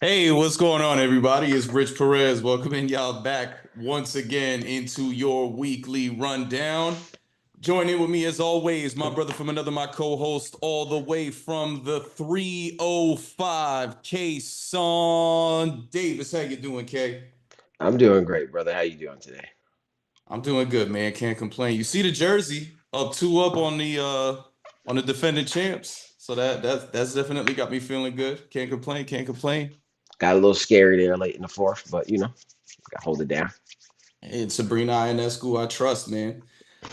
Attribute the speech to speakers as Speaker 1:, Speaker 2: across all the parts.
Speaker 1: Hey, what's going on, everybody? It's Rich Perez welcoming y'all back once again into your weekly rundown. Join in with me as always, my brother from another, my co-host, all the way from the 305, Kayson Davis. How you doing, Kay?
Speaker 2: I'm doing great, brother. How you doing today?
Speaker 1: I'm doing good, man. Can't complain. You see the jersey up two up on the defending champs. So that's definitely got me feeling good. Can't complain, can't complain.
Speaker 2: Got a little scary there late in the fourth, but got to hold it down.
Speaker 1: And Sabrina Ionescu, I trust, man.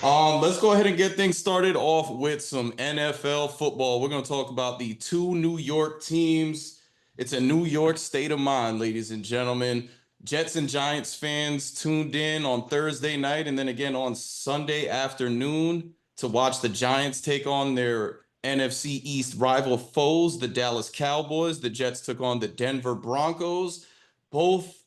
Speaker 1: Let's go ahead and get things started off with some NFL football. We're going to talk about the two New York teams. It's a New York state of mind, ladies and gentlemen. Jets and Giants fans tuned in on Thursday night and then again on Sunday afternoon to watch the Giants take on their NFC East rival foes, the Dallas Cowboys. The Jets took on the Denver Broncos. Both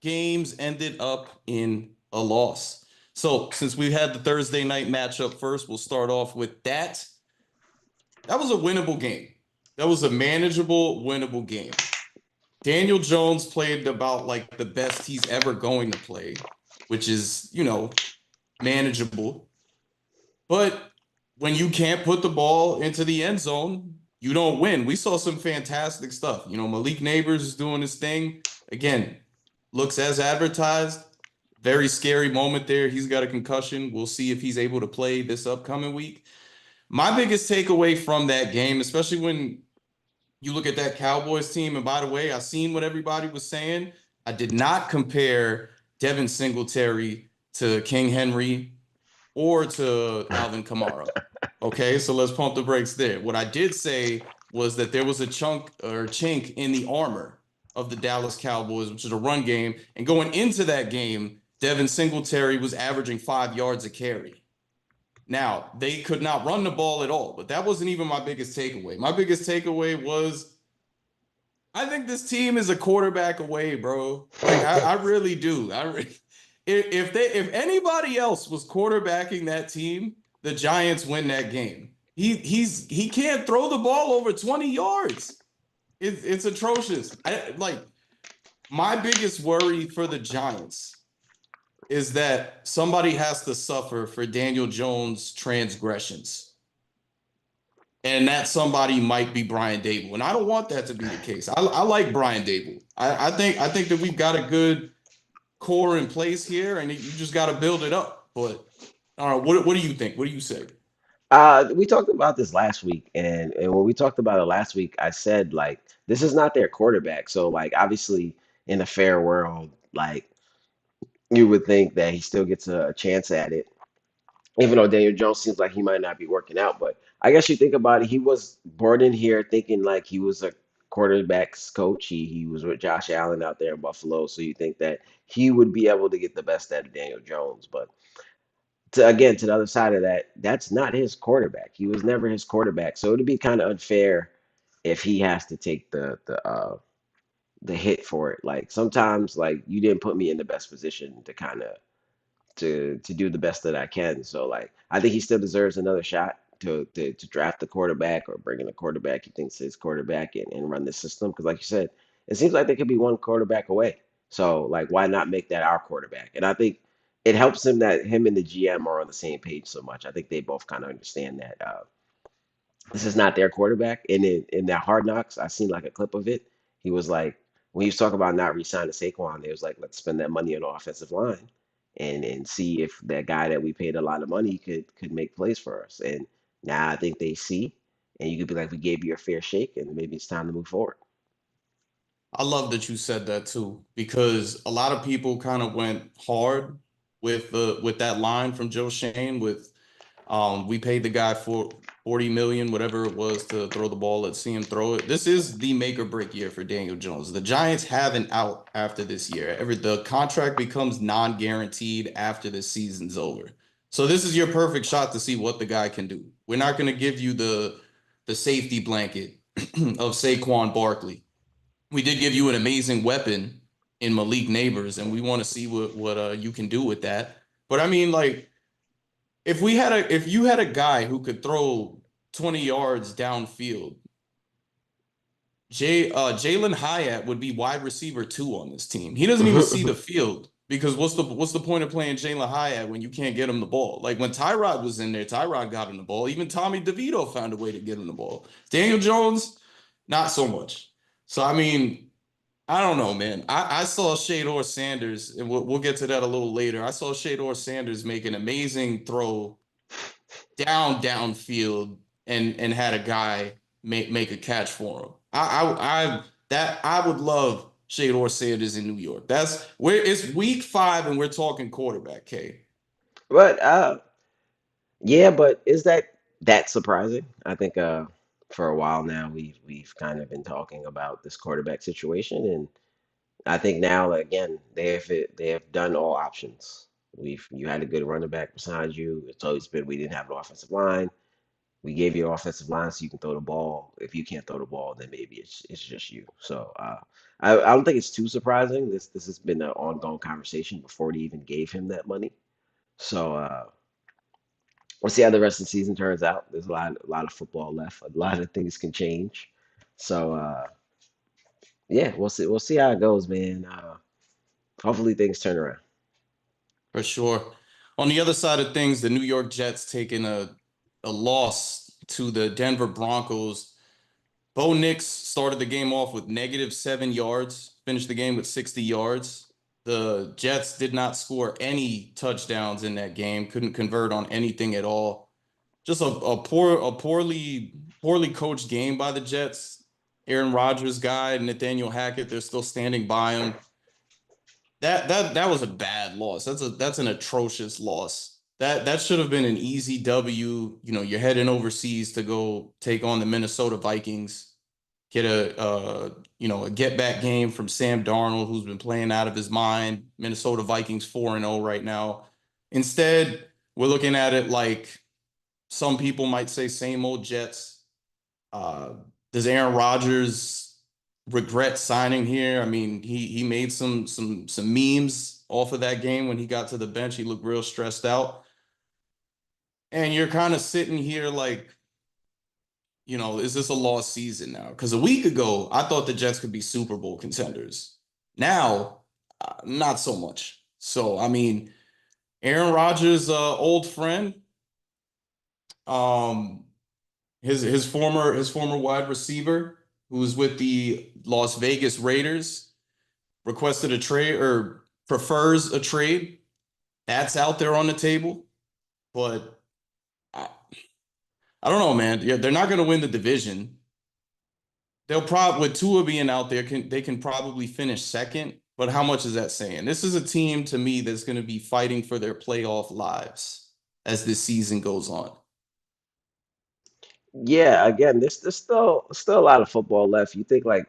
Speaker 1: games ended up in a loss. So, since we had the Thursday night matchup first, we'll start off with that. That was a winnable game. That was a manageable, winnable game. Daniel Jones played about like the best he's ever going to play, which is, manageable. But when you can't put the ball into the end zone, you don't win. We saw some fantastic stuff. Malik Neighbors is doing his thing. Again, looks as advertised. Very scary moment there. He's got a concussion. We'll see if he's able to play this upcoming week. My biggest takeaway from that game, especially when you look at that Cowboys team, and by the way, I seen what everybody was saying. I did not compare Devin Singletary to King Henry or to Alvin Kamara. Okay, so let's pump the brakes there. What I did say was that there was a chunk or chink in the armor of the Dallas Cowboys, which is a run game. And going into that game, Devin Singletary was averaging 5 yards a carry. Now, they could not run the ball at all, but that wasn't even my biggest takeaway. My biggest takeaway was I think this team is a quarterback away, bro. Like I really do. If anybody else was quarterbacking that team, the Giants win that game. He can't throw the ball over 20 yards. It's atrocious. My biggest worry for the Giants is that somebody has to suffer for Daniel Jones' transgressions. And that somebody might be Brian Dable. And I don't want that to be the case. I like Brian Dable. I think that we've got a good core in place here, and you just got to build it up. But all right, what do you think? What do you say?
Speaker 2: We talked about this last week, and when we talked about it last week, I said like this is not their quarterback. So like obviously in a fair world, like you would think that he still gets a chance at it, even though Daniel Jones seems like he might not be working out. But I guess you think about it, he was brought in here thinking like he was a quarterbacks coach. He was with Josh Allen out there in Buffalo, so you think that he would be able to get the best out of Daniel Jones. But to the other side of that, that's not his quarterback. He was never his quarterback. So it'd be kind of unfair if he has to take the hit for it. Like sometimes like you didn't put me in the best position to kind of to do the best that I can. So like I think he still deserves another shot to draft the quarterback or bring in a quarterback he thinks is quarterback and run the system. Because like you said, it seems like they could be one quarterback away. So like why not make that our quarterback? And I think it helps him that him and the GM are on the same page so much. I think they both kind of understand that this is not their quarterback. And in that Hard Knocks, I seen like a clip of it. He was like, when he was talking about not re-signing Saquon, they was like, let's spend that money on the offensive line and see if that guy that we paid a lot of money could make plays for us. And now I think they see, and you could be like, we gave you a fair shake, and maybe it's time to move forward.
Speaker 1: I love that you said that too, because a lot of people kind of went hard with that line from Joe Shane with we paid the guy for 40 million, whatever it was, to throw the ball. Let's see him throw it. This is the make or break year for Daniel Jones. The Giants have an out after this year. The contract becomes non-guaranteed after the season's over. So this is your perfect shot to see what the guy can do. We're not going to give you the safety blanket of Saquon Barkley. We did give you an amazing weapon in Malik Neighbors, and we want to see what you can do with that. But I mean, like, if you had a guy who could throw 20 yards downfield, Jalen Hyatt would be wide receiver 2 on this team. He doesn't even see the field because what's the point of playing Jalen Hyatt when you can't get him the ball? Like when Tyrod was in there, Tyrod got him the ball. Even Tommy DeVito found a way to get him the ball. Daniel Jones, not so much. So I mean, I don't know, man. I saw Shador Sanders, and we'll get to that a little later. I saw Shador Sanders make an amazing throw downfield and had a guy make a catch for him. I would love Shador Sanders in New York. That's where it's week 5 and we're talking quarterback, K.
Speaker 2: But yeah, but is that surprising? I think for a while now we've kind of been talking about this quarterback situation, and I think now again they have done all options. You had a good running back beside you. It's always been we didn't have an offensive line. We gave you an offensive line so you can throw the ball. If you can't throw the ball, then maybe it's just you. So I don't think it's too surprising. This has been an ongoing conversation before they even gave him that money. So we'll see how the rest of the season turns out. There's a lot of football left. A lot of things can change. So yeah, we'll see how it goes, man. Hopefully things turn around.
Speaker 1: For sure. On the other side of things, the New York Jets taking a loss to the Denver Broncos. Bo Nix started the game off with -7 yards, finished the game with 60 yards. The Jets did not score any touchdowns in that game, couldn't convert on anything at all. Just a poorly coached game by the Jets. Aaron Rodgers guy, Nathaniel Hackett, they're still standing by him. That was a bad loss. That's an atrocious loss. That should have been an easy W. You know, you're heading overseas to go take on the Minnesota Vikings, get a get back game from Sam Darnold, who's been playing out of his mind. Minnesota Vikings 4-0 right now. Instead, we're looking at it like some people might say same old Jets. Uh, does Aaron Rodgers regret signing here? I mean, he made some memes off of that game when he got to the bench. He looked real stressed out. And you're kind of sitting here like, is this a lost season now? Because a week ago, I thought the Jets could be Super Bowl contenders. Now, not so much. So, I mean, Aaron Rodgers' old friend, um, his former wide receiver, who was with the Las Vegas Raiders, requested a trade or prefers a trade. That's out there on the table, but I, I don't know, man. Yeah, they're not going to win the division. They'll probably with Tua being out there, they can probably finish second. But how much is that saying? This is a team to me that's going to be fighting for their playoff lives as this season goes on.
Speaker 2: Yeah, again, there's still a lot of football left. You think like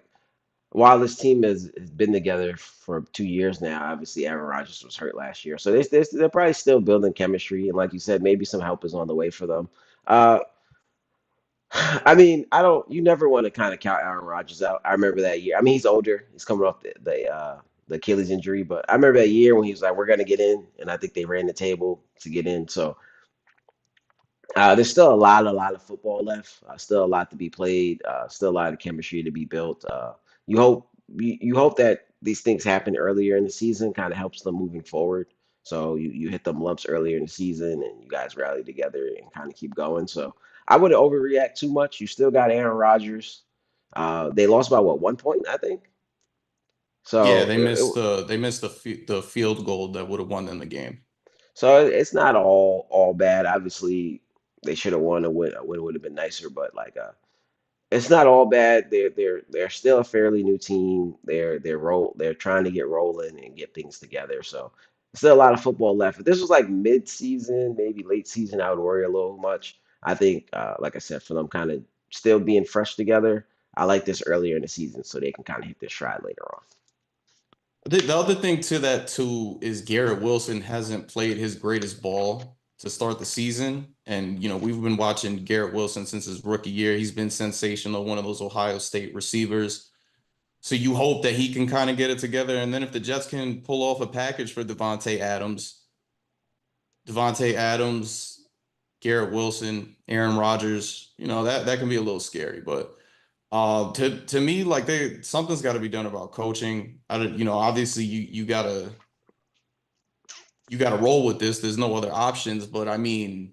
Speaker 2: while this team has been together for 2 years now, obviously Aaron Rodgers was hurt last year, so they're probably still building chemistry, and like you said, maybe some help is on the way for them. Uh, I mean, I don't. You never want to kind of count Aaron Rodgers out. I remember that year. I mean, he's older. He's coming off the Achilles injury, but I remember that year when he was like, "We're gonna get in," and I think they ran the table to get in. So there's still a lot of football left. Still a lot to be played. Still a lot of chemistry to be built. You hope that these things happen earlier in the season, kind of helps them moving forward. So you hit them lumps earlier in the season, and you guys rally together and kind of keep going. So I wouldn't overreact too much. You still got Aaron Rodgers. They lost by what 1 point, I think.
Speaker 1: Yeah,
Speaker 2: So
Speaker 1: they missed the field goal that would have won them the game.
Speaker 2: it's not all bad. Obviously, they should have won. Would have been nicer, but like it's not all bad. They're still a fairly new team. They're trying to get rolling and get things together. So still a lot of football left. If this was like mid-season, maybe late season, I would worry a little much. I think, like I said, for them kind of still being fresh together, I like this earlier in the season so they can kind of hit their stride later on.
Speaker 1: The other thing to that too is Garrett Wilson hasn't played his greatest ball to start the season. And we've been watching Garrett Wilson since his rookie year. He's been sensational, one of those Ohio State receivers. So you hope that he can kind of get it together. And then if the Jets can pull off a package for Devontae Adams, Garrett Wilson, Aaron Rodgers, that can be a little scary. But To me, like they something's got to be done about coaching. I don't, obviously you gotta roll with this. There's no other options, but I mean,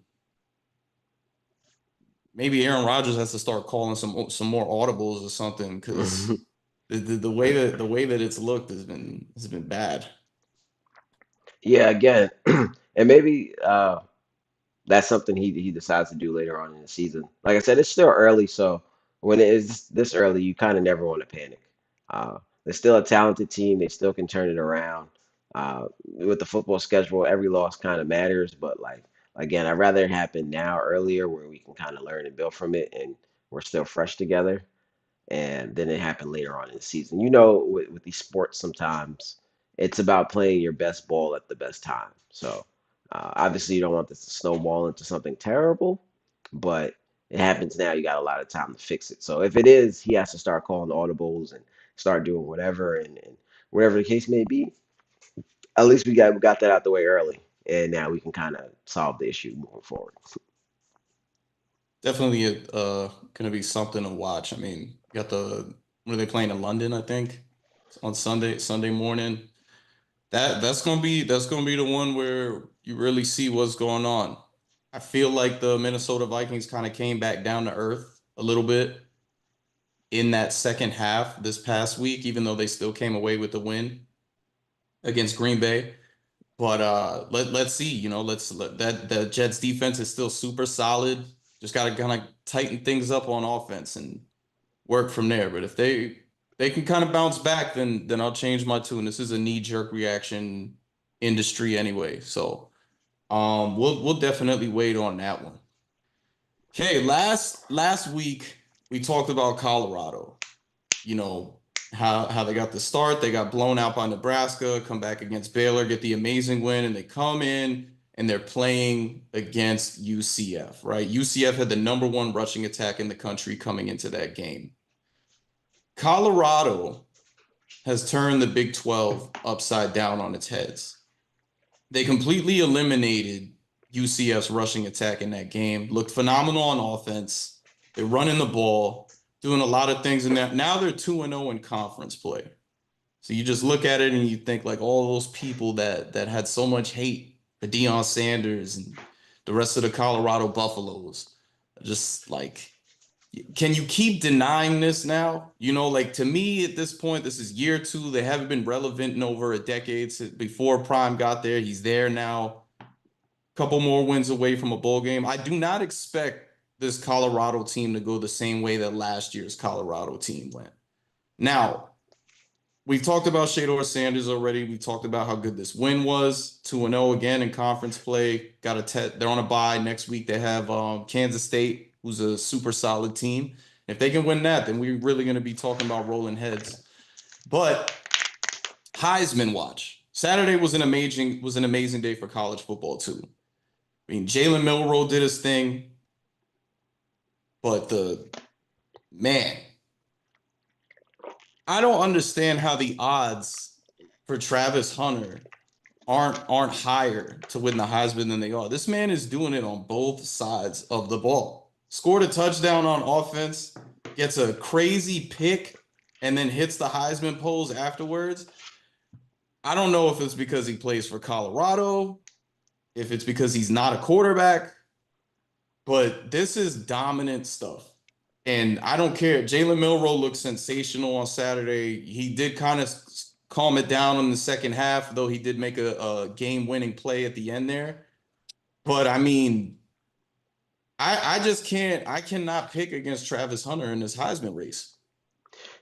Speaker 1: maybe Aaron Rodgers has to start calling some more audibles or something because the way that it's looked has been bad.
Speaker 2: Yeah, again, and maybe that's something he decides to do later on in the season. Like I said, it's still early, so when it is this early, you kind of never want to panic. They're still a talented team. They still can turn it around. With the football schedule, every loss kind of matters, but like again, I'd rather it happen now earlier where we can kind of learn and build from it, and we're still fresh together and then it happened later on in the season. You know, with these sports, sometimes it's about playing your best ball at the best time. So obviously, you don't want this to snowball into something terrible, but it happens now. You got a lot of time to fix it. So if it is, he has to start calling audibles and start doing whatever and whatever the case may be. At least we got that out the way early, and now we can kind of solve the issue moving forward.
Speaker 1: Definitely gonna be something to watch. I mean, you got the when are they playing in London, I think, on Sunday morning. That's gonna be the one where you really see what's going on. I feel like the Minnesota Vikings kind of came back down to earth a little bit in that second half this past week, even though they still came away with the win against Green Bay. But let's see, that the Jets defense is still super solid. Just gotta kind of tighten things up on offense and work from there. But if they can kind of bounce back, then I'll change my tune. This is a knee-jerk reaction industry anyway. So we'll definitely wait on that one. Okay, last week we talked about Colorado. You know, how they got the start. They got blown out by Nebraska, come back against Baylor, get the amazing win, and they come in and they're playing against UCF, right? UCF had the number one rushing attack in the country coming into that game. Colorado has turned the Big 12 upside down on its heads. They completely eliminated UCF's rushing attack in that game. Looked phenomenal on offense. They're running the ball, doing a lot of things in that. Now they're 2-0 in conference play. So you just look at it and you think like all those people that had so much hate for Deion Sanders and the rest of the Colorado Buffaloes, just like can you keep denying this now? Like to me at this point, this is year two. They haven't been relevant in over a decade before Prime got there. He's there now, couple more wins away from a bowl game. I do not expect this Colorado team to go the same way that last year's Colorado team went. Now, we've talked about Shador Sanders already. We talked about how good this win was. 2-0 again in conference play. They're on a bye next week. They have Kansas State, who's a super solid team. If they can win that, then we're really going to be talking about rolling heads. But Heisman watch. Saturday was an amazing day for college football too. I mean, Jalen Milroe did his thing, but the man, I don't understand how the odds for Travis Hunter aren't higher to win the Heisman than they are. This man is doing it on both sides of the ball. Scored a touchdown on offense, gets a crazy pick, and then hits the Heisman pose afterwards. I don't know if it's because he plays for Colorado, if it's because he's not a quarterback, but this is dominant stuff. And I don't care. Jalen Milroe looked sensational on Saturday. He did kind of calm it down in the second half, though he did make a game-winning play at the end there. But I mean, I just can't. I cannot pick against Travis Hunter in this Heisman race.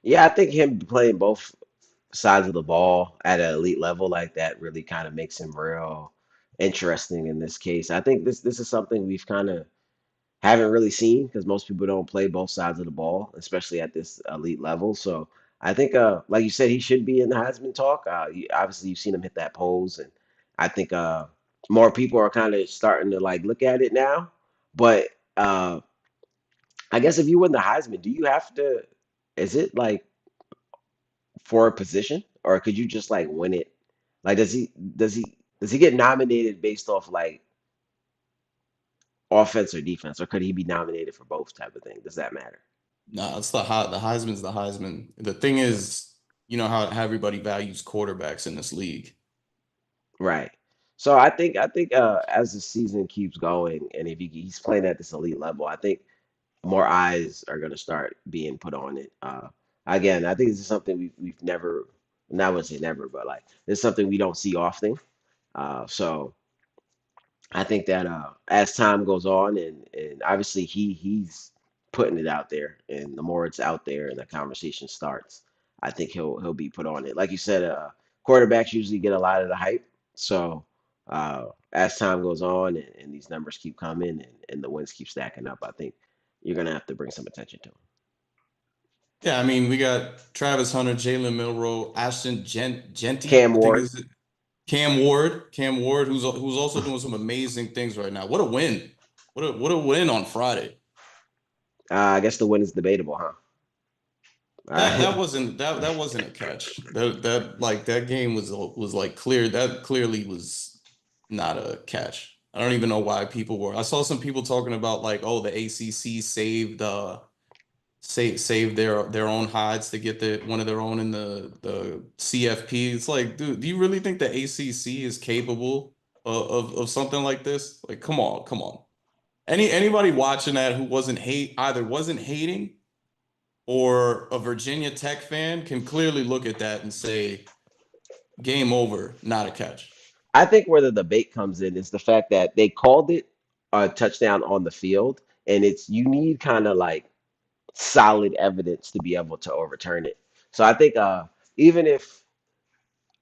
Speaker 2: Yeah, I think him playing both sides of the ball at an elite level like that really kind of makes him real interesting in this case. I think this is something we've kind of haven't really seen because most people don't play both sides of the ball, especially at this elite level. So I think, like you said, he should be in the Heisman talk. Obviously, you've seen him hit that pose, and I think more people are kind of starting to like look at it now. But I guess if you win the Heisman, do you have to? Is it like for a position, or could you just like win it? Like, does he get nominated based off like offense or defense, or could he be nominated for both type of thing? Does that matter?
Speaker 1: Nah, it's the Heisman's the Heisman. The thing is, you know how everybody values quarterbacks in this league.
Speaker 2: Right. So I think as the season keeps going, and if he's playing at this elite level, I think more eyes are going to start being put on it. Again, I think this is something we've never, not would say never, but like it's something we don't see often. So I think that as time goes on, and obviously he's putting it out there, and the more it's out there and the conversation starts, I think he'll be put on it. Like you said, quarterbacks usually get a lot of the hype. So as time goes on and these numbers keep coming and the wins keep stacking up, I think you're gonna have to bring some attention to him.
Speaker 1: Yeah, I mean, we got Travis Hunter, Jalen Milroe, Ashton Genty,
Speaker 2: Cam
Speaker 1: I think
Speaker 2: Ward,
Speaker 1: is it. Cam Ward, who's also doing some amazing things right now. What a win! What a win on Friday.
Speaker 2: I guess the win is debatable, huh? Uh,
Speaker 1: That wasn't a catch. That game was like clear. That clearly was not a catch. I don't even know why people were. I saw some people talking about like, oh, the ACC saved their own hides to get the one of their own in the CFP. It's like, dude, do you really think the ACC is capable of something like this? Like, come on, come on. Anybody watching that who wasn't hating or a Virginia Tech fan can clearly look at that and say, game over, not a catch.
Speaker 2: I think where the debate comes in is the fact that they called it a touchdown on the field, and it's you need kind of like solid evidence to be able to overturn it. So I think even if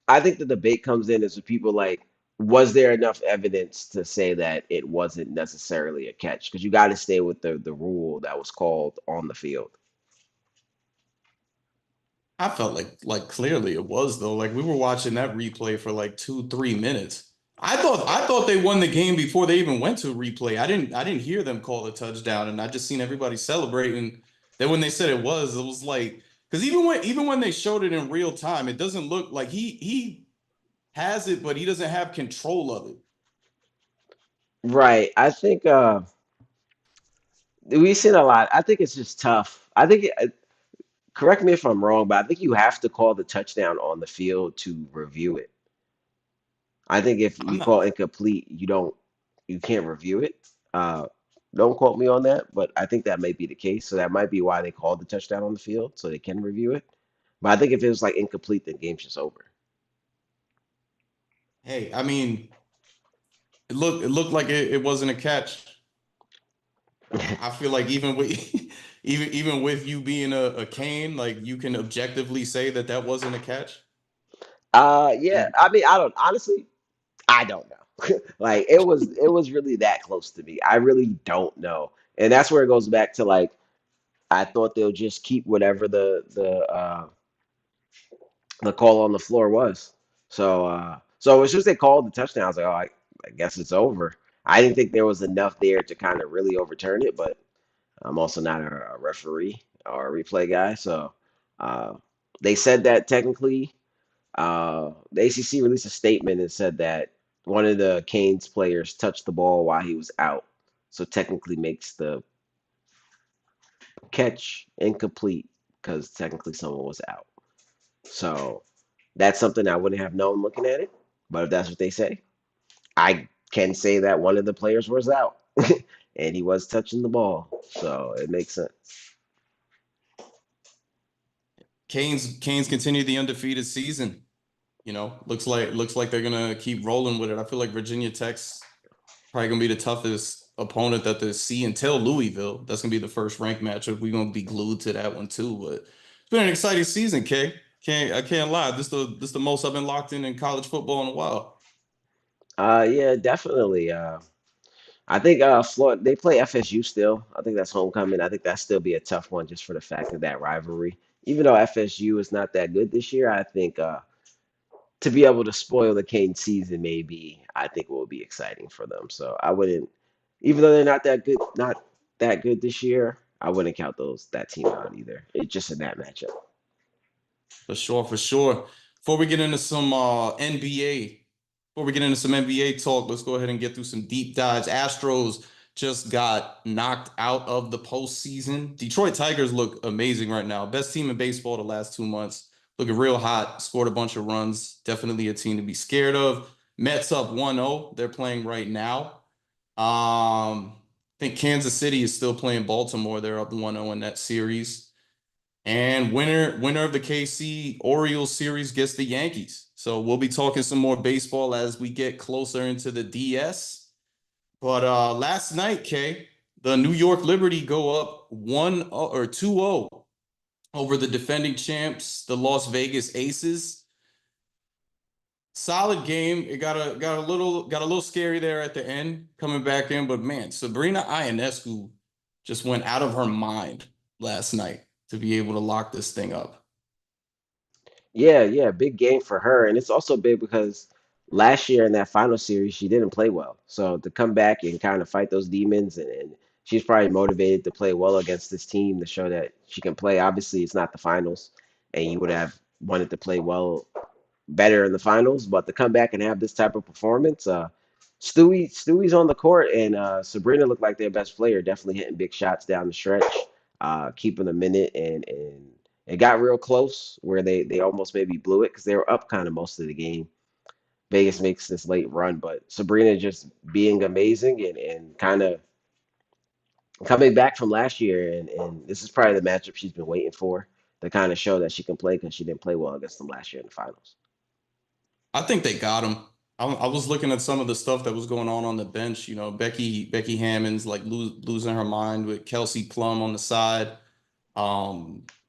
Speaker 2: I think the debate comes in is with people like, was there enough evidence to say that it wasn't necessarily a catch? Because you got to stay with the rule that was called on the field.
Speaker 1: I felt like clearly it was though. Like we were watching that replay for like 2, 3 minutes. I thought they won the game before they even went to replay. I didn't hear them call a touchdown, and I just seen everybody celebrating. Then when they said it was like because even when they showed it in real time, it doesn't look like he has it, but he doesn't have control of it.
Speaker 2: Right. I think we've seen a lot. I think it's just tough. I think correct me if I'm wrong, but I think you have to call the touchdown on the field to review it. I think if
Speaker 1: I'm
Speaker 2: you
Speaker 1: not.
Speaker 2: call incomplete, you can't review it. Uh, don't quote me on that, but I think that may be the case. So that might be why they called the touchdown on the field so they can review it. But I think if it was like incomplete, then game's just over.
Speaker 1: Hey, I mean, it looked like it wasn't a catch. I feel like even with even with you being a Kane, like you can objectively say that that wasn't a catch.
Speaker 2: Yeah.
Speaker 1: And
Speaker 2: I mean, I don't honestly, I don't know. Like it was really that close to me. I really don't know, and that's where it goes back to like I thought they'll just keep whatever the call on the floor was. So as soon as they called the touchdown, I was like, oh, I guess it's over. I didn't think there was enough there to kind of really overturn it, but I'm also not a referee or a replay guy. So uh, they said that technically, the ACC released a statement and said that one of the Canes players touched the ball while he was out. So technically makes the catch incomplete because technically someone was out. So that's something I wouldn't have known looking at it. But if that's what they say, I can say that one of the players was out and he was touching the ball. So it makes sense.
Speaker 1: Canes continue the undefeated season. You know, looks like they're gonna keep rolling with it. I feel like Virginia Tech's probably gonna be the toughest opponent that they see until Louisville. That's gonna be the first ranked matchup. We're gonna be glued to that one too. But it's been an exciting season, Kay. I can't lie. This the most I've been locked in college football in a while.
Speaker 2: Yeah, definitely. I think Florida they play FSU still. I think that's homecoming. I think that still be a tough one just for the fact of that rivalry. Even though FSU is not that good this year, I think to be able to spoil the Cane season maybe I think will be exciting for them. So I wouldn't, even though they're not that good this year, I wouldn't count that team out either. It's just in that matchup.
Speaker 1: For sure, for sure. Before we get into some NBA, before we get into some NBA talk, let's go ahead and get through some deep dives. Astros just got knocked out of the postseason. Detroit Tigers look amazing right now. Best team in baseball the last 2 months. Looking real hot. Scored a bunch of runs. Definitely a team to be scared of. Mets up 1-0. They're playing right now. I think Kansas City is still playing Baltimore. They're up 1-0 in that series. And winner of the KC Orioles series gets the Yankees. So we'll be talking some more baseball as we get closer into the DS. But last night, Kay, the New York Liberty go up 1 or 2-0 over the defending champs, the Las Vegas Aces. Solid game. It got a little scary there at the end coming back in, but man, Sabrina Ionescu just went out of her mind last night to be able to lock this thing up.
Speaker 2: Yeah, yeah, big game for her, and it's also big because last year in that final series she didn't play well. So to come back and kind of fight those demons, and she's probably motivated to play well against this team to show that she can play. Obviously, it's not the finals, and you would have wanted to play well better in the finals, but to come back and have this type of performance, Stewie's on the court, and Sabrina looked like their best player, definitely hitting big shots down the stretch, keeping a minute, and it got real close where they almost maybe blew it because they were up kind of most of the game. Vegas makes this late run, but Sabrina just being amazing and kind of coming back from last year, and this is probably the matchup she's been waiting for to kind of show that she can play because she didn't play well against them last year in the finals.
Speaker 1: I think they got him. I was looking at some of the stuff that was going on the bench. You know, Becky Hammond's like losing her mind with Kelsey Plum on the side. I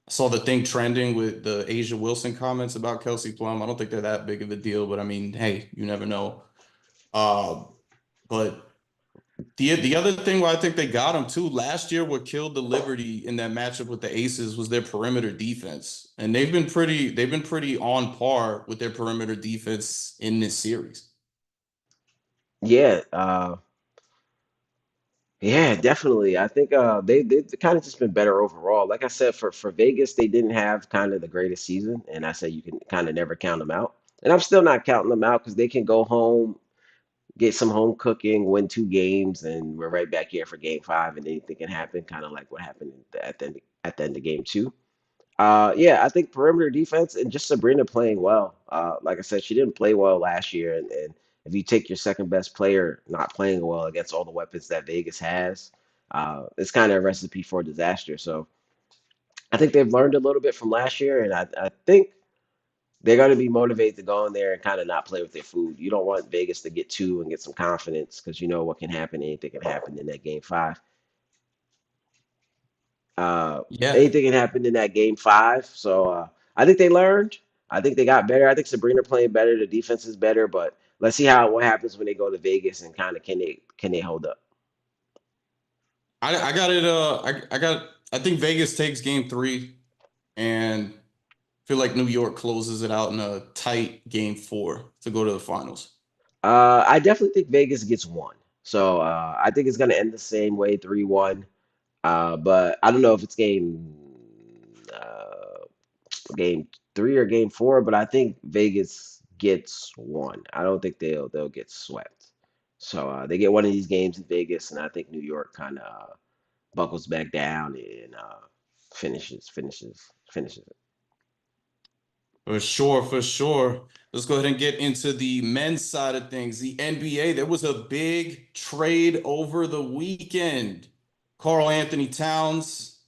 Speaker 1: saw the thing trending with the Asia Wilson comments about Kelsey Plum. I don't think they're that big of a deal, but I mean, hey, you never know. Uh, but the other thing where I think they got him too, last year what killed the Liberty in that matchup with the Aces was their perimeter defense. And they've been pretty on par with their perimeter defense in this series.
Speaker 2: Yeah, yeah, definitely. I think they've kind of just been better overall. Like I said, for Vegas, they didn't have kind of the greatest season, and I said you can kind of never count them out. And I'm still not counting them out because they can go home, get some home cooking, win 2 games, and we're right back here for game 5, and anything can happen, kind of like what happened at the end of game 2. Yeah, I think perimeter defense and just Sabrina playing well. Like I said, she didn't play well last year, and if you take your second best player not playing well against all the weapons that Vegas has, it's kind of a recipe for disaster. So I think they've learned a little bit from last year, and I think they're going to be motivated to go in there and kind of not play with their food. You don't want Vegas to get 2 and get some confidence because you know what can happen. Anything can happen in that game 5. Uh,
Speaker 1: Yeah.
Speaker 2: Anything can happen in that game 5. So I think they learned. I think they got better. I think Sabrina playing better. The defense is better, but let's see how what happens when they go to Vegas and kind of can they hold up.
Speaker 1: I got it. I think Vegas takes game 3 and feel like New York closes it out in a tight game 4 to go to the finals.
Speaker 2: I definitely think Vegas gets 1. So I think it's gonna end the same way, 3-1. But I don't know if it's game 3 or game 4, but I think Vegas gets 1. I don't think they'll get swept. So they get one of these games in Vegas, and I think New York kind of buckles back down and finishes it.
Speaker 1: For sure, for sure. Let's go ahead and get into the men's side of things. The NBA, there was a big trade over the weekend. Carl Anthony Towns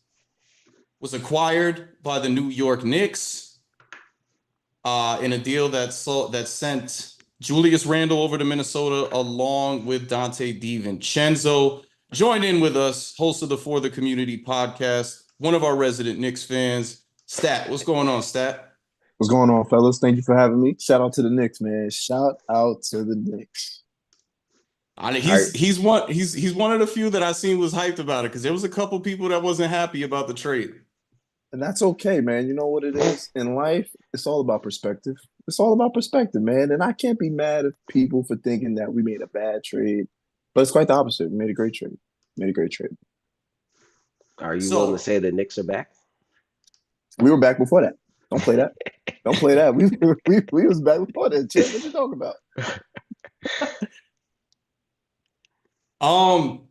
Speaker 1: was acquired by the New York Knicks in a deal that sent Julius Randle over to Minnesota along with Dante DiVincenzo. Join in with us, host of the For the Community podcast, one of our resident Knicks fans, Stat. What's going on, Stat?
Speaker 3: What's going on, fellas? Thank you for having me. Shout out to the Knicks, man. Shout out to the Knicks.
Speaker 2: All right.
Speaker 1: He's one of the few that I seen was hyped about it because there was a couple people that wasn't happy about the trade.
Speaker 3: And that's okay, man. You know what it is? In life, it's all about perspective. It's all about perspective, man. And I can't be mad at people for thinking that we made a bad trade. But it's quite the opposite. We made a great trade. Made a great trade.
Speaker 2: Are you willing to
Speaker 1: So
Speaker 2: say the Knicks are back?
Speaker 3: We were back before that. Don't play that. Don't play that. We was back before that. Chip, what you talking about?
Speaker 1: um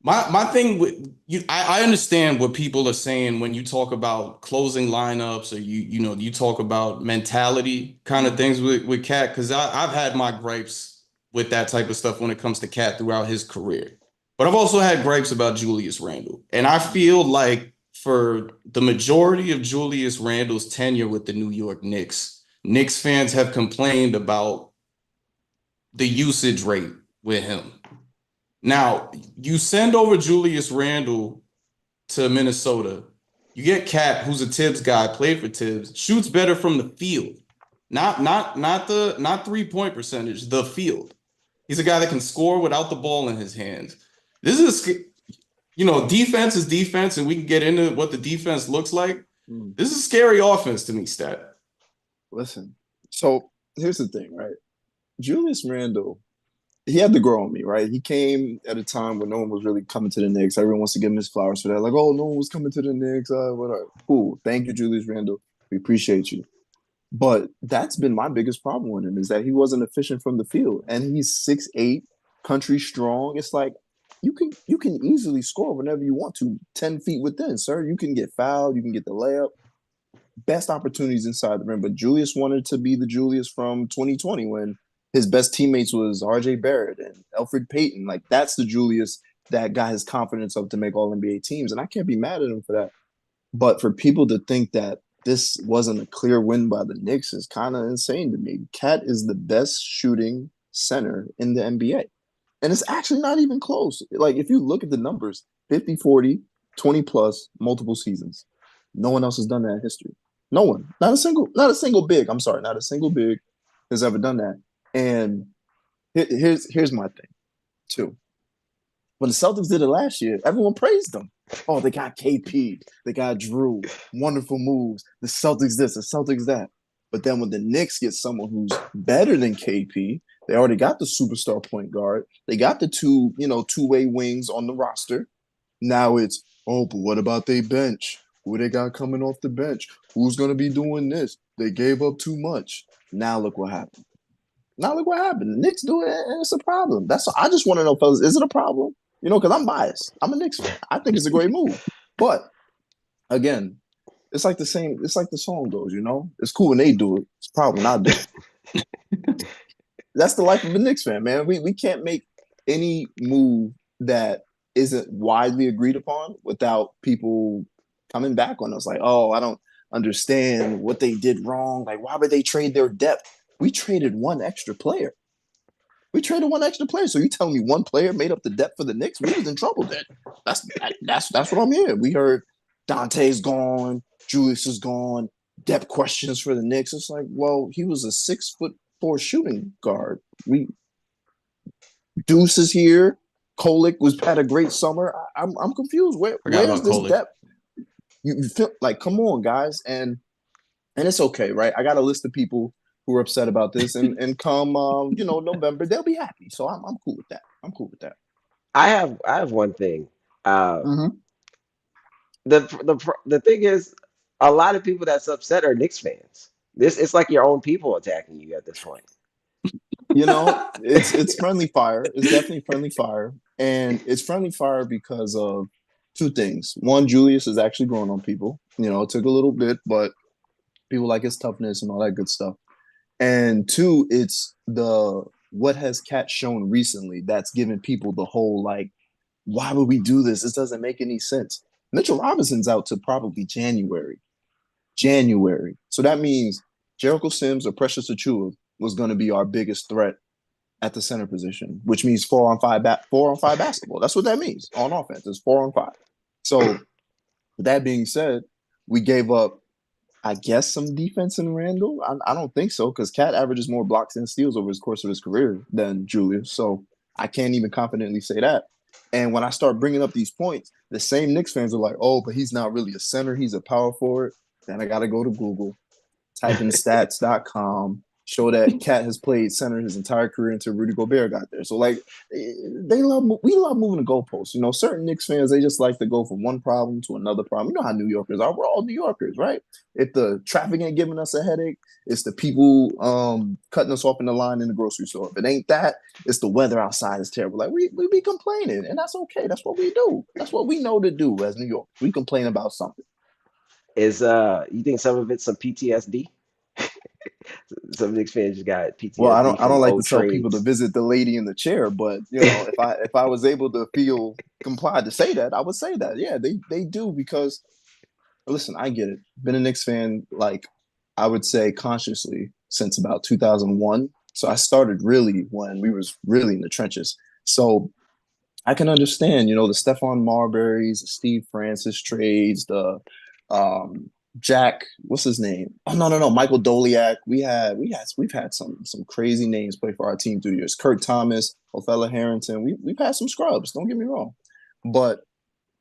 Speaker 1: My thing with you, I understand what people are saying when you talk about closing lineups or you talk about mentality kind of
Speaker 3: Mm.
Speaker 1: things with Cat because I've had my gripes with that type of stuff when it comes to Cat throughout his career. But I've also had gripes about Julius Randle. And I feel like for the majority of Julius Randle's tenure with the New York Knicks, Knicks fans have complained about the usage rate with him. Now, you send over Julius Randle to Minnesota. You get Cat, who's a Tibbs guy, played for Tibbs, shoots better from the field. Not 3-point percentage, the field. He's a guy that can score without the ball in his hands. This is defense is defense, and we can get into what the defense looks like.
Speaker 3: Mm.
Speaker 1: This is scary offense to me, Stat.
Speaker 3: Listen, so here's the thing, right? Julius Randle, he had to grow on me, right? He came at a time when no one was really coming to the Knicks. Everyone wants to give him his flowers for that. Like, oh, no one was coming to the Knicks. Whatever. Cool. Thank you, Julius Randle. We appreciate you. But that's been my biggest problem with him is that he wasn't efficient from the field. And he's 6'8", country strong. It's like you can easily score whenever you want to, 10 feet within, sir. You can get fouled, you can get the layup. Best opportunities inside the rim. But Julius wanted to be the Julius from 2020 when his best teammates was RJ Barrett and Elfrid Payton. Like that's the Julius that got his confidence up to make all NBA teams. And I can't be mad at him for that. But for people to think that this wasn't a clear win by the Knicks is kind of insane to me. Cat is the best shooting center in the NBA. And it's actually not even close. Like if you look at the numbers, 50, 40, 20 plus multiple seasons. No one else has done that in history. No one. Not a single big. I'm sorry, not a single big has ever done that. And here's my thing, too. When the Celtics did it last year, everyone praised them. Oh, they got KP, they got Drew, wonderful moves. The Celtics this, the Celtics that. But then when the Knicks get someone who's better than KP, they already got the superstar point guard. They got the two-way wings on the roster. Now it's, oh, but what about they bench? Who they got coming off the bench? Who's going to be doing this? They gave up too much. Now look what happened. Now look what happened. The Knicks do it, and it's a problem. I just want to know, fellas, is it a problem? Because I'm biased. I'm a Knicks fan. I think it's a great move. But again, it's like the same. It's like the song goes. It's cool when they do it. It's a problem when I do it. That's the life of a Knicks fan, man. We can't make any move that isn't widely agreed upon without people coming back on us. Like, oh, I don't understand what they did wrong. Like, why would they trade their depth? We traded one extra player. So you telling me one player made up the depth for the Knicks? We was in trouble then. That's what I'm hearing. We heard Dante's gone, Julius is gone, depth questions for the Knicks. It's like, well, he was a 6'4" shooting guard. Deuce is here. Kolick had a great summer. I'm confused.
Speaker 1: Forgot
Speaker 3: Where's
Speaker 1: about
Speaker 3: this
Speaker 1: Coley.
Speaker 3: depth? You feel like, come on, guys, and it's okay, right? I got a list of people who are upset about this, and come November, they'll be happy. So I'm cool with that. I'm cool with that.
Speaker 2: I have one thing. Uh,
Speaker 3: Mm-hmm.
Speaker 2: the thing is, a lot of people that's upset are Knicks fans. This it's like your own people attacking you at this point.
Speaker 3: It's friendly fire. It's definitely friendly fire, and it's friendly fire because of two things. One, Julius is actually growing on people. It took a little bit, but people like his toughness and all that good stuff. And two, it's the what has Cat shown recently that's given people the whole like, why would we do this? This doesn't make any sense. Mitchell Robinson's out to probably January. January. So that means Jericho Sims or Precious Achua was going to be our biggest threat at the center position, which means 4-on-5 basketball. That's what that means on offense. It's 4-on-5. So with that being said, we gave up, I guess, some defense in Randall. I don't think so because Cat averages more blocks and steals over his course of his career than Julius. So I can't even confidently say that. And when I start bringing up these points, the same Knicks fans are like, oh, but he's not really a center. He's a power forward. Then I got to go to Google, type in stats.com, show that Cat has played center his entire career until Rudy Gobert got there. So like we love moving the goalposts. You know, certain Knicks fans, they just like to go from one problem to another problem. You know how New Yorkers are. We're all New Yorkers, right? If the traffic ain't giving us a headache, it's the people cutting us off in the line in the grocery store. If it ain't that, it's the weather outside is terrible. Like we be complaining, and that's okay. That's what we do. That's what we know to do as New York. We complain about something.
Speaker 2: Is you think some of it's some PTSD? Some Knicks fans just got
Speaker 3: Well,
Speaker 2: PTSD
Speaker 3: I
Speaker 2: from
Speaker 3: don't like to
Speaker 2: old
Speaker 3: tell people to
Speaker 2: trades.
Speaker 3: visit the lady in the chair, but you know, if I was able to feel complied to say that, I would say that. Yeah, they do because listen, I get it. Been a Knicks fan like I would say consciously since about 2001. So I started really when we was really in the trenches. So I can understand, you know, the Stephon Marbury's, the Steve Francis trades, the Jack, what's his name? Oh no, Michael Doliak. We've had some crazy names play for our team through the years. Kurt Thomas, Othello Harrington. We've had some scrubs. Don't get me wrong, but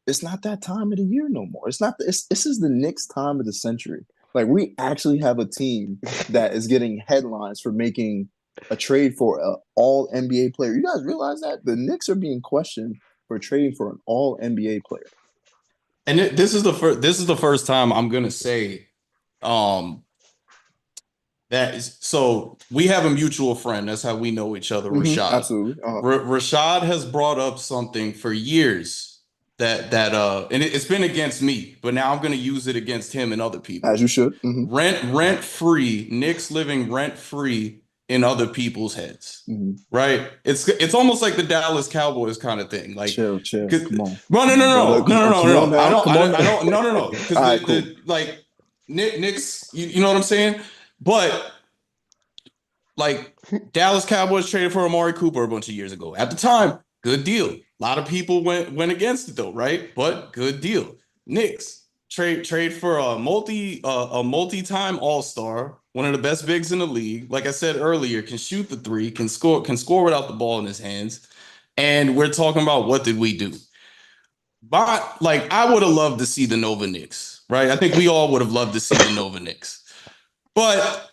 Speaker 3: it's not that time of the year no more. It's not. This is the Knicks time of the century. Like we actually have a team that is getting headlines for making a trade for an All NBA player. You guys realize that the Knicks are being questioned for trading for an All NBA player.
Speaker 1: And this is the first time I'm gonna say um that is so we have a mutual friend. That's how we know each other, Rashad.
Speaker 3: Absolutely.
Speaker 1: Rashad has brought up something for years and it's been against me, but now I'm gonna use it against him and other
Speaker 3: As
Speaker 1: people.
Speaker 3: you should.
Speaker 1: Rent free, Knicks living rent free in other people's heads. Right? It's almost like the Dallas Cowboys kind of thing. Like,
Speaker 3: Chill. Come on,
Speaker 1: well, no,
Speaker 3: come
Speaker 1: no,
Speaker 3: on, brother.
Speaker 1: no, no, no, no,
Speaker 3: Come on
Speaker 1: no.
Speaker 3: now. Come on
Speaker 1: I
Speaker 3: now.
Speaker 1: don't, no. Because
Speaker 3: All right, cool.
Speaker 1: the like Knicks, you know what I'm saying? But like Dallas Cowboys traded for Amari Cooper a bunch of years ago. At the time, good deal. A lot of people went against it though, right? But good deal. Knicks trade for a multi-time All-Star, one of the best bigs in the league. Like I said earlier, can shoot the three, can score without the ball in his hands. And we're talking about what did we do? But like I would have loved to see the Nova Knicks, right? I think we all would have loved to see the Nova Knicks. But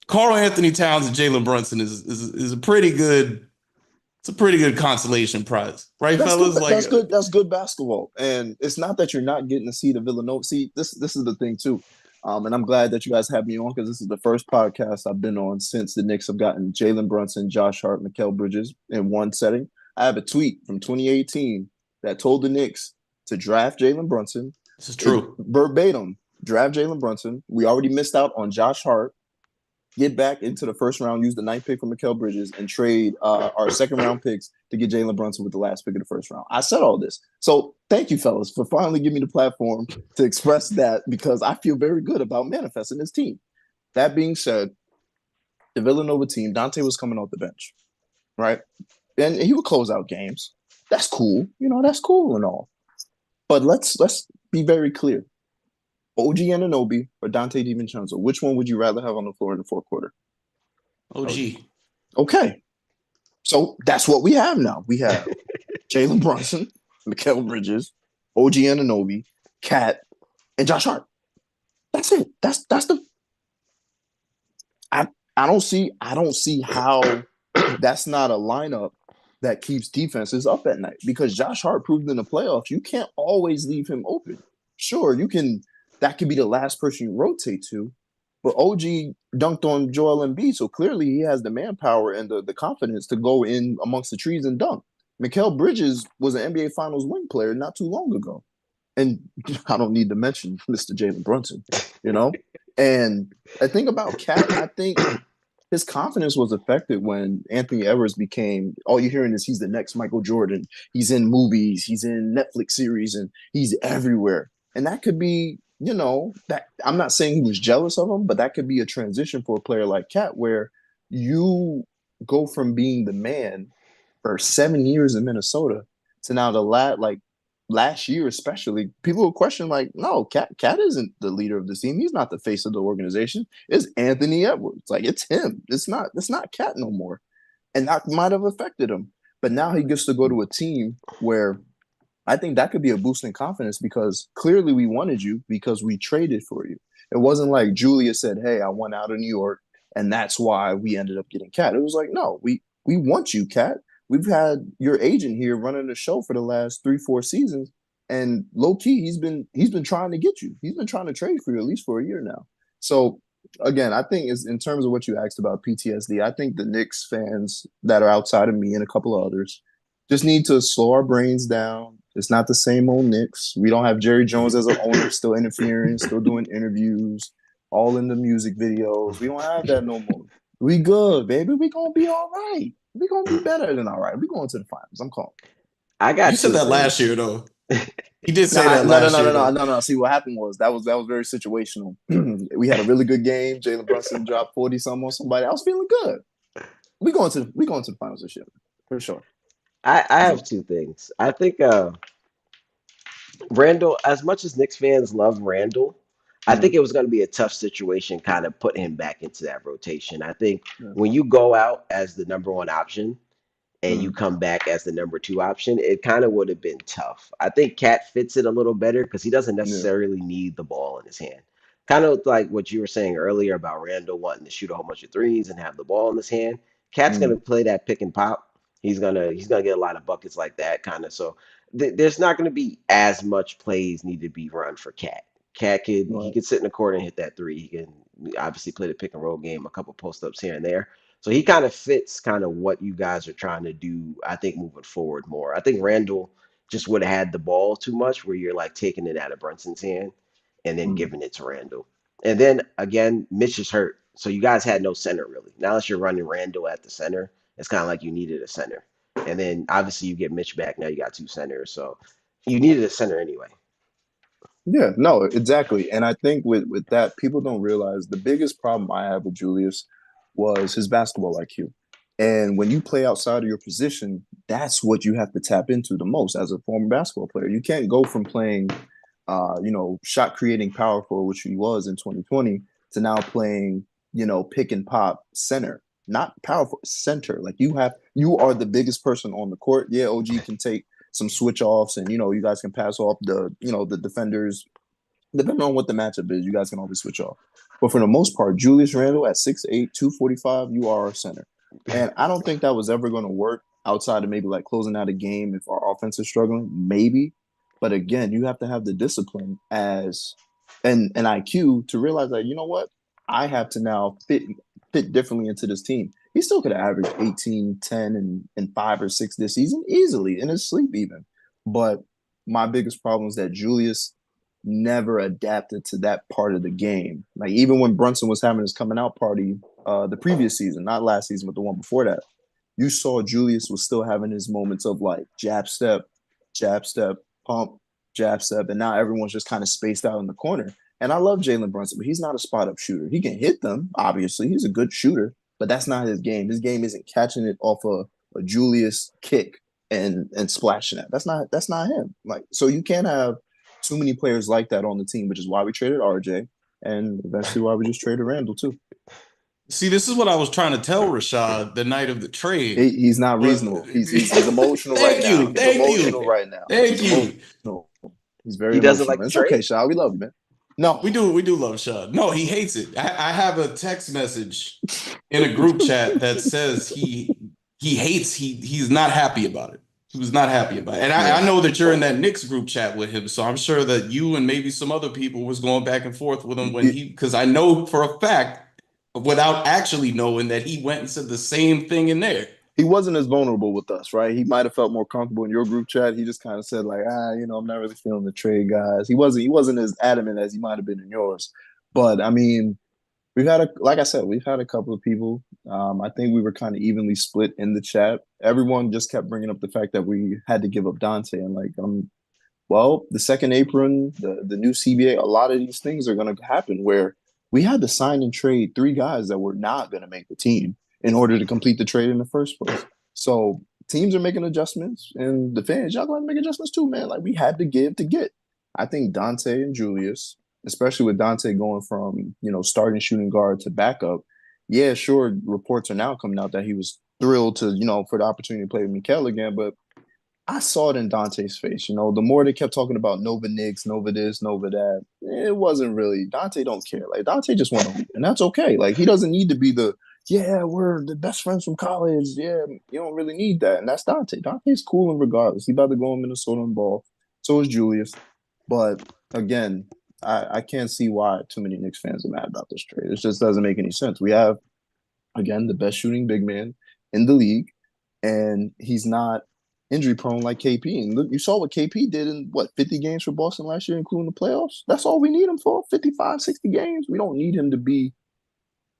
Speaker 1: Karl Anthony Towns and Jalen Brunson is a pretty good. It's a pretty good consolation prize, right,
Speaker 3: That's good.
Speaker 1: fellas? Like,
Speaker 3: That's good. That's good basketball. And it's not that you're not getting to see the Villanova. See, this is the thing too. And I'm glad that you guys have me on because this is the first podcast I've been on since the Knicks have gotten Jalen Brunson, Josh Hart, Mikal Bridges in one setting. I have a tweet from 2018 that told the Knicks to draft Jalen Brunson.
Speaker 1: this is true.
Speaker 3: Verbatim, draft Jalen Brunson. We already missed out on Josh Hart. Get back into the first round, use the ninth pick for Mikal Bridges, and trade our second round picks to get Jalen Brunson with the last pick of the first round. I said all this. So thank you, fellas, for finally giving me the platform to express that because I feel very good about manifesting this team. That being said, the Villanova team, Dante was coming off the bench, right? And he would close out games. That's cool. You know, that's cool and all. But let's be very clear. OG Anunoby or Dante DiVincenzo, which one would you rather have on the floor in the fourth quarter?
Speaker 1: OG.
Speaker 3: Okay. So that's what we have now. We have Jalen Brunson, Mikal Bridges, OG Anunoby, Cat, and Josh Hart. That's it. That's the I don't see how that's not a lineup that keeps defenses up at night because Josh Hart proved in the playoffs you can't always leave him open. Sure, you can that could be the last person you rotate to, but OG dunked on Joel Embiid, so clearly he has the manpower and the confidence to go in amongst the trees and dunk. Mikal Bridges was an NBA Finals wing player not too long ago. And I don't need to mention Mr. Jalen Brunson, you know? And I think about Cat, I think his confidence was affected when Anthony Edwards became all you're hearing is he's the next Michael Jordan. He's in movies, he's in Netflix series, and he's everywhere. And that could be, you know, that I'm not saying he was jealous of him, but that could be a transition for a player like Cat where you go from being the man for 7 years in Minnesota to now the last year especially, people will question like, no, Cat isn't the leader of the team. He's not the face of the organization. It's Anthony Edwards. Like it's him. It's not Cat no more. And that might have affected him. But now he gets to go to a team where I think that could be a boost in confidence because clearly we wanted you because we traded for you. It wasn't like Julia said, hey, I want out of New York. And that's why we ended up getting Cat. It was like, no, we want you, Cat. We've had your agent here running the show for the last 3-4 seasons, and low key, he's been trying to get you. He's been trying to trade for you at least for a year now. So again, I think is in terms of what you asked about PTSD, I think the Knicks fans that are outside of me and a couple of others just need to slow our brains down. It's not the same old Knicks. We don't have Jerry Jones as an owner still interfering, still doing interviews, all in the music videos. We don't have that no more. We good, baby. We gonna be all right. We gonna be better than all right. We going to the finals. I'm calm.
Speaker 2: I
Speaker 1: You
Speaker 2: got
Speaker 1: said
Speaker 2: two
Speaker 1: that last
Speaker 2: things.
Speaker 1: year though. He did say
Speaker 3: Nah,
Speaker 1: that
Speaker 3: no, no,
Speaker 1: last
Speaker 3: no, no,
Speaker 1: year
Speaker 3: no,
Speaker 1: though.
Speaker 3: no, no. See what happened was that was very situational. We had a really good game. Jalen Brunson dropped 40 something on somebody. I was feeling good. We going to the finals this year for sure.
Speaker 2: I
Speaker 3: For
Speaker 2: have
Speaker 3: sure.
Speaker 2: two things. I think Randall, as much as Knicks fans love Randall, I
Speaker 3: Mm,
Speaker 2: think it was going to be a tough situation kind of putting him back into that rotation. I think
Speaker 3: yeah,
Speaker 2: when you go out as the number one option and you
Speaker 3: mm,
Speaker 2: come back as the number two option, it kind of would have been tough. I think Cat fits it a little better because he doesn't
Speaker 3: yeah,
Speaker 2: necessarily need the ball in his hand. Kind of like what you were saying earlier about Randall wanting to shoot a whole bunch of threes and have the ball in his hand. Cat's
Speaker 3: mm,
Speaker 2: gonna play that pick and pop. He's gonna get a lot of buckets like that kind of. So there's not gonna be as much plays need to be run for Cat. Cat could he
Speaker 3: right.
Speaker 2: could sit in the corner and hit that three. He can obviously play the pick and roll game, a couple post ups here and there. So he kind of fits kind of what you guys are trying to do, I think, moving forward more. I think Randall just would have had the ball too much where you're like taking it out of Brunson's hand and then
Speaker 3: Mm,
Speaker 2: giving it to Randall. And then again, Mitch is hurt. So you guys had no center really. Now that you're running Randall at the center, it's kind of like you needed a center. And then obviously you get Mitch back. Now you got two centers. So you needed a center anyway.
Speaker 3: yeah, no, exactly. And I think with that, people don't realize the biggest problem I have with Julius was his basketball IQ. And when you play outside of your position, that's what you have to tap into the most as a former basketball player. You can't go from playing shot creating power forward, which he was in 2020, to now playing, pick and pop center, not powerful center. Like you are the biggest person on the court. Yeah, OG can take some switch offs and you guys can pass off the defenders. Depending on what the matchup is, you guys can always switch off. But for the most part, Julius Randle at 6'8", 245, you are our center. And I don't think that was ever going to work outside of maybe like closing out a game if our offense is struggling, maybe. But again, you have to have the discipline as an IQ to realize that, you know what? I have to now fit differently into this team. He still could have averaged 18, 10, and 5 or 6 this season easily in his sleep even. But my biggest problem is that Julius never adapted to that part of the game. Like even when Brunson was having his coming out party the previous season, not last season, but the one before that, you saw Julius was still having his moments of like jab step, pump, jab step, and now everyone's just kind of spaced out in the corner. And I love Jalen Brunson, but he's not a spot up shooter. He can hit them, obviously. He's a good shooter, but that's not his game. His game isn't catching it off a Julius kick and splashing it. That's not him. Like so, you can't have too many players like that on the team, which is why we traded RJ and eventually why we just traded Randall too.
Speaker 1: See, this is what I was trying to tell Rashad the night of the trade.
Speaker 3: He's not
Speaker 1: But
Speaker 3: reasonable. He's emotional right
Speaker 1: thank
Speaker 3: now.
Speaker 1: you,
Speaker 3: He's
Speaker 1: thank
Speaker 3: emotional
Speaker 1: you,
Speaker 3: right now.
Speaker 1: thank
Speaker 3: He's
Speaker 1: you.
Speaker 3: emotional. He's very
Speaker 2: He doesn't
Speaker 3: emotional.
Speaker 2: like
Speaker 3: And
Speaker 2: the
Speaker 3: it's okay,
Speaker 2: trade.
Speaker 3: Shaw. We love you, man. No.
Speaker 1: We do love Rashad. No, he hates it. I have a text message in a group chat that says he hates he's not happy about it. He was not happy about it. And I
Speaker 3: Yeah.
Speaker 1: know that you're in that Knicks group chat with him, so I'm sure that you and maybe some other people was going back and forth with him when
Speaker 3: He,
Speaker 1: because I know for a fact, without actually knowing that he went and said the same thing in there.
Speaker 3: he wasn't as vulnerable with us, right? He might have felt more comfortable in your group chat. He just kind of said like, I'm not really feeling the trade, guys. He wasn't as adamant as he might have been in yours. But I mean, like I said, we've had a couple of people. I think we were kind of evenly split in the chat. Everyone just kept bringing up the fact that we had to give up Dante, and like, well, the second apron, the new CBA, a lot of these things are going to happen where we had to sign and trade 3 guys that were not going to make the team in order to complete the trade in the first place. So teams are making adjustments, and the fans, y'all going to make adjustments too, man. Like we had to give to get. I think Dante and Julius, especially with Dante going from starting shooting guard to backup. Yeah, sure. Reports are now coming out that he was thrilled to for the opportunity to play with Mikel again, but I saw it in Dante's face. You know, the more they kept talking about Nova Knicks, Nova this, Nova that, it wasn't really. Dante don't care. Like Dante just want to hoop, and that's okay. Like he doesn't need to be the yeah, we're the best friends from college. Yeah, you don't really need that, and that's Dante. Dante's cool and regardless. He about to go in Minnesota and ball. So is Julius, but again, I can't see why too many Knicks fans are mad about this trade. It just doesn't make any sense. We have again the best shooting big man in the league, and he's not injury prone like KP. And look, you saw what KP did in what 50 games for Boston last year, including the playoffs. That's all we need him for 55, 60 games. We don't need him to be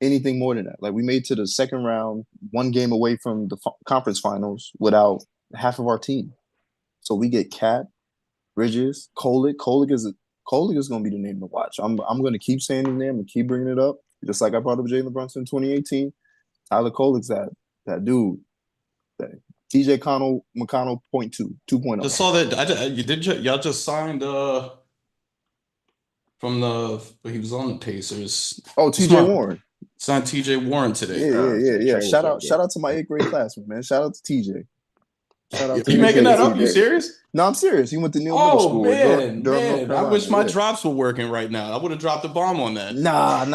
Speaker 3: anything more than that. Like we made to the second round, one game away from the conference finals without half of our team. So we get Cat, Bridges, Kolick. Kolick is going to be the name to watch. I'm going to keep saying his name and keep bringing it up, just like I brought up Jalen Brunson in 2018. Tyler Kolick's that dude. That TJ McConnell 2.0.
Speaker 1: Just saw that. Y'all just signed from he was on the Pacers.
Speaker 3: Oh,
Speaker 1: Just
Speaker 3: TJ Warren.
Speaker 1: signed TJ Warren today.
Speaker 3: Yeah.
Speaker 2: Training camp,
Speaker 3: Shout out to my 8th grade classmate, man. Shout out to TJ. Shout out to
Speaker 1: You
Speaker 3: TJ.
Speaker 1: making that up? You serious?
Speaker 3: No, I'm serious. He went to Neal Middle
Speaker 1: Oh
Speaker 3: School
Speaker 1: man,
Speaker 3: Durham, North
Speaker 1: man! I
Speaker 3: Carolina.
Speaker 1: wish my drops were working right now. I would have dropped a bomb on that.
Speaker 3: Nah. And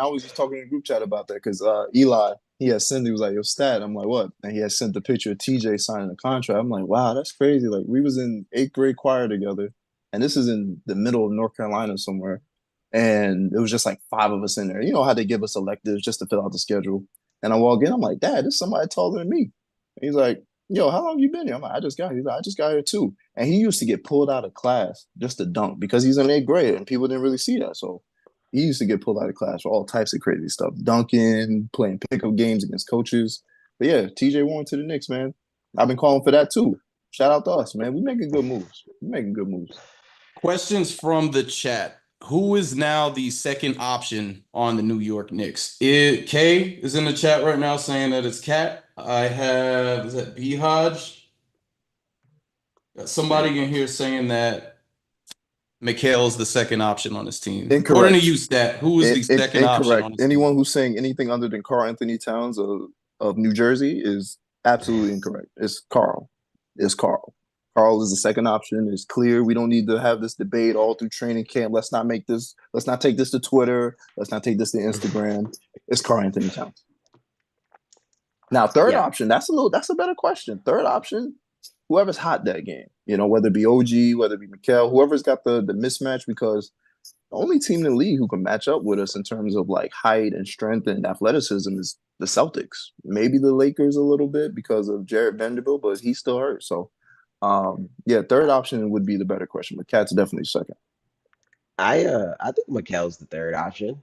Speaker 3: I was just talking in a group chat about that because Eli, he was like, yo, stat. I'm like, what? And he had sent the picture of TJ signing the contract. I'm like, wow, that's crazy. Like, we was in 8th grade choir together, and this is in the middle of North Carolina somewhere. And it was just like 5 of us in there. You know how they give us electives just to fill out the schedule. And I walk in, I'm like, Dad, this is somebody taller than me. And he's like, yo, how long you been here? I'm like, I just got here. He's like, I just got here too. And he used to get pulled out of class just to dunk because he's in 8th grade and people didn't really see that. So he used to get pulled out of class for all types of crazy stuff, dunking, playing pickup games against coaches. But yeah, TJ Warren to the Knicks, man. I've been calling for that too. Shout out to us, man. We making good moves.
Speaker 1: Questions from the chat. Who is now the second option on the New York Knicks? Kay is in the chat right now saying that it's Cat. I have, is that B Hodge? Got somebody in here saying that Mikhail's the second option on his team.
Speaker 3: Incorrect.
Speaker 1: According to you, Stat, who is the second option on his
Speaker 3: Anyone
Speaker 1: team?
Speaker 3: who's saying anything other than Carl Anthony Towns of New Jersey is absolutely incorrect. It's Carl. Carl is the second option. It's clear. We don't need to have this debate all through training camp. Let's not take this to Twitter. Let's not take this to Instagram. It's Carl Anthony Towns. Now, third option, that's a better question. Third option, whoever's hot that game, you know, whether it be OG, whether it be Mikal, whoever's got the mismatch, because the only team in the league who can match up with us in terms of like height and strength and athleticism is the Celtics. Maybe the Lakers a little bit because of Jared Vanderbilt, but he's still hurt. So, third option would be the better question, but Cat's definitely second.
Speaker 2: I think Mikel's the third option.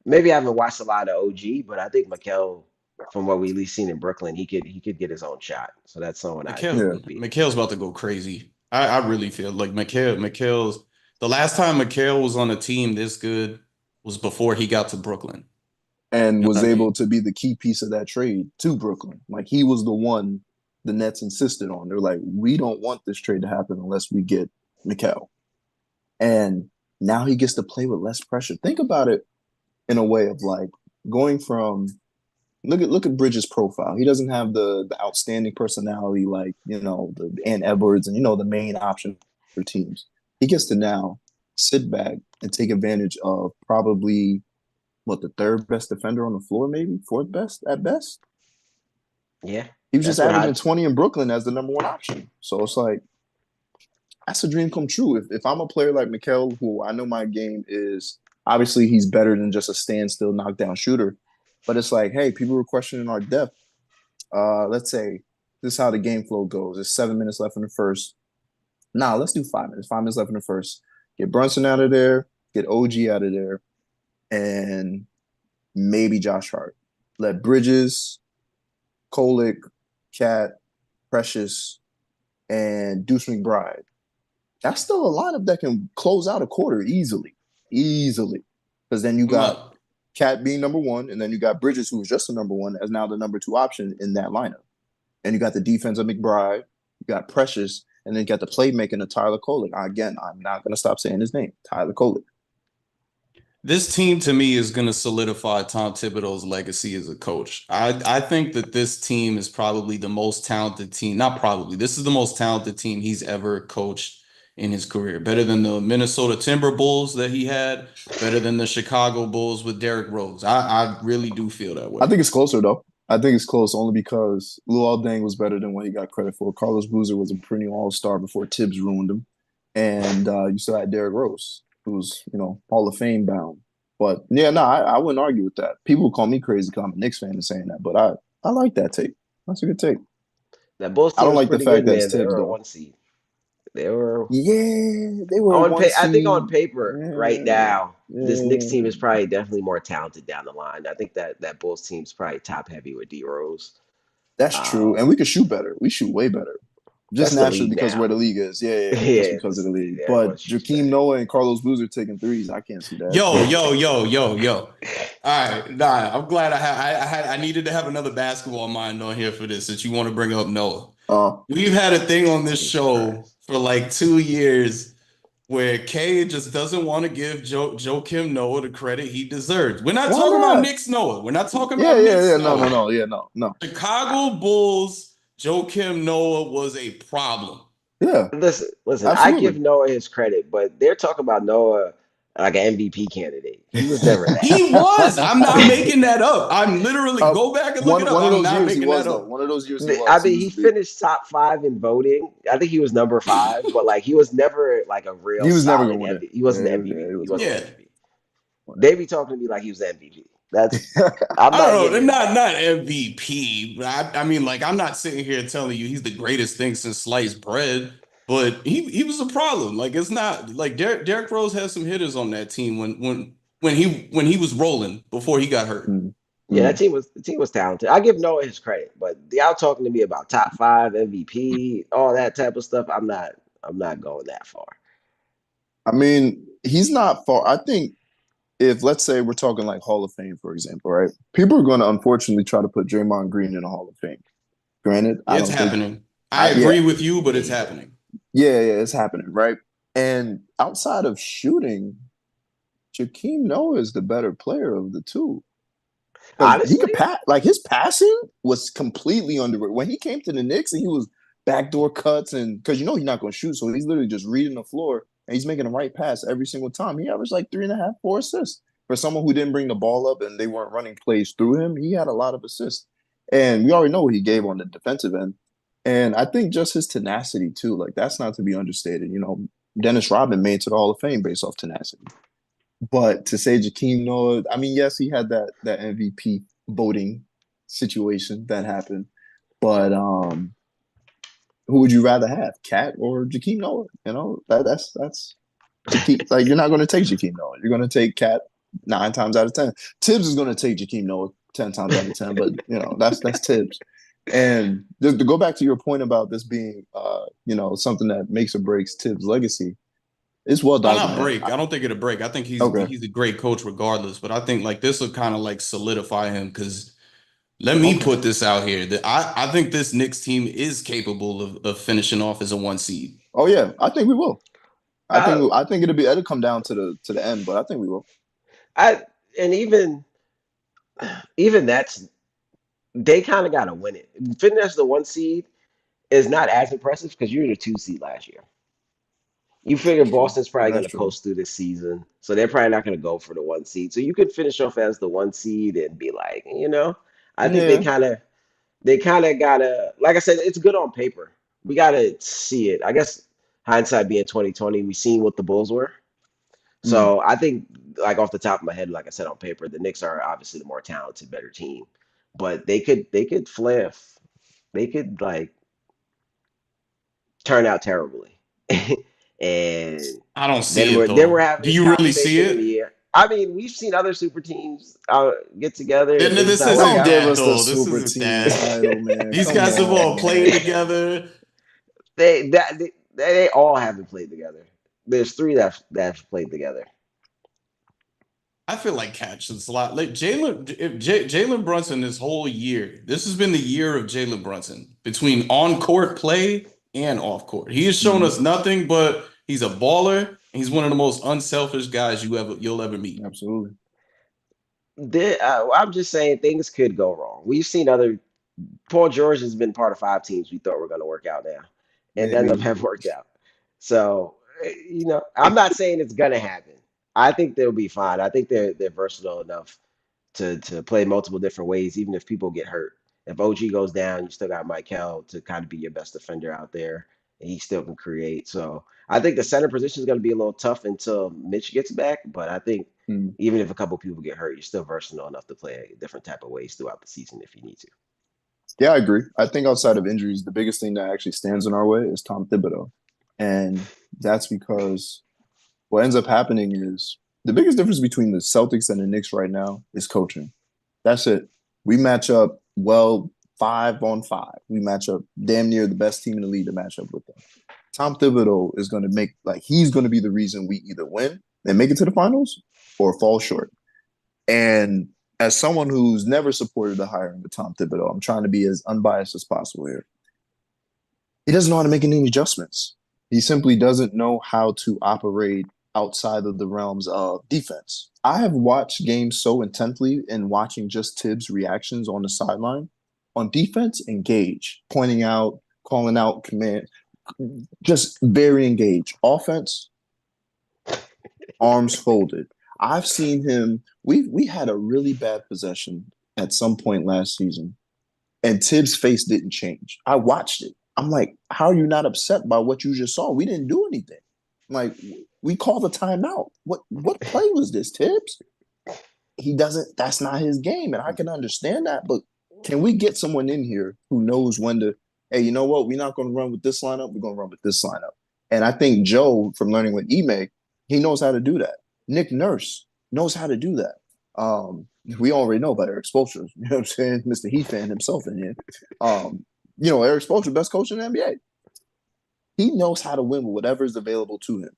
Speaker 2: Maybe I haven't watched a lot of OG, but I think Mikel, from what we at least seen in Brooklyn, he could get his own shot. So that's someone I think would be.
Speaker 1: Mikhail's about to go crazy. I really feel like Mikhail's the last time Mikhail was on a team this good was before he got to Brooklyn.
Speaker 3: And was able to be the key piece of that trade to Brooklyn. Like he was the one the Nets insisted on. They're like, we don't want this trade to happen unless we get Mikal. And now he gets to play with less pressure. Think about it in a way of like going from look at Bridges' profile. He doesn't have the outstanding personality like, you know, the Ant Edwards and, you know, the main option for teams. He gets to now sit back and take advantage of probably the third best defender on the floor, maybe fourth best at best.
Speaker 2: Yeah.
Speaker 3: He was just averaging 20 in Brooklyn as the number one option. So it's like, that's a dream come true. If I'm a player like Mikal, who I know my game is, obviously he's better than just a standstill knockdown shooter. But it's like, hey, people were questioning our depth. Let's say this is how the game flow goes. There's 7 minutes left in the first. Nah, let's do 5 minutes. 5 minutes left in the first. Get Brunson out of there. Get OG out of there. And maybe Josh Hart. Let Bridges, Kolick, Cat, Precious, and Deuce McBride. That's still a lineup that can close out a quarter easily. Because then you got Cat being number one, and then you got Bridges, who was just the number one, as now the number 2 option in that lineup. And you got the defense of McBride, you got Precious, and then you got the playmaking of Tyler Kolick. Again, I'm not going to stop saying his name, Tyler Kolick.
Speaker 1: This team to me is going to solidify Tom Thibodeau's legacy as a coach. I think that this team is probably the most talented team. Not probably. This is the most talented team he's ever coached in his career. Better than the Minnesota Timberwolves that he had. Better than the Chicago Bulls with Derrick Rose. I really do feel that
Speaker 3: I
Speaker 1: way.
Speaker 3: think it's closer though. I think it's close only because Luol Deng was better than what he got credit for. Carlos Boozer was a perennial all-star before Tibbs ruined him, and you still had Derrick Rose, who was Hall of Fame bound. But yeah, no, I wouldn't argue with that. People call me crazy because I'm a Knicks fan and saying that, but I like that take. That's a good take.
Speaker 2: That Bulls
Speaker 3: I
Speaker 2: team
Speaker 3: don't
Speaker 2: was
Speaker 3: like the
Speaker 2: pretty good,
Speaker 3: fact that it's
Speaker 2: man. They
Speaker 3: Tibbs
Speaker 2: were a
Speaker 3: though.
Speaker 2: 1 seed. They were
Speaker 3: Yeah, they were a one
Speaker 2: I think on
Speaker 3: seed.
Speaker 2: paper right
Speaker 3: Yeah,
Speaker 2: now, this Knicks team
Speaker 3: yeah.
Speaker 2: is probably definitely more talented down the line. I think that Bulls team's probably top heavy with D Rose.
Speaker 3: That's true. And
Speaker 2: Um,
Speaker 3: we could shoot better. We shoot way better. Just
Speaker 2: that's the
Speaker 3: naturally
Speaker 2: league
Speaker 3: because
Speaker 2: now.
Speaker 3: where the league is. Yeah, yeah, yeah, just
Speaker 2: Yeah,
Speaker 3: because of the league.
Speaker 2: everyone
Speaker 3: But
Speaker 2: shoots
Speaker 3: Jakeem
Speaker 2: better.
Speaker 3: Noah and Carlos Boozer taking threes. I can't see that.
Speaker 1: Yo, yo, yo, yo, yo. All right, nah, I'm glad I needed to have another basketball mind on here for this since you want to bring up Noah.
Speaker 3: Uh,
Speaker 1: We've had a thing on this
Speaker 2: Jesus
Speaker 1: show
Speaker 2: Christ.
Speaker 1: for like 2 years where Kay just doesn't want to give Joakim Noah the credit he deserves. We're not
Speaker 3: why
Speaker 1: talking about
Speaker 3: not?
Speaker 1: Knicks Noah. We're not talking
Speaker 3: Yeah,
Speaker 1: about
Speaker 3: yeah,
Speaker 1: Knicks
Speaker 3: yeah. No, no,
Speaker 1: Noah.
Speaker 3: no. Yeah, no, no.
Speaker 1: Chicago Bulls Joakim Noah was a problem.
Speaker 3: Yeah,
Speaker 2: Listen. I give
Speaker 3: absolutely.
Speaker 2: Noah his credit, but they're talking about Noah like an MVP candidate. He was never that.
Speaker 1: He was. I'm not making that up. I'm literally
Speaker 3: uh,
Speaker 1: go back and look it
Speaker 3: one
Speaker 1: up.
Speaker 3: one of
Speaker 1: I'm
Speaker 3: those
Speaker 1: not
Speaker 3: years he
Speaker 1: making that
Speaker 3: was though.
Speaker 1: up.
Speaker 3: One of those years he
Speaker 2: I
Speaker 3: was. He
Speaker 2: mean, he
Speaker 3: was the
Speaker 2: finished top 5 in voting. I think he was number 5, but like he was never like a real
Speaker 3: he was never gonna
Speaker 2: solid
Speaker 3: win it.
Speaker 2: MVP. He
Speaker 3: Yeah,
Speaker 2: wasn't the MVP.
Speaker 3: he
Speaker 2: He
Speaker 3: was never
Speaker 2: wasn't the
Speaker 1: Yeah.
Speaker 3: gonna
Speaker 2: MVP. They be talking to me like he was the MVP. That's
Speaker 3: win
Speaker 2: I'm
Speaker 1: I
Speaker 2: not
Speaker 1: don't
Speaker 2: giving
Speaker 1: know,
Speaker 2: him
Speaker 1: not
Speaker 2: that.
Speaker 1: not MVP. But I mean, like, I'm not sitting here telling you he's the greatest thing since sliced bread, but he was a problem. Like, it's not like Derrick Rose had some hitters on that team when he was rolling before he got hurt.
Speaker 3: it.
Speaker 2: Yeah,
Speaker 3: Mm.
Speaker 2: the team was talented. I give Noah his credit, but y'all talking to me about top 5 MVP, all that type of stuff. I'm not going that far.
Speaker 3: I mean, he's not far. I think if let's say we're talking like Hall of Fame, for example, right? People are going to unfortunately try to put Draymond Green in the Hall of Fame. Granted, I
Speaker 1: It's
Speaker 3: don't think
Speaker 1: happening. I
Speaker 3: I yeah,
Speaker 1: agree with you, but it's
Speaker 2: Maybe.
Speaker 1: happening.
Speaker 3: yeah, it's happening, right? And outside of shooting, Jakeem Noah is the better player of the two because he
Speaker 2: Honestly,
Speaker 3: could pass. Like his passing was completely underrated when he came to the Knicks, and he was backdoor cuts and because he's not going to shoot, so he's literally just reading the floor and he's making the right pass every single time. He averaged like 3.5, 4 assists for someone who didn't bring the ball up and they weren't running plays through him. He had a lot of assists, and we already know what he gave on the defensive end. And I think just his tenacity too, like that's not to be understated. Dennis Rodman made it to the Hall of Fame based off tenacity. But to say Jakeem Noah, I mean, yes, he had that MVP voting situation that happened, but who would you rather have, Cat or Jakeem Noah? That's Jakeem. Like you're not going to take Jakeem Noah. You're going to take Cat 9 times out of 10. Tibbs is going to take Jakeem Noah 10 times out of 10, but that's Tibbs. And to go back to your point about this being, something that makes or breaks Tibbs' legacy, it's well
Speaker 1: No, not
Speaker 3: documented.
Speaker 1: break. I don't think it'll break. I think he's
Speaker 3: Okay,
Speaker 1: he's a great coach regardless, but I think like this will kind of like solidify him because let me
Speaker 3: okay.
Speaker 1: put this out here that I think this Knicks team is capable of finishing off as a 1 seed.
Speaker 3: Oh yeah, I think we will. I
Speaker 2: uh,
Speaker 3: think I think it'll come down to the end, but I think we will.
Speaker 2: I and even that's they kind of got to win it. Fitting as the 1 seed is not as impressive because you're the 2 seed last year. You figure
Speaker 3: That's true.
Speaker 2: Boston's probably going
Speaker 3: That's
Speaker 2: to
Speaker 3: true.
Speaker 2: coast through this season, so they're probably not going to go for the 1 seed. So you could finish off as the 1 seed and be like, I think
Speaker 3: Yeah.
Speaker 2: they kind of gotta, like I said, it's good on paper. We gotta see it. I guess hindsight being 2020, we seen what the Bulls were.
Speaker 3: Mm.
Speaker 2: So I think, like off the top of my head, like I said on paper, the Knicks are obviously the more talented, better team. But they could fliff. They could like turn out terribly. And
Speaker 1: I don't see
Speaker 2: then
Speaker 1: it
Speaker 2: we're
Speaker 1: though.
Speaker 2: having
Speaker 1: Do
Speaker 2: this
Speaker 1: you really see
Speaker 2: conversation in a
Speaker 1: it?
Speaker 2: year. I mean, we've seen other super teams get together
Speaker 1: And
Speaker 2: and it just
Speaker 1: this
Speaker 2: not work
Speaker 3: Don't
Speaker 1: isn't
Speaker 2: out.
Speaker 3: give
Speaker 1: that
Speaker 3: us the
Speaker 1: though. This
Speaker 3: super
Speaker 1: isn't
Speaker 3: team
Speaker 1: that.
Speaker 3: title, man.
Speaker 1: These
Speaker 3: Come
Speaker 1: guys have all
Speaker 3: on,
Speaker 1: played
Speaker 3: man.
Speaker 1: together.
Speaker 2: They all haven't played together. There's 3 that have played together.
Speaker 1: I feel like catch is a lot. Like Jalen Brunson this whole year. This has been the year of Jalen Brunson between on court play and off court. He has shown
Speaker 3: Mm.
Speaker 1: us nothing but he's a baller. He's one of the most unselfish guys you'll ever meet.
Speaker 3: Absolutely.
Speaker 2: I'm just saying things could go wrong. We've seen other. Paul George has been part of 5 teams we thought were going to work out now, and none of them
Speaker 3: Maybe.
Speaker 2: have worked out. So, I'm not saying it's going to happen. I think they'll be fine. I think they're versatile enough to play multiple different ways, even if people get hurt. If OG goes down, you still got Michael to kind of be your best defender out there, and he still can create. So I think the center position is going to be a little tough until Mitch gets back. But I think
Speaker 3: Mm.
Speaker 2: even if a couple people get hurt, you're still versatile enough to play different type of ways throughout the season if you need to.
Speaker 3: Yeah, I agree. I think outside of injuries, the biggest thing that actually stands in our way is Tom Thibodeau. And that's because what ends up happening is the biggest difference between the Celtics and the Knicks right now is coaching. That's it. We match up well 5-on-5. We match up damn near the best team in the league to match up with them. Tom Thibodeau is going to he's going to be the reason we either win and make it to the finals or fall short. And as someone who's never supported the hiring of Tom Thibodeau, I'm trying to be as unbiased as possible here. He doesn't know how to make any adjustments. He simply doesn't know how to operate outside of the realms of defense. I have watched games so intently and watching just Tibbs' reactions on the sideline. On defense, engage, pointing out, calling out command, just very engaged. Offense, arms folded. I've seen him. We had a really bad possession at some point last season, and Tibbs' face didn't change. I watched it. I'm like, how are you not upset by what you just saw? We didn't do anything. Like, we called a timeout. What play was this, Tibbs? He doesn't. That's not his game, and I can understand that. But can we get someone in here who knows when to? Hey, you know what? We're not going to run with this lineup. We're going to run with this lineup. And I think Joe, from learning with Ime, he knows how to do that. Nick Nurse knows how to do that. We already know about Eric Spoelstra. You know what I'm saying? Mr. Heat fan himself in here. Eric Spoelstra, best coach in the NBA. He knows how to win with whatever is available to him.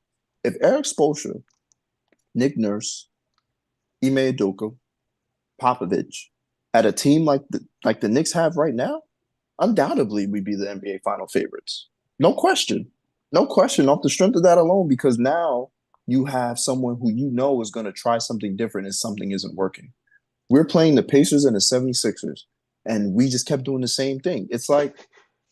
Speaker 3: If Eric Spoelstra, Nick Nurse, Ime Udoka, Popovich had a team like the Knicks have right now, undoubtedly we'd be the NBA final favorites. No question. No question off the strength of that alone, because now you have someone who you know is going to try something different if something isn't working. We're playing the Pacers and the 76ers, and we just kept doing the same thing. It's like,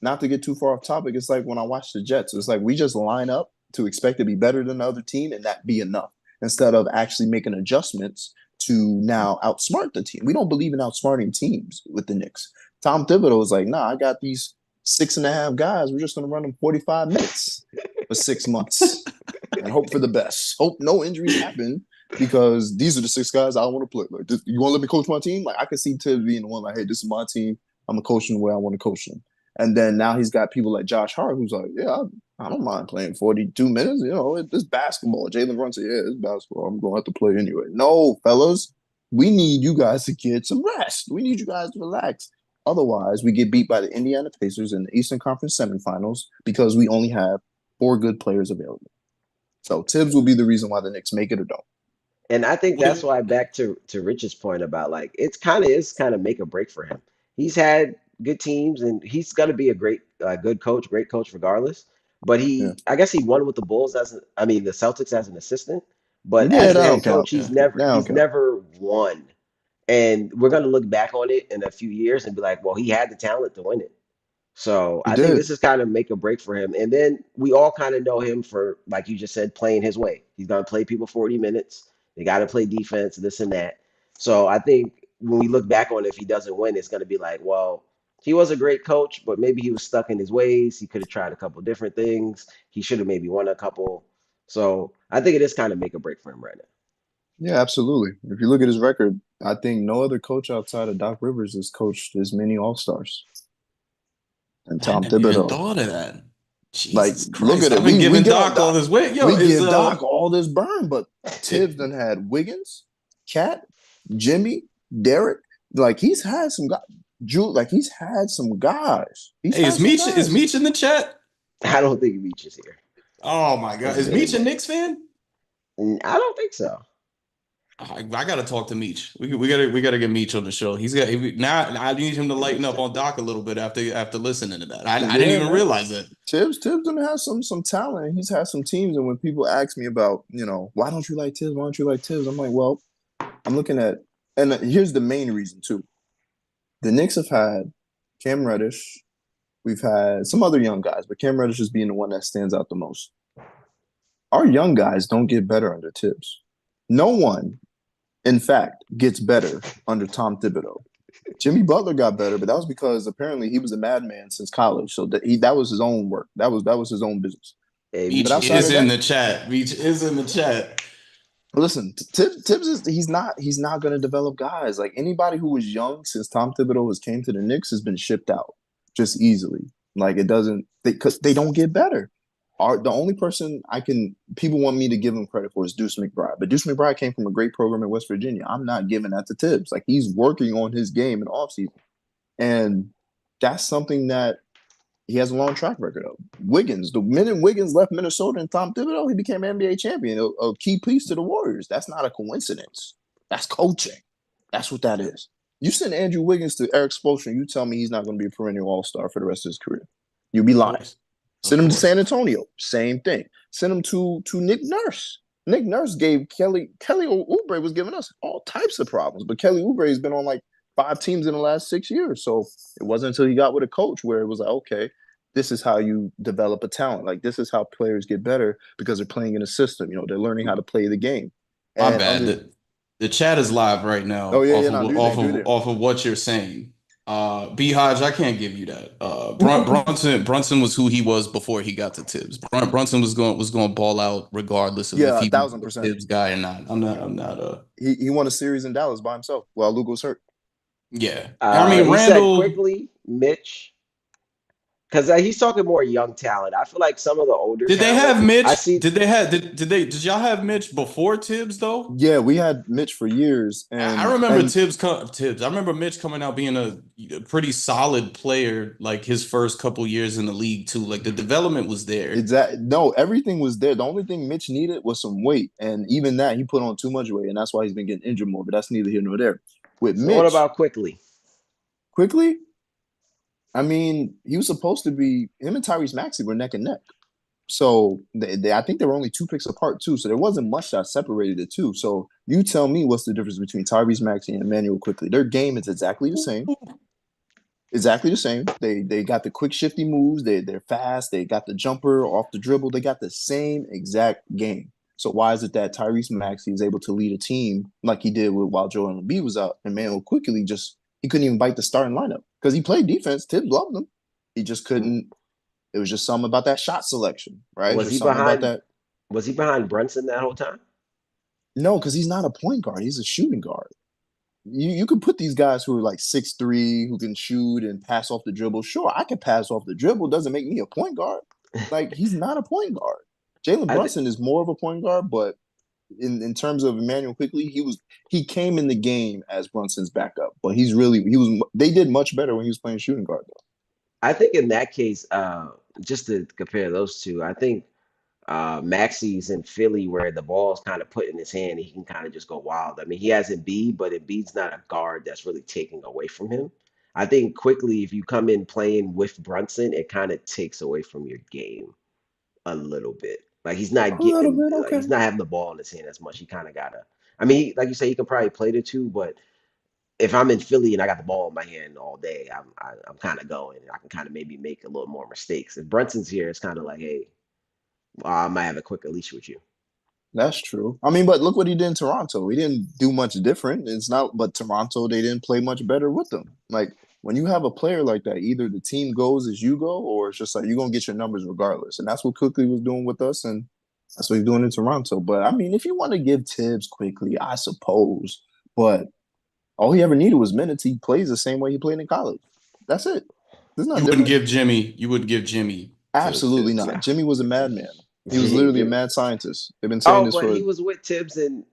Speaker 3: not to get too far off topic, it's like when I watch the Jets. It's like we just line up to expect to be better than the other team and that be enough instead of actually making adjustments to now outsmart the team. We don't believe in outsmarting teams with the Knicks. Tom Thibodeau is like, nah, I got these 6.5 guys. We're just going to run them 45 minutes for 6 months and hope for the best. Hope no injuries happen because these are the 6 guys I want to play. Like, you want to let me coach my team? Like, I can see Tibbs being the one like, hey, this is my team. I'm going to coach them the way I want to coach them. And then now he's got people like Josh Hart who's like, yeah, I don't mind playing 42 minutes. It's basketball. Jalen Brunson, yeah, it's basketball. I'm going to have to play anyway. No, fellas, we need you guys to get some rest. We need you guys to relax. Otherwise, we get beat by the Indiana Pacers in the Eastern Conference semifinals because we only have 4 good players available. So Tibbs will be the reason why the Knicks make it or don't.
Speaker 2: And I think
Speaker 1: What
Speaker 2: that's
Speaker 1: if,
Speaker 2: why back to Rich's point about like it's kind of make or break for him. He's had good teams and he's going to be a great coach regardless. But
Speaker 3: Yeah,
Speaker 2: I guess he won with the Bulls the Celtics as an assistant. But
Speaker 3: yeah,
Speaker 2: as
Speaker 3: that
Speaker 2: the
Speaker 3: don't
Speaker 2: head
Speaker 3: count.
Speaker 2: coach,
Speaker 1: yeah.
Speaker 3: That don't
Speaker 2: he's
Speaker 3: count.
Speaker 2: never won. And we're going to look back on it in a few years and be like, well, he had the talent to win it. So
Speaker 3: He
Speaker 2: I think this
Speaker 3: did.
Speaker 2: is kind of make or break for him. And then we all kind of know him for, like you just said, playing his way. He's going to play people 40 minutes. They got to play defense, this and that. So I think when we look back on it, if he doesn't win, it's going to be like, well, he was a great coach, but maybe he was stuck in his ways. He could have tried a couple different things. He should have maybe won a couple. So I think it is kind of make or break for him right now.
Speaker 3: Yeah, absolutely. If you look at his record, I think no other coach outside of Doc Rivers has coached as many All Stars. And
Speaker 1: I
Speaker 3: Tom
Speaker 1: never even
Speaker 3: Thibodeau,
Speaker 1: thought of that.
Speaker 3: like,
Speaker 1: Jesus
Speaker 3: look
Speaker 1: Christ.
Speaker 3: at it.
Speaker 1: I've been
Speaker 3: We
Speaker 1: giving
Speaker 3: give
Speaker 1: Doc all
Speaker 3: Doc,
Speaker 1: this weight. Yo,
Speaker 3: we
Speaker 1: is
Speaker 3: give Doc all this burn, but Tibbs done had Wiggins, Cat, Jimmy, Derek. Like he's had some guys. Like he's had some guys. He's
Speaker 1: hey,
Speaker 3: had some
Speaker 1: Is
Speaker 3: guys.
Speaker 1: Meech in the chat?
Speaker 2: I don't think Meach is here.
Speaker 1: Oh my God.
Speaker 2: It's
Speaker 1: Is
Speaker 2: been a
Speaker 1: Meech a
Speaker 2: minute.
Speaker 1: Knicks fan?
Speaker 2: I don't think so.
Speaker 1: I gotta talk to Meech. We gotta get Meech on the show. Now. I need him to lighten up on Doc a little bit after listening to that. I didn't
Speaker 3: Yeah,
Speaker 1: even
Speaker 3: man.
Speaker 1: realize that.
Speaker 3: Tibbs done has some talent. He's had some teams, and when people ask me about, why don't you like Tibbs? Why don't you like Tibbs? I'm like, well, I'm looking at, and here's the main reason too. The Knicks have had Cam Reddish. We've had some other young guys, but Cam Reddish is being the one that stands out the most. Our young guys don't get better under Tibbs. No one, in fact, gets better under Tom Thibodeau. Jimmy Butler got better, but that was because apparently he was a madman since college. So that was his own work. That was his own business.
Speaker 2: Hey,
Speaker 3: But
Speaker 1: Meech
Speaker 3: outside
Speaker 1: is
Speaker 3: of
Speaker 1: in
Speaker 3: that,
Speaker 1: the chat. Meech is in the chat.
Speaker 3: listen, Tibbs is he's not going to develop guys. Like anybody who was young since Tom Thibodeau has came to the Knicks has been shipped out just easily. Like it doesn't because they don't get better. The only person people want me to give him credit for is Deuce McBride, but Deuce McBride came from a great program in West Virginia. I'm not giving that to Tibbs. Like he's working on his game in offseason. And that's something that he has a long track record of. Wiggins, the minute Wiggins left Minnesota and Tom Thibodeau, he became an NBA champion, a key piece to the Warriors. That's not a coincidence. That's coaching. That's what that is. You send Andrew Wiggins to Eric Spoelstra, you tell me he's not going to be a perennial all-star for the rest of his career. You'd be
Speaker 1: Of
Speaker 3: lying.
Speaker 1: course. Of
Speaker 3: Send him to
Speaker 1: course.
Speaker 3: San Antonio, same thing. Send him to Nick Nurse. Nick Nurse gave Kelly Oubre was giving us all types of problems, but Kelly Oubre has been on like 5 teams in the last 6 years. So it wasn't until he got with a coach where it was like, okay, this is how you develop a talent. Like this is how players get better because they're playing in a system. They're learning how to play the game.
Speaker 1: My
Speaker 3: And
Speaker 1: bad.
Speaker 3: under
Speaker 1: The chat is live right
Speaker 3: oh
Speaker 1: now
Speaker 3: yeah,
Speaker 1: off
Speaker 3: yeah,
Speaker 1: of
Speaker 3: no,
Speaker 1: off
Speaker 3: do
Speaker 1: of
Speaker 3: there.
Speaker 1: off of what you're saying. B Hodge, I can't give you that. Brunson was who he was before he got to Tibbs. Brunson was going to ball out regardless of if
Speaker 3: Yeah,
Speaker 1: he was a
Speaker 3: 1,000%.
Speaker 1: Tibbs guy or not. I'm not
Speaker 3: He won a series in Dallas by himself while Luka was hurt.
Speaker 1: yeah. I mean
Speaker 2: he said
Speaker 1: Randall.
Speaker 2: quickly, Mitch, because he's talking more young talent. I feel like some of the older
Speaker 1: Did they
Speaker 2: talent,
Speaker 1: have
Speaker 2: I
Speaker 1: Mitch?
Speaker 2: see.
Speaker 1: Did y'all have Mitch before Tibbs though?
Speaker 3: Yeah, we had Mitch for years,
Speaker 1: I
Speaker 3: and
Speaker 1: remember
Speaker 3: and
Speaker 1: Tibbs. I remember Mitch coming out being a pretty solid player, like his first couple years in the league too. Like the development was there.
Speaker 3: no, everything was there. The only thing Mitch needed was some weight, and even that he put on too much weight, and that's why he's been getting injured more. But that's neither here nor there. With
Speaker 2: So what
Speaker 3: Mitch,
Speaker 2: about quickly?
Speaker 3: quickly, I mean, he was supposed to be him and Tyrese Maxey were neck and neck. So I think they were only 2 picks apart too. So there wasn't much that separated the two. So you tell me what's the difference between Tyrese Maxey and Emmanuel Quickly? Their game is exactly the same. Exactly the same. They got the quick shifty moves. They're fast. They got the jumper off the dribble. They got the same exact game. So why is it that Tyrese Maxey is able to lead a team like he did while Joel Embiid was out, and Emmanuel Quickly he couldn't even bite the starting lineup because he played defense. Tibbs loved him. He just couldn't. It was just something about that shot selection, right?
Speaker 2: Was
Speaker 3: Just
Speaker 2: he
Speaker 3: something about
Speaker 2: behind?
Speaker 3: that.
Speaker 2: Was he behind Brunson that whole time?
Speaker 3: No, because he's not a point guard. He's a shooting guard. You could put these guys who are like 6'3", who can shoot and pass off the dribble. Sure, I can pass off the dribble. Doesn't make me a point guard. Like he's not a point guard. Jalen
Speaker 2: I think.
Speaker 3: Brunson is more of a point guard, but in terms of Emmanuel Quickly, he came in the game as Brunson's backup. But he was they did much better when he was playing shooting guard though.
Speaker 2: I think in that case, just to compare those two, I think Maxey's in Philly where the ball's kind of put in his hand. He can kind of just go wild. I mean, he has Embiid, but Embiid's not a guard that's really taking away from him. I think quickly, if you come in playing with Brunson, it kind of takes away from your game a little bit. Like
Speaker 3: A little bit,
Speaker 2: he's
Speaker 3: okay.
Speaker 2: not having the ball in his hand as much. He kind of gotta. I mean, like you say, he can probably play the two, but if I'm in Philly and I got the ball in my hand all day, I'm kind of going. I can kind of maybe make a little more mistakes. If Brunson's here, it's kind of like, hey, I might have a quick leash with you.
Speaker 3: That's true. I mean, but look what he did in Toronto. He didn't do much different. It's not, but Toronto, they didn't play much better with them. Like when you have a player like that, either the team goes as you go, or it's just like you're gonna get your numbers regardless. And that's what Quickly was doing with us, and that's what he's doing in Toronto. But I mean, if you want to give Tibbs Quickly, I suppose. But all he ever needed was minutes. He plays the same way he played in college. That's it. There's nothing
Speaker 1: You wouldn't
Speaker 3: different.
Speaker 1: give Jimmy. You wouldn't give Jimmy to
Speaker 3: Absolutely
Speaker 1: Tibbs.
Speaker 3: not.
Speaker 2: No.
Speaker 3: Jimmy was a madman. He was literally a
Speaker 2: Jimmy.
Speaker 3: mad scientist. They've been saying
Speaker 2: Oh,
Speaker 3: this
Speaker 2: but
Speaker 3: for
Speaker 2: he was with Tibbs in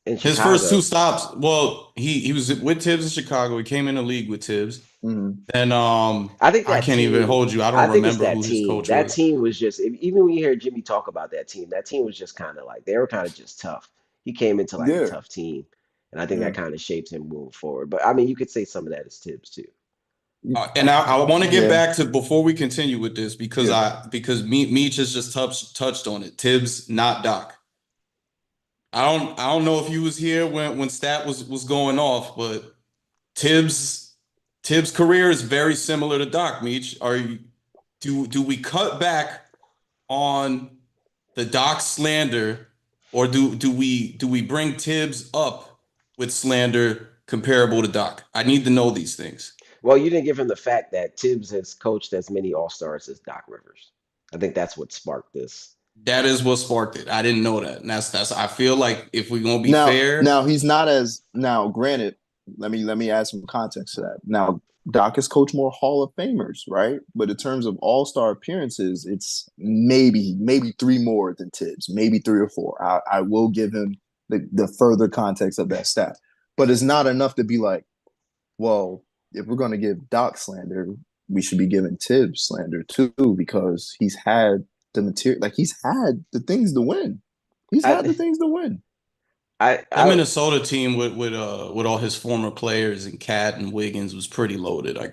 Speaker 1: His first two
Speaker 2: Chicago.
Speaker 1: stops. Well, he was with Tibbs in Chicago. He came in the league with Tibbs.
Speaker 3: mhm.
Speaker 1: And
Speaker 2: I think
Speaker 1: I
Speaker 2: that
Speaker 1: can't even
Speaker 2: team.
Speaker 1: hold you. I
Speaker 2: I
Speaker 1: don't
Speaker 2: think it's
Speaker 1: remember
Speaker 2: that
Speaker 1: who his
Speaker 2: team.
Speaker 1: coach
Speaker 2: That
Speaker 1: was.
Speaker 2: team was just even when you hear Jimmy talk about that team was just kind of like they were kind of just tough. he came into like a
Speaker 3: Yeah,
Speaker 2: tough team, and I think
Speaker 3: yeah,
Speaker 2: that kind of shaped him moving forward. But I mean, you could say some of that is Tibbs too.
Speaker 1: And I want to get
Speaker 3: yeah.
Speaker 1: back to before we continue with this because
Speaker 3: Yeah.
Speaker 1: Meach has just touched on it. Tibbs, not Doc. I don't know if you was here when Stat was going off, but Tibbs Tibbs' career is very similar to Doc. Meach, do we cut back on the Doc slander, or do we bring Tibbs up with slander comparable to Doc? I need to know these things.
Speaker 2: Well, you didn't give him the fact that Tibbs has coached as many All Stars as Doc Rivers. I think that's what sparked this.
Speaker 1: That is what sparked it. I didn't know that. And that's I feel like if we're gonna be
Speaker 3: Now
Speaker 1: fair,
Speaker 3: he's not as now. Granted, let me add some context to that. Now Doc has coached more Hall of Famers, right? But in terms of All Star appearances, it's maybe three more than Tibbs, maybe three or four. I will give him the further context of that stat, but it's not enough to be like, well, if we're going to give Doc slander, we should be giving Tibbs slander too because he's had the material, like he's had the things to win. He's had the
Speaker 2: I
Speaker 3: things to win.
Speaker 1: that
Speaker 2: I
Speaker 1: Minnesota team with all his former players and Cat and Wiggins was pretty loaded. I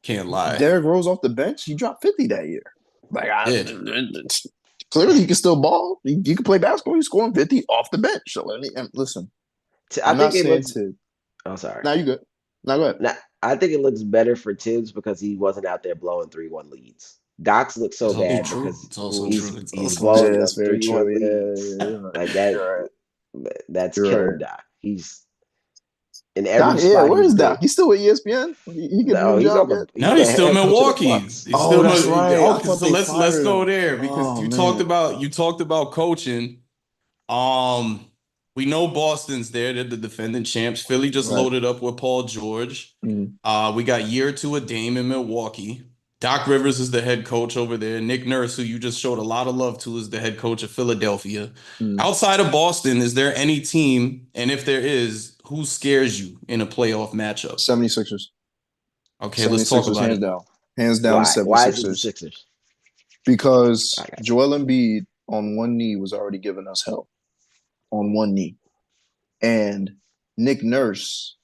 Speaker 1: can't lie.
Speaker 3: Derrick Rose off the bench, he dropped 50 that year. Like
Speaker 1: Did.
Speaker 3: clearly he can still ball. He can play basketball. He's scoring 50 off the bench. So let me listen.
Speaker 2: I
Speaker 3: I'm not
Speaker 2: think it
Speaker 3: saying
Speaker 2: looks.
Speaker 3: to
Speaker 2: I'm sorry.
Speaker 3: now you good. Now go ahead.
Speaker 2: Now, I think it looks better for Tibbs because he wasn't out there blowing 3-1 leads. Doc's look so
Speaker 1: It's also
Speaker 2: bad
Speaker 1: true.
Speaker 2: because
Speaker 1: It's also
Speaker 2: he's
Speaker 1: true. It's
Speaker 2: he's
Speaker 1: also true.
Speaker 2: blowing
Speaker 3: Yeah, it's
Speaker 2: them
Speaker 3: very
Speaker 2: 3-1
Speaker 3: true. Yeah,
Speaker 2: leads
Speaker 3: you're right.
Speaker 2: like that.
Speaker 3: You're right.
Speaker 2: That's
Speaker 3: You're
Speaker 2: killing
Speaker 3: right.
Speaker 2: Doc. He's in every
Speaker 3: Doc, yeah,
Speaker 2: spot
Speaker 3: where
Speaker 2: he's
Speaker 3: is
Speaker 2: been.
Speaker 3: Doc? He's still at ESPN. He get a
Speaker 2: No,
Speaker 3: new job yet?
Speaker 1: Now
Speaker 2: he's the
Speaker 1: he's still
Speaker 2: head coach of the
Speaker 1: Milwaukee.
Speaker 2: Bucks.
Speaker 1: He's
Speaker 3: Oh,
Speaker 1: still
Speaker 3: that's right. I
Speaker 1: okay.
Speaker 3: thought
Speaker 1: So
Speaker 3: they
Speaker 1: let's
Speaker 3: fired
Speaker 1: go
Speaker 3: him.
Speaker 1: there because
Speaker 3: Oh man.
Speaker 1: you talked about coaching. Um, we know Boston's there. They're the defending champs. Philly just
Speaker 3: Right.
Speaker 1: loaded up with Paul George.
Speaker 3: Mm,
Speaker 1: We got year two of Dame in Milwaukee. Doc Rivers is the head coach over there. Nick Nurse, who you just showed a lot of love to, is the head coach of Philadelphia.
Speaker 3: mm.
Speaker 1: Outside of Boston, is there any team, and if there is, who scares you in a playoff matchup?
Speaker 3: 76ers.
Speaker 1: Okay, let's talk
Speaker 3: 76ers,
Speaker 1: about
Speaker 3: hands
Speaker 1: it.
Speaker 3: down. Hands down the
Speaker 2: Why? Why is it the
Speaker 3: 76ers.
Speaker 2: Sixers? I
Speaker 3: Because
Speaker 2: got you.
Speaker 3: Joel Embiid on one knee was already giving us help. On one knee. And Nick Nurse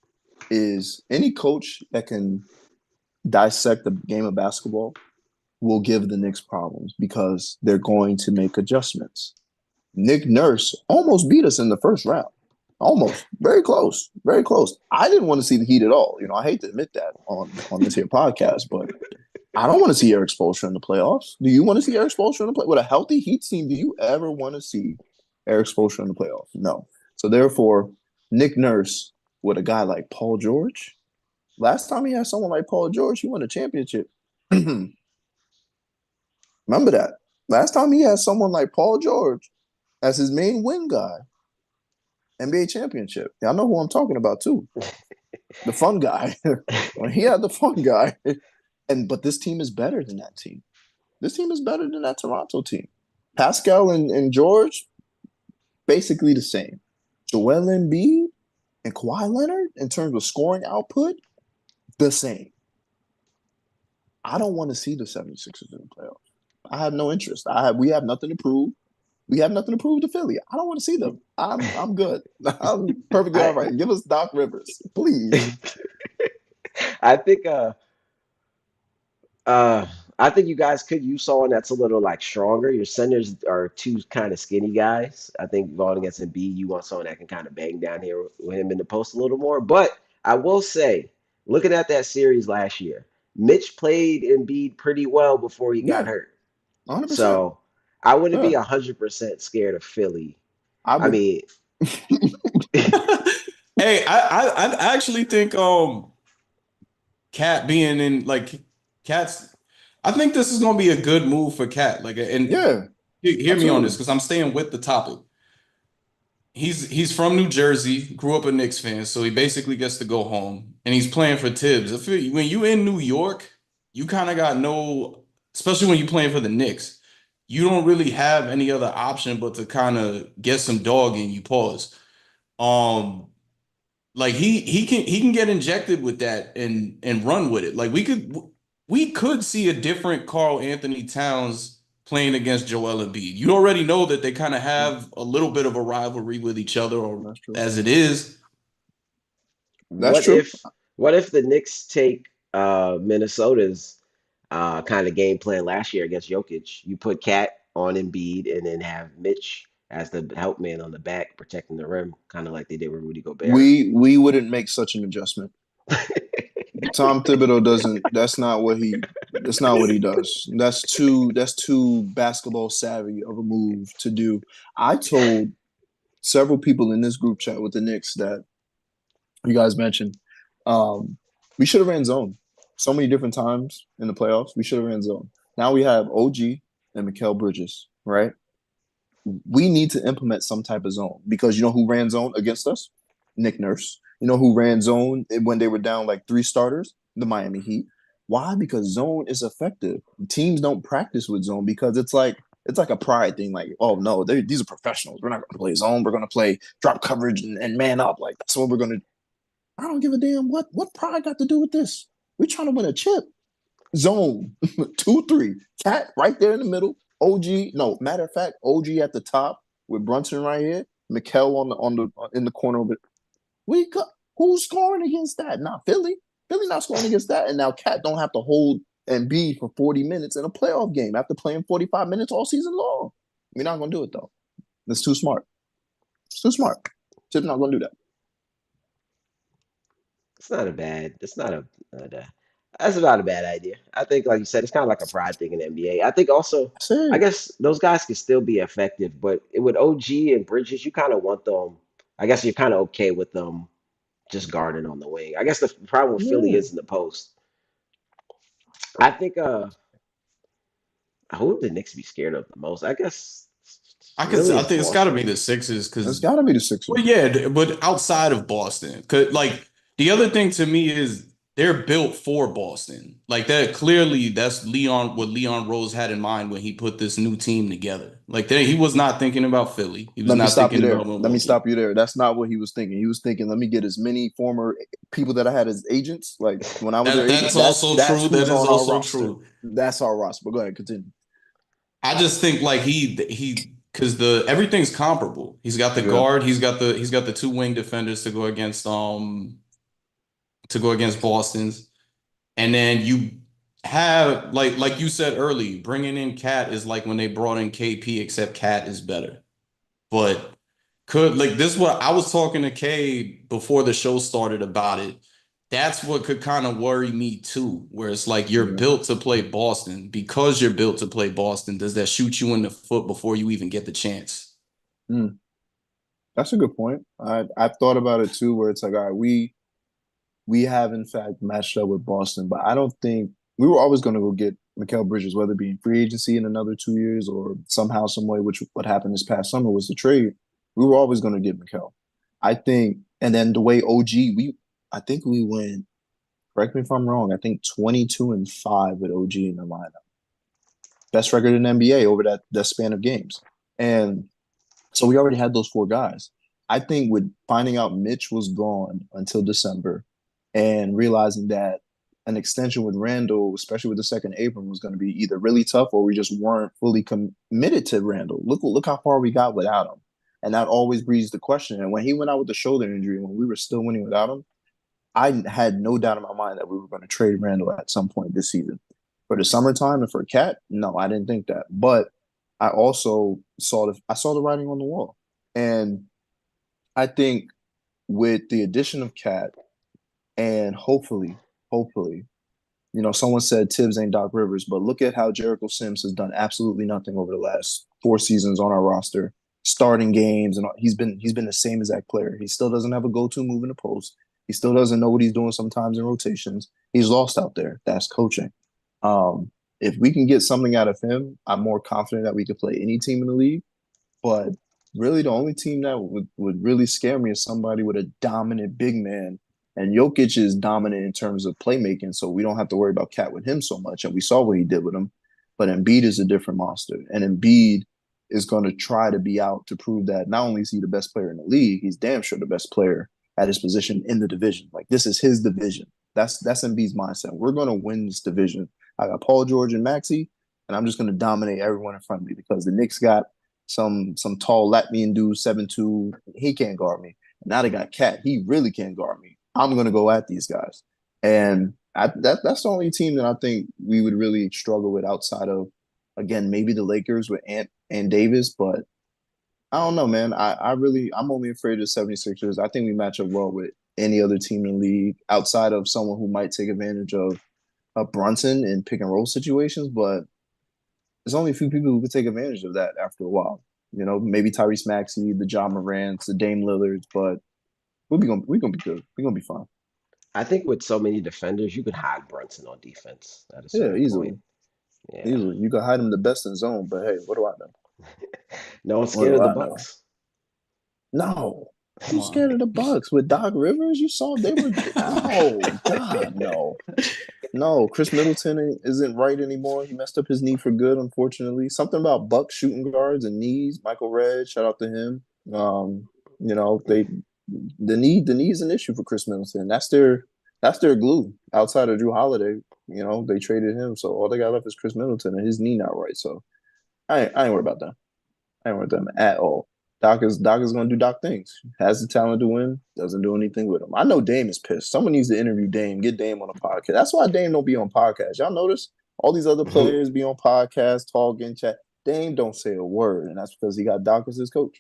Speaker 3: is any coach that can dissect the game of basketball will give the Knicks problems because they're going to make adjustments. Nick Nurse almost beat us in the first round. Almost. Very close. Very close. I didn't want to see the Heat at all. I hate to admit that on this here podcast, but I don't want to see Eric Spoelstra in the playoffs. Do you want to see Eric Spoelstra in the play with a healthy Heat team? Do you ever want to see Eric Spoelstra in the playoffs? No. So therefore, Nick Nurse with a guy like Paul George. Last time he had someone like Paul George, he won a championship. Remember that. Last time he had someone like Paul George as his main win guy, NBA championship. Y'all know who I'm talking about too. The fun guy. When he had the fun guy. But this team is better than that team. This team is better than that Toronto team. Pascal and George, basically the same. Joel Embiid and Kawhi Leonard, in terms of scoring output, the same. I don't want to see the 76ers in the playoffs. I have no interest. We have nothing to prove. We have nothing to prove to Philly. I don't want to see them. I'm good. I'm perfectly all
Speaker 2: I
Speaker 3: right. Give us Doc Rivers, please.
Speaker 2: I think Uh, I think you guys could use someone that's a little like stronger. Your centers are two kind of skinny guys. I think going against Embiid, you want someone that can kind of bang down here with him in the post a little more. But I will say, looking at that series last year, Mitch played Embiid pretty well before he got
Speaker 3: Yeah,
Speaker 2: hurt.
Speaker 3: 100%.
Speaker 2: So I wouldn't be
Speaker 3: Yeah,
Speaker 2: 100% scared of Philly.
Speaker 3: I've
Speaker 2: I
Speaker 3: been.
Speaker 2: mean,
Speaker 1: Hey, I actually think Cat being in like Cat's. I think this is gonna be a good move for Cat. Like, and
Speaker 3: Yeah,
Speaker 1: hear me on this
Speaker 3: absolutely.
Speaker 1: because I'm staying with the topic. He's from New Jersey, grew up a Knicks fan, so he basically gets to go home, and he's playing for Tibbs. When you in New York, you kind of got no, especially when you're playing for the Knicks, you don't really have any other option but to kind of get some dog in you. Pause. Um, like he can get injected with that and run with it. Like we could see a different Carl Anthony Towns playing against Joel Embiid. You already know that they kind of have a little bit of a rivalry with each other, or
Speaker 3: That's true.
Speaker 1: as it is.
Speaker 3: That's
Speaker 2: What
Speaker 3: true.
Speaker 2: if what if the Knicks take Minnesota's kind of game plan last year against Jokic? You put Cat on Embiid and then have Mitch as the help man on the back protecting the rim, kind of like they did with Rudy Gobert.
Speaker 3: We wouldn't make such an adjustment. Tom Thibodeau doesn't. That's not what he. That's not what he does. That's too basketball savvy of a move to do. I told several people in this group chat with the Knicks that you guys mentioned, um, we should have ran zone so many different times in the playoffs. We should have ran zone. Now we have OG and Mikal Bridges, right? We need to implement some type of zone because you know who ran zone against us? Nick Nurse. You know who ran zone when they were down like 3 starters? The Miami Heat. Why? Because zone is effective. Teams don't practice with zone because it's like a pride thing. Like, oh no, these are professionals. We're not going to play zone. We're going to play drop coverage and man up. Like that's what we're going to. I don't give a damn what pride got to do with this. We're trying to win a chip. Zone 2-3. Cat right there in the middle. OG. No, matter of fact, OG at the top with Brunson right here. Mikal on the in the corner of it. Who's scoring against that? Not Philly. Philly not scoring against that. And now Cat don't have to hold and be for 40 minutes in a playoff game after playing 45 minutes all season long. We're not gonna do it though. It's too smart. It's too smart. Chip's not gonna do that.
Speaker 2: It's not a bad. It's not a. Not a That's not a bad idea. I think, like you said, it's kind of like a pride thing in the NBA. I think also,
Speaker 3: That's
Speaker 2: I
Speaker 3: it.
Speaker 2: guess those guys can still be effective, but with OG and Bridges, you kind of want them. I guess you're kind of okay with them just guarding on the wing. I guess the problem with Philly
Speaker 3: Yeah.
Speaker 2: is in the post. I think who would the Knicks be scared of the most? I guess really
Speaker 1: I
Speaker 2: it's
Speaker 1: think it's got to be
Speaker 2: Boston.
Speaker 1: the Sixers
Speaker 3: It's
Speaker 1: because,
Speaker 3: gotta be the
Speaker 1: well,
Speaker 3: Sixers.
Speaker 1: yeah, but outside of Boston, cause like the other thing to me is they're built for Boston. Like that clearly, that's what Leon Rose had in mind when he put this new team together. Like he was not thinking about Philly. He was
Speaker 3: Let me
Speaker 1: not
Speaker 3: stop you
Speaker 1: thinking
Speaker 3: there.
Speaker 1: about
Speaker 3: Let me
Speaker 1: Milwaukee.
Speaker 3: stop you there. That's not what he was thinking. He was thinking, let me get as many former people that I had as agents, like when I was their agent.
Speaker 1: That's
Speaker 3: That's
Speaker 1: also
Speaker 3: that's
Speaker 1: true. That
Speaker 3: who's
Speaker 1: is
Speaker 3: on our
Speaker 1: also
Speaker 3: roster.
Speaker 1: true.
Speaker 3: That's our roster. But go ahead, continue.
Speaker 1: I just think like he because the everything's comparable. He's got the
Speaker 3: Yeah.
Speaker 1: guard. He's got the two wing defenders to go against Boston's. And then you have like you said earlier, bringing in Cat is like when they brought in KP, except Cat is better. But could like this is what I was talking to Kay before the show started about it. That's what could kind of worry me too, where it's like you're
Speaker 3: Yeah.
Speaker 1: built to play Boston. Because you're built to play Boston, does that shoot you in the foot before you even get the chance?
Speaker 3: Mm, that's a good point. I've thought about it too, where it's like, all right, we have in fact matched up with Boston, but I don't think we were always going to go get Mikal Bridges, whether it be in free agency in another 2 years or somehow, some way, which what happened this past summer was the trade. We were always going to get Mikal. I think, and then the way I think we went. Correct me if I'm wrong. I think 22-5 with OG in the lineup, best record in the NBA over that span of games, and so we already had those 4 guys. I think with finding out Mitch was gone until December and realizing that an extension with Randall, especially with the second apron, was going to be either really tough or we just weren't fully committed to Randall. Look how far we got without him. And that always breeds the question. And when he went out with the shoulder injury, when we were still winning without him, I had no doubt in my mind that we were going to trade Randall at some point this season. For the summertime and for Cat, no, I didn't think that. But I also I saw the writing on the wall. And I think with the addition of Cat and hopefully, someone said Tibbs ain't Doc Rivers, but look at how Jericho Sims has done absolutely nothing over the last 4 seasons on our roster, starting games, and he's been the same exact player. He still doesn't have a go-to move in the post. He still doesn't know what he's doing sometimes in rotations. He's lost out there. That's coaching. Um, if we can get something out of him, I'm more confident that we could play any team in the league. But really, the only team that would really scare me is somebody with a dominant big man. And Jokic is dominant in terms of playmaking, so we don't have to worry about Cat with him so much. And we saw what he did with him. But Embiid is a different monster. And Embiid is going to try to be out to prove that not only is he the best player in the league, he's damn sure the best player at his position in the division. Like this is his division. That's Embiid's mindset. We're going to win this division. I got Paul George and Maxey. and I'm just going to dominate everyone in front of me because the Knicks got some tall Latvian dude, 7'2". He can't guard me. Now they got Cat. He really can't guard me. I'm going to go at these guys. And that's the only team that I think we would really struggle with outside of, again, maybe the Lakers with Ant and Davis, but I don't know, man. I'm only afraid of the 76ers. I think we match up well with any other team in the league outside of someone who might take advantage of Brunson in pick and roll situations, but there's only a few people who could take advantage of that after a while. You know, maybe Tyrese Maxey, the John Morants, the Dame Lillards, but we're gonna be good. We're gonna be fine.
Speaker 2: I think with so many defenders, you could hide Brunson on defense at a
Speaker 3: Yeah,
Speaker 2: certain point.
Speaker 3: easily.
Speaker 2: Yeah.
Speaker 3: Easily. You can hide them the best in zone, but hey, what do I know?
Speaker 2: No one's
Speaker 3: What
Speaker 2: scared
Speaker 3: do
Speaker 2: of the
Speaker 3: I know?
Speaker 2: Bucks.
Speaker 3: No.
Speaker 1: Come
Speaker 3: Who's scared
Speaker 1: on.
Speaker 3: of the Bucks with Doc Rivers? You saw they were no, God, no. No, Chris Middleton isn't right anymore. He messed up his knee for good, unfortunately. Something about Buck shooting guards and knees. Michael Redd, shout out to him. You know, the knee is an issue for Chris Middleton. That's their glue. Outside of Drew Holiday, you know, they traded him, so all they got left is Chris Middleton and his knee not right. So I ain't worried about that. I ain't with them at all. Doc is gonna do Doc things. Has the talent to win, doesn't do anything with him. I know Dame is pissed. Someone needs to interview Dame, get Dame on a podcast. That's why Dame don't be on podcasts. Y'all notice all these other players be on podcasts, talk in chat. Dame don't say a word, and that's because he got Doc as his coach.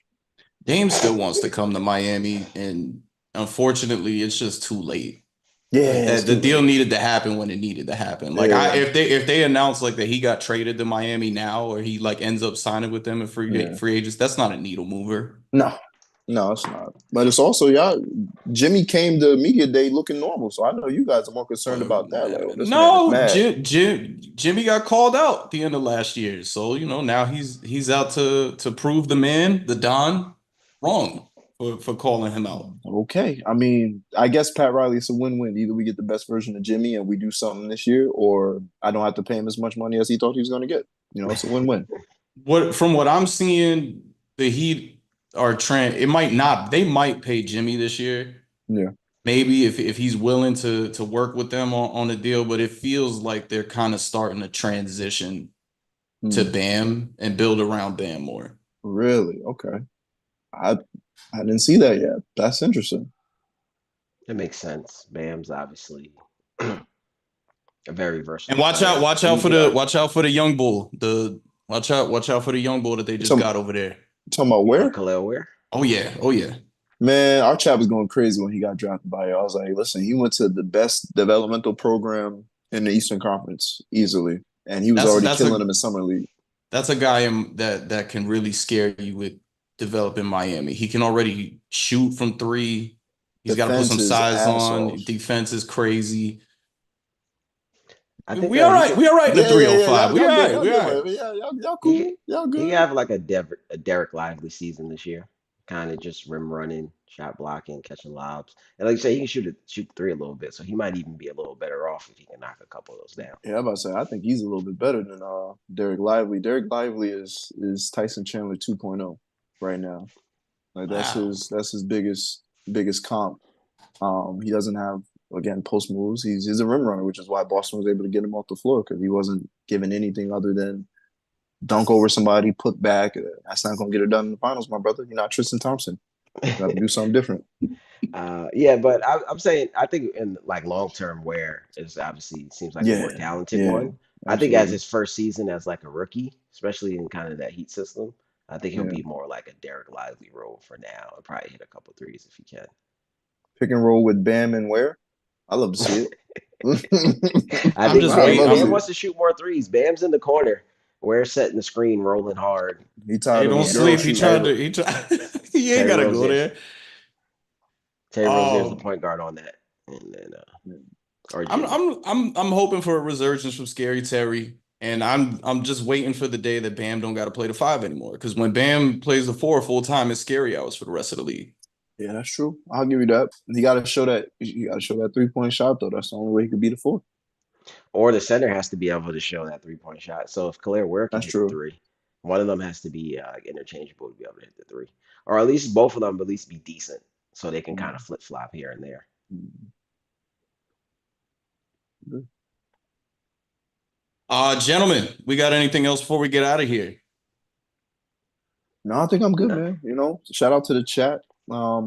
Speaker 1: Dame still wants to come to Miami, and unfortunately, it's just too late. Like
Speaker 3: Yeah, it's
Speaker 1: that, the
Speaker 3: too
Speaker 1: deal
Speaker 3: late.
Speaker 1: needed to happen when it needed to happen. Like
Speaker 3: Yeah,
Speaker 1: if they announce like that he got traded to Miami now, or he like ends up signing with them in
Speaker 3: yeah.
Speaker 1: free agents, that's not a needle mover.
Speaker 3: No, no, it's not. But it's also y'all. Jimmy came to media day looking normal, so I know you guys are more concerned about that. Like, oh, this man is
Speaker 1: No,
Speaker 3: mad.
Speaker 1: Jimmy got called out at the end of last year, so now he's out to prove the man, the Don, wrong for calling him out.
Speaker 3: Okay. I mean, I guess Pat Riley is a win-win. Either we get the best version of Jimmy and we do something this year, or I don't have to pay him as much money as he thought he was going to get. You know, it's a win-win.
Speaker 1: From what I'm seeing, the Heat are trying. It might not. They might pay Jimmy this year.
Speaker 3: Yeah.
Speaker 1: Maybe if he's willing to work with them on a deal, but it feels like they're kind of starting to transition to
Speaker 3: Hmm.
Speaker 1: Bam and build around Bam more.
Speaker 3: Really? Okay. I I didn't see that yet. That's interesting.
Speaker 2: It makes sense. Bam's obviously a very
Speaker 1: And
Speaker 2: versatile
Speaker 1: watch out,
Speaker 2: player.
Speaker 1: watch
Speaker 2: And
Speaker 1: out
Speaker 2: he's
Speaker 1: for the
Speaker 2: young.
Speaker 1: watch out for the young bull. Watch out for the young bull that they
Speaker 3: You
Speaker 1: just
Speaker 3: talking,
Speaker 1: got over there.
Speaker 3: you talking about where?
Speaker 2: Khalil Ware.
Speaker 1: Oh yeah, oh yeah.
Speaker 3: Man, our chap was going crazy when he got drafted by you. I was like, listen, he went to the best developmental program in the Eastern Conference easily, and he was
Speaker 1: That's
Speaker 3: already
Speaker 1: that's
Speaker 3: killing
Speaker 1: a
Speaker 3: them in summer league.
Speaker 1: that's a guy that can really scare you with developing Miami. He can already shoot from three. He's got to put
Speaker 3: Defense
Speaker 1: some
Speaker 3: is
Speaker 1: size
Speaker 3: ass
Speaker 1: on.
Speaker 3: off.
Speaker 1: Defense is crazy.
Speaker 2: I think
Speaker 1: We all
Speaker 2: he
Speaker 1: right.
Speaker 2: could
Speaker 1: We all right in the
Speaker 3: Yeah, yeah, yeah.
Speaker 1: 305. We
Speaker 3: Y'all
Speaker 1: all
Speaker 3: good.
Speaker 1: right.
Speaker 3: Y'all
Speaker 1: We all
Speaker 3: good,
Speaker 1: right.
Speaker 3: man. Yeah, y'all
Speaker 2: he
Speaker 3: cool.
Speaker 2: could
Speaker 3: Y'all
Speaker 2: he could
Speaker 3: good.
Speaker 2: have like a Derek Lively season this year. Kind of just rim running, shot blocking, catching lobs. And like you say, he can shoot the three a little bit. So he might even be a little better off if he can knock a couple of those down.
Speaker 3: Yeah, I'm about to say I think he's a little bit better than Derek Lively. Derek Lively is Tyson Chandler 2.0 right now. Like
Speaker 1: Wow.
Speaker 3: that's his biggest comp. He doesn't have again post moves. He's a rim runner, which is why Boston was able to get him off the floor because he wasn't given anything other than dunk over somebody, put back. That's not gonna get it done in the finals, my brother. You're not Tristan Thompson. You have to do something different.
Speaker 2: Yeah, but I'm saying I think in like long term, Ware is obviously seems like a more
Speaker 3: Yeah,
Speaker 2: talented
Speaker 3: yeah,
Speaker 2: one. I think as
Speaker 3: absolutely.
Speaker 2: his first season as like a rookie, especially in kind of that Heat system, I think he'll
Speaker 3: Yeah,
Speaker 2: be more like a Derek Lively role for now and probably hit a couple threes if he can.
Speaker 3: pick and roll with Bam and Ware. I love to see it.
Speaker 2: I
Speaker 1: I'm
Speaker 2: think
Speaker 1: just
Speaker 3: I
Speaker 2: Bam
Speaker 1: waiting.
Speaker 3: love to
Speaker 2: Bam
Speaker 3: see
Speaker 1: I'm
Speaker 3: it.
Speaker 2: wants to shoot more threes. Bam's in the corner. Ware's setting the screen, rolling hard.
Speaker 3: He
Speaker 1: Hey,
Speaker 3: tired of
Speaker 1: don't
Speaker 3: his
Speaker 2: And
Speaker 3: girl
Speaker 1: sleep. He
Speaker 3: shooting.
Speaker 1: tried
Speaker 2: Terry
Speaker 1: to. He tried. He ain't
Speaker 2: Terry
Speaker 1: gotta go
Speaker 2: Rozier
Speaker 1: there.
Speaker 2: Terry Rozier's the
Speaker 1: Um,
Speaker 2: point guard on that, and then
Speaker 3: Yeah.
Speaker 2: or
Speaker 1: I'm
Speaker 2: Jimmy.
Speaker 1: I'm I'm hoping for a resurgence from Scary Terry, and I'm just waiting for the day that Bam don't got to play the five anymore. Because when Bam plays the four full time, it's scary hours for the rest of the league.
Speaker 3: Yeah, that's true. I'll give you that. He got to show that. You got to show that 3-point shot though. That's the only way he could be the four.
Speaker 2: Or the center has to be able to show that 3 point shot. So if Khalil Ware can
Speaker 3: That's
Speaker 2: hit the
Speaker 3: true.
Speaker 2: three, one of them has to be interchangeable to be able to hit the three, or at least both of them at least be decent, so they can kind of
Speaker 3: Mm-hmm.
Speaker 2: flip flop here and there.
Speaker 1: Gentlemen, we got anything else before we get out of here?
Speaker 3: No, I think I'm good,
Speaker 2: No,
Speaker 3: man. Shout out to the chat. I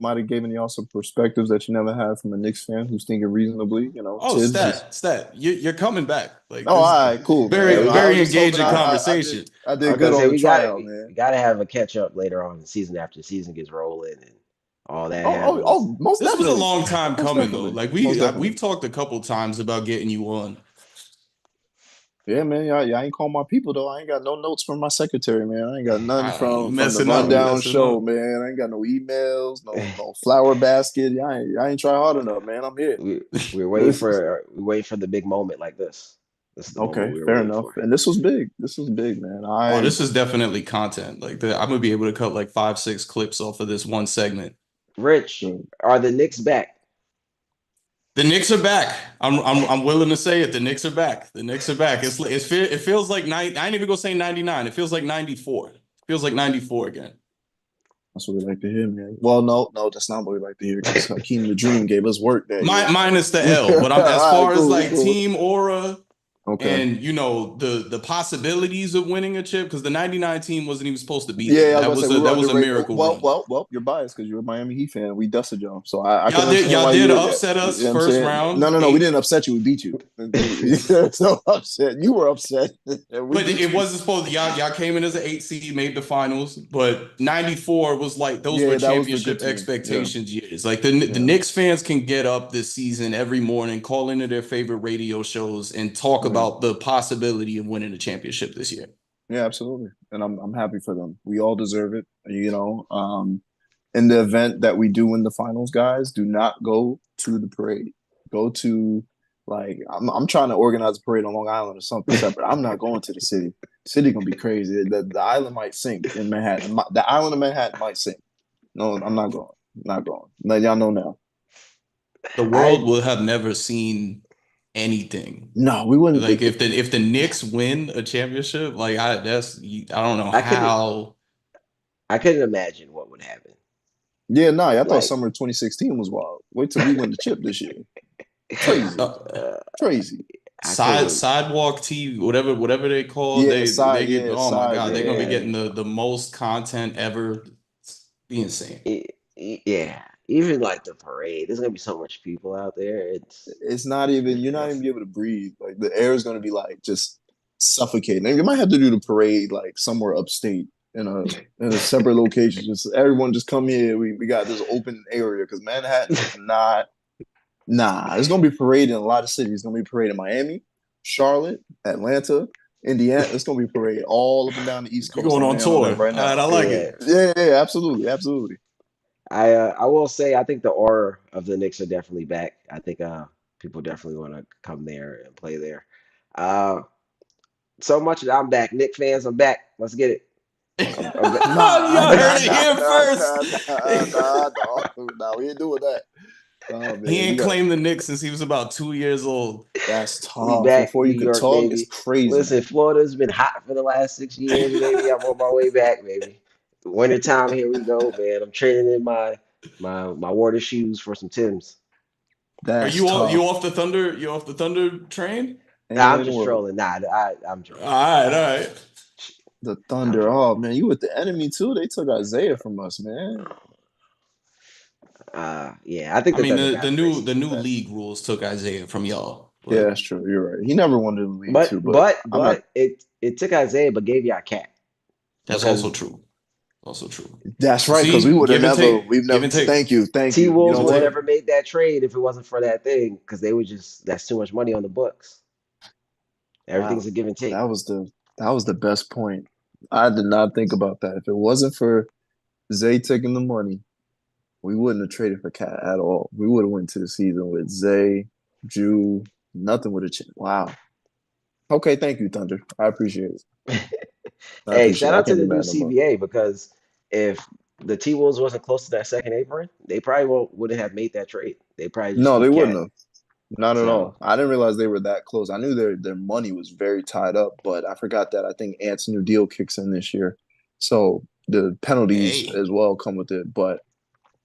Speaker 3: might have given y'all some perspectives that you never had from a Knicks fan who's thinking reasonably.
Speaker 1: Oh,
Speaker 3: Tibbs is.
Speaker 1: you're coming back. Like
Speaker 3: Oh,
Speaker 1: this
Speaker 3: all
Speaker 1: is
Speaker 3: right, cool,
Speaker 2: yeah,
Speaker 3: man.
Speaker 2: we
Speaker 3: I
Speaker 2: got.
Speaker 3: was
Speaker 1: very
Speaker 3: just hoping
Speaker 1: engaging
Speaker 3: I
Speaker 1: conversation.
Speaker 3: did I
Speaker 2: I
Speaker 3: did
Speaker 2: was
Speaker 3: good
Speaker 2: gonna
Speaker 3: on
Speaker 2: say
Speaker 3: the tryout,
Speaker 2: we
Speaker 3: man.
Speaker 2: gotta have a catch up later on in the season after the season gets rolling and all that happens.
Speaker 3: Most
Speaker 1: This was a
Speaker 3: definitely,
Speaker 1: long time
Speaker 3: most
Speaker 1: coming though.
Speaker 3: definitely,
Speaker 1: Like
Speaker 3: most
Speaker 1: we've
Speaker 3: definitely.
Speaker 1: talked a couple times about getting you on.
Speaker 3: Yeah, man. Y'all ain't call my people though. I ain't got no notes from my secretary, man. I ain't got none
Speaker 1: You
Speaker 3: from the
Speaker 1: messing up. You
Speaker 3: rundown
Speaker 1: messing
Speaker 3: show,
Speaker 1: up.
Speaker 3: man. I ain't got no emails, no flower basket. Y'all ain't try hard enough, man. I'm here.
Speaker 2: we we're waiting for the big moment like this. This is the moment
Speaker 3: Okay,
Speaker 2: we were
Speaker 3: fair
Speaker 2: waiting
Speaker 3: enough.
Speaker 2: for.
Speaker 3: And this was big. This was big, man.
Speaker 1: Oh, this is definitely content. I'm gonna be able to cut like 5, 6 clips off of this one segment.
Speaker 2: Rich, are the Knicks back?
Speaker 1: The Knicks are back. I'm willing to say it. The Knicks are back. The Knicks are back. It feels like I ain't even gonna say 99. It feels like 94. It feels like 94 again.
Speaker 3: That's what we like to hear, man. Well, no, that's not what we like to hear because Hakeem the Dream gave us work that year.
Speaker 1: Minus the L,
Speaker 3: All
Speaker 1: but I'm as
Speaker 3: right,
Speaker 1: far as
Speaker 3: cool,
Speaker 1: like
Speaker 3: cool.
Speaker 1: team aura
Speaker 3: Okay.
Speaker 1: and the possibilities of winning a chip because the 99 team wasn't even supposed to be there.
Speaker 3: Yeah, I was about to say we were
Speaker 1: That was a
Speaker 3: underrated.
Speaker 1: miracle
Speaker 3: Well,
Speaker 1: run.
Speaker 3: well, well. You're biased because you're a Miami Heat fan. We dusted y'all, so I can understand
Speaker 1: Y'all
Speaker 3: why
Speaker 1: did
Speaker 3: you. Yeah,
Speaker 1: upset
Speaker 3: you
Speaker 1: us
Speaker 3: know what I'm
Speaker 1: first
Speaker 3: saying? No,
Speaker 1: round
Speaker 3: no, no. We didn't
Speaker 1: eight.
Speaker 3: upset you. We beat you. So upset. You were upset, and we
Speaker 1: But
Speaker 3: beat
Speaker 1: it
Speaker 3: you.
Speaker 1: wasn't supposed to, y'all came in as an 8 seed, made the finals, but 94 was like those were
Speaker 3: Yeah, that was the good
Speaker 1: championship
Speaker 3: team. Yeah,
Speaker 1: expectations years. Like the
Speaker 3: yeah.
Speaker 1: Knicks fans can get up this season every morning, call into their favorite radio shows, and talk
Speaker 3: Right.
Speaker 1: about the possibility of winning a championship this year.
Speaker 3: Yeah, absolutely. And I'm happy for them. We all deserve it. In the event that we do win the finals, guys, do not go to the parade. Go to I'm trying to organize a parade on Long Island or something separate. I'm not going to the city. City gonna be crazy. The island might sink in Manhattan. The island of Manhattan might sink. No, I'm not going. Not going. Let y'all know now.
Speaker 1: The world
Speaker 2: I
Speaker 1: will have never seen anything.
Speaker 3: No, we wouldn't.
Speaker 1: Like if the Knicks win a championship, like I don't know
Speaker 2: I couldn't
Speaker 1: how.
Speaker 2: I couldn't imagine what would happen.
Speaker 3: Yeah, no, I thought
Speaker 2: Like
Speaker 3: summer 2016 was wild. Wait till we win the chip this year. Crazy,
Speaker 2: uh,
Speaker 3: crazy.
Speaker 2: I couldn't.
Speaker 1: Sidewalk TV, whatever they call,
Speaker 3: Yeah,
Speaker 1: they
Speaker 3: side.
Speaker 1: get,
Speaker 3: Yeah,
Speaker 1: oh my
Speaker 3: side.
Speaker 1: God, they're gonna be
Speaker 2: Yeah,
Speaker 1: getting
Speaker 3: Yeah,
Speaker 1: the most content ever. Be insane.
Speaker 2: yeah. Even like the parade, there's gonna be so much people out there.
Speaker 3: it's not even.
Speaker 2: It's
Speaker 3: You're not even
Speaker 2: nuts.
Speaker 3: be able to breathe. Like the air is going to be like just suffocating. And you might have to do the parade like somewhere upstate in a separate location. Just everyone just come here. We got this open area because Manhattan is not. Nah, it's gonna be parade in a lot of cities. It's gonna be parade in Miami, Charlotte, Atlanta, Indiana. It's gonna be parade all up and down the East
Speaker 1: You're
Speaker 3: Coast.
Speaker 1: going
Speaker 3: I'm
Speaker 1: on
Speaker 3: laying on
Speaker 1: tour.
Speaker 3: that
Speaker 1: All
Speaker 3: right
Speaker 1: right,
Speaker 3: now.
Speaker 1: I like
Speaker 2: Yeah,
Speaker 1: it.
Speaker 3: Yeah, yeah, absolutely, absolutely.
Speaker 2: I will say I think the aura of the Knicks are definitely back. I think people definitely want to come there and play there. Uh, so much that I'm back. Knicks fans, I'm back. Let's get it. I'm back.
Speaker 3: Nah,
Speaker 1: Y'all heard
Speaker 3: nah,
Speaker 1: it
Speaker 3: nah,
Speaker 1: here
Speaker 3: nah,
Speaker 1: first.
Speaker 3: nah, nah, nah, no, nah. We ain't doing that. Oh
Speaker 1: He
Speaker 3: man,
Speaker 1: ain't claimed the Knicks since he was about 2 years old.
Speaker 3: that's
Speaker 2: We
Speaker 3: tough.
Speaker 2: back,
Speaker 3: Before
Speaker 2: New
Speaker 3: you could
Speaker 2: York,
Speaker 3: talk, it's
Speaker 2: baby.
Speaker 3: crazy.
Speaker 2: Listen, Florida's been hot for the last 6 years, baby. I'm on my way back, baby. Wintertime, here we go, man. I'm trading in my water shoes for some Tims.
Speaker 1: Are
Speaker 3: That's
Speaker 1: you
Speaker 3: tough.
Speaker 1: off the Thunder? You off the Thunder train?
Speaker 3: Any
Speaker 2: Nah,
Speaker 3: way
Speaker 2: I'm
Speaker 3: in the
Speaker 2: just
Speaker 3: world.
Speaker 2: trolling. Nah, I'm
Speaker 1: All
Speaker 2: joking.
Speaker 1: right, all right.
Speaker 3: The
Speaker 2: I'm
Speaker 3: Thunder.
Speaker 2: joking.
Speaker 3: Oh man, you with the enemy too? They took Isaiah from us, man.
Speaker 2: Yeah, I think
Speaker 1: I
Speaker 2: the
Speaker 1: mean
Speaker 2: Thunder got a great
Speaker 1: the
Speaker 2: season,
Speaker 1: new
Speaker 2: but
Speaker 1: league rules took Isaiah from y'all,
Speaker 3: Yeah,
Speaker 1: but
Speaker 3: that's true. You're right. He never wanted the league
Speaker 2: but
Speaker 3: too, but
Speaker 2: but
Speaker 3: I'm not.
Speaker 2: but it took Isaiah, but gave y'all Cat
Speaker 1: that's also
Speaker 2: because
Speaker 1: true. Also true.
Speaker 3: That's right, because we
Speaker 1: See,
Speaker 3: would have
Speaker 1: give and
Speaker 3: never.
Speaker 1: take,
Speaker 3: We've
Speaker 1: give
Speaker 3: never.
Speaker 1: and take,
Speaker 3: Thank you, thank
Speaker 2: T
Speaker 3: you. You
Speaker 1: give
Speaker 2: Wolves
Speaker 3: know
Speaker 1: and
Speaker 2: would have
Speaker 3: what?
Speaker 1: take.
Speaker 2: never made that trade if it wasn't for that thing because they would just that's too much money on the books. Everything's
Speaker 3: Wow,
Speaker 2: a give and
Speaker 3: that
Speaker 2: take.
Speaker 3: was the that was the best point. I did not think about that. If it wasn't for Zay taking the money, we wouldn't have traded for Cat at all. We would have went to the season with Zay, Jew, nothing would have changed. Wow. Okay, thank you, Thunder. I appreciate it. I
Speaker 2: Hey,
Speaker 3: appreciate
Speaker 2: shout
Speaker 3: it. I
Speaker 2: out to
Speaker 3: can't be
Speaker 2: the new
Speaker 3: mad no more.
Speaker 2: CBA because if the T Wolves wasn't close to that second apron, they probably wouldn't have made that trade. They probably just
Speaker 3: No, they
Speaker 2: keep
Speaker 3: wouldn't
Speaker 2: Cat.
Speaker 3: have. Not at
Speaker 2: So
Speaker 3: all. I didn't realize they were that close. I knew their money was very tied up, but I forgot that I think Ant's new deal kicks in this year. So the penalties
Speaker 1: Hey,
Speaker 3: as well come with it. But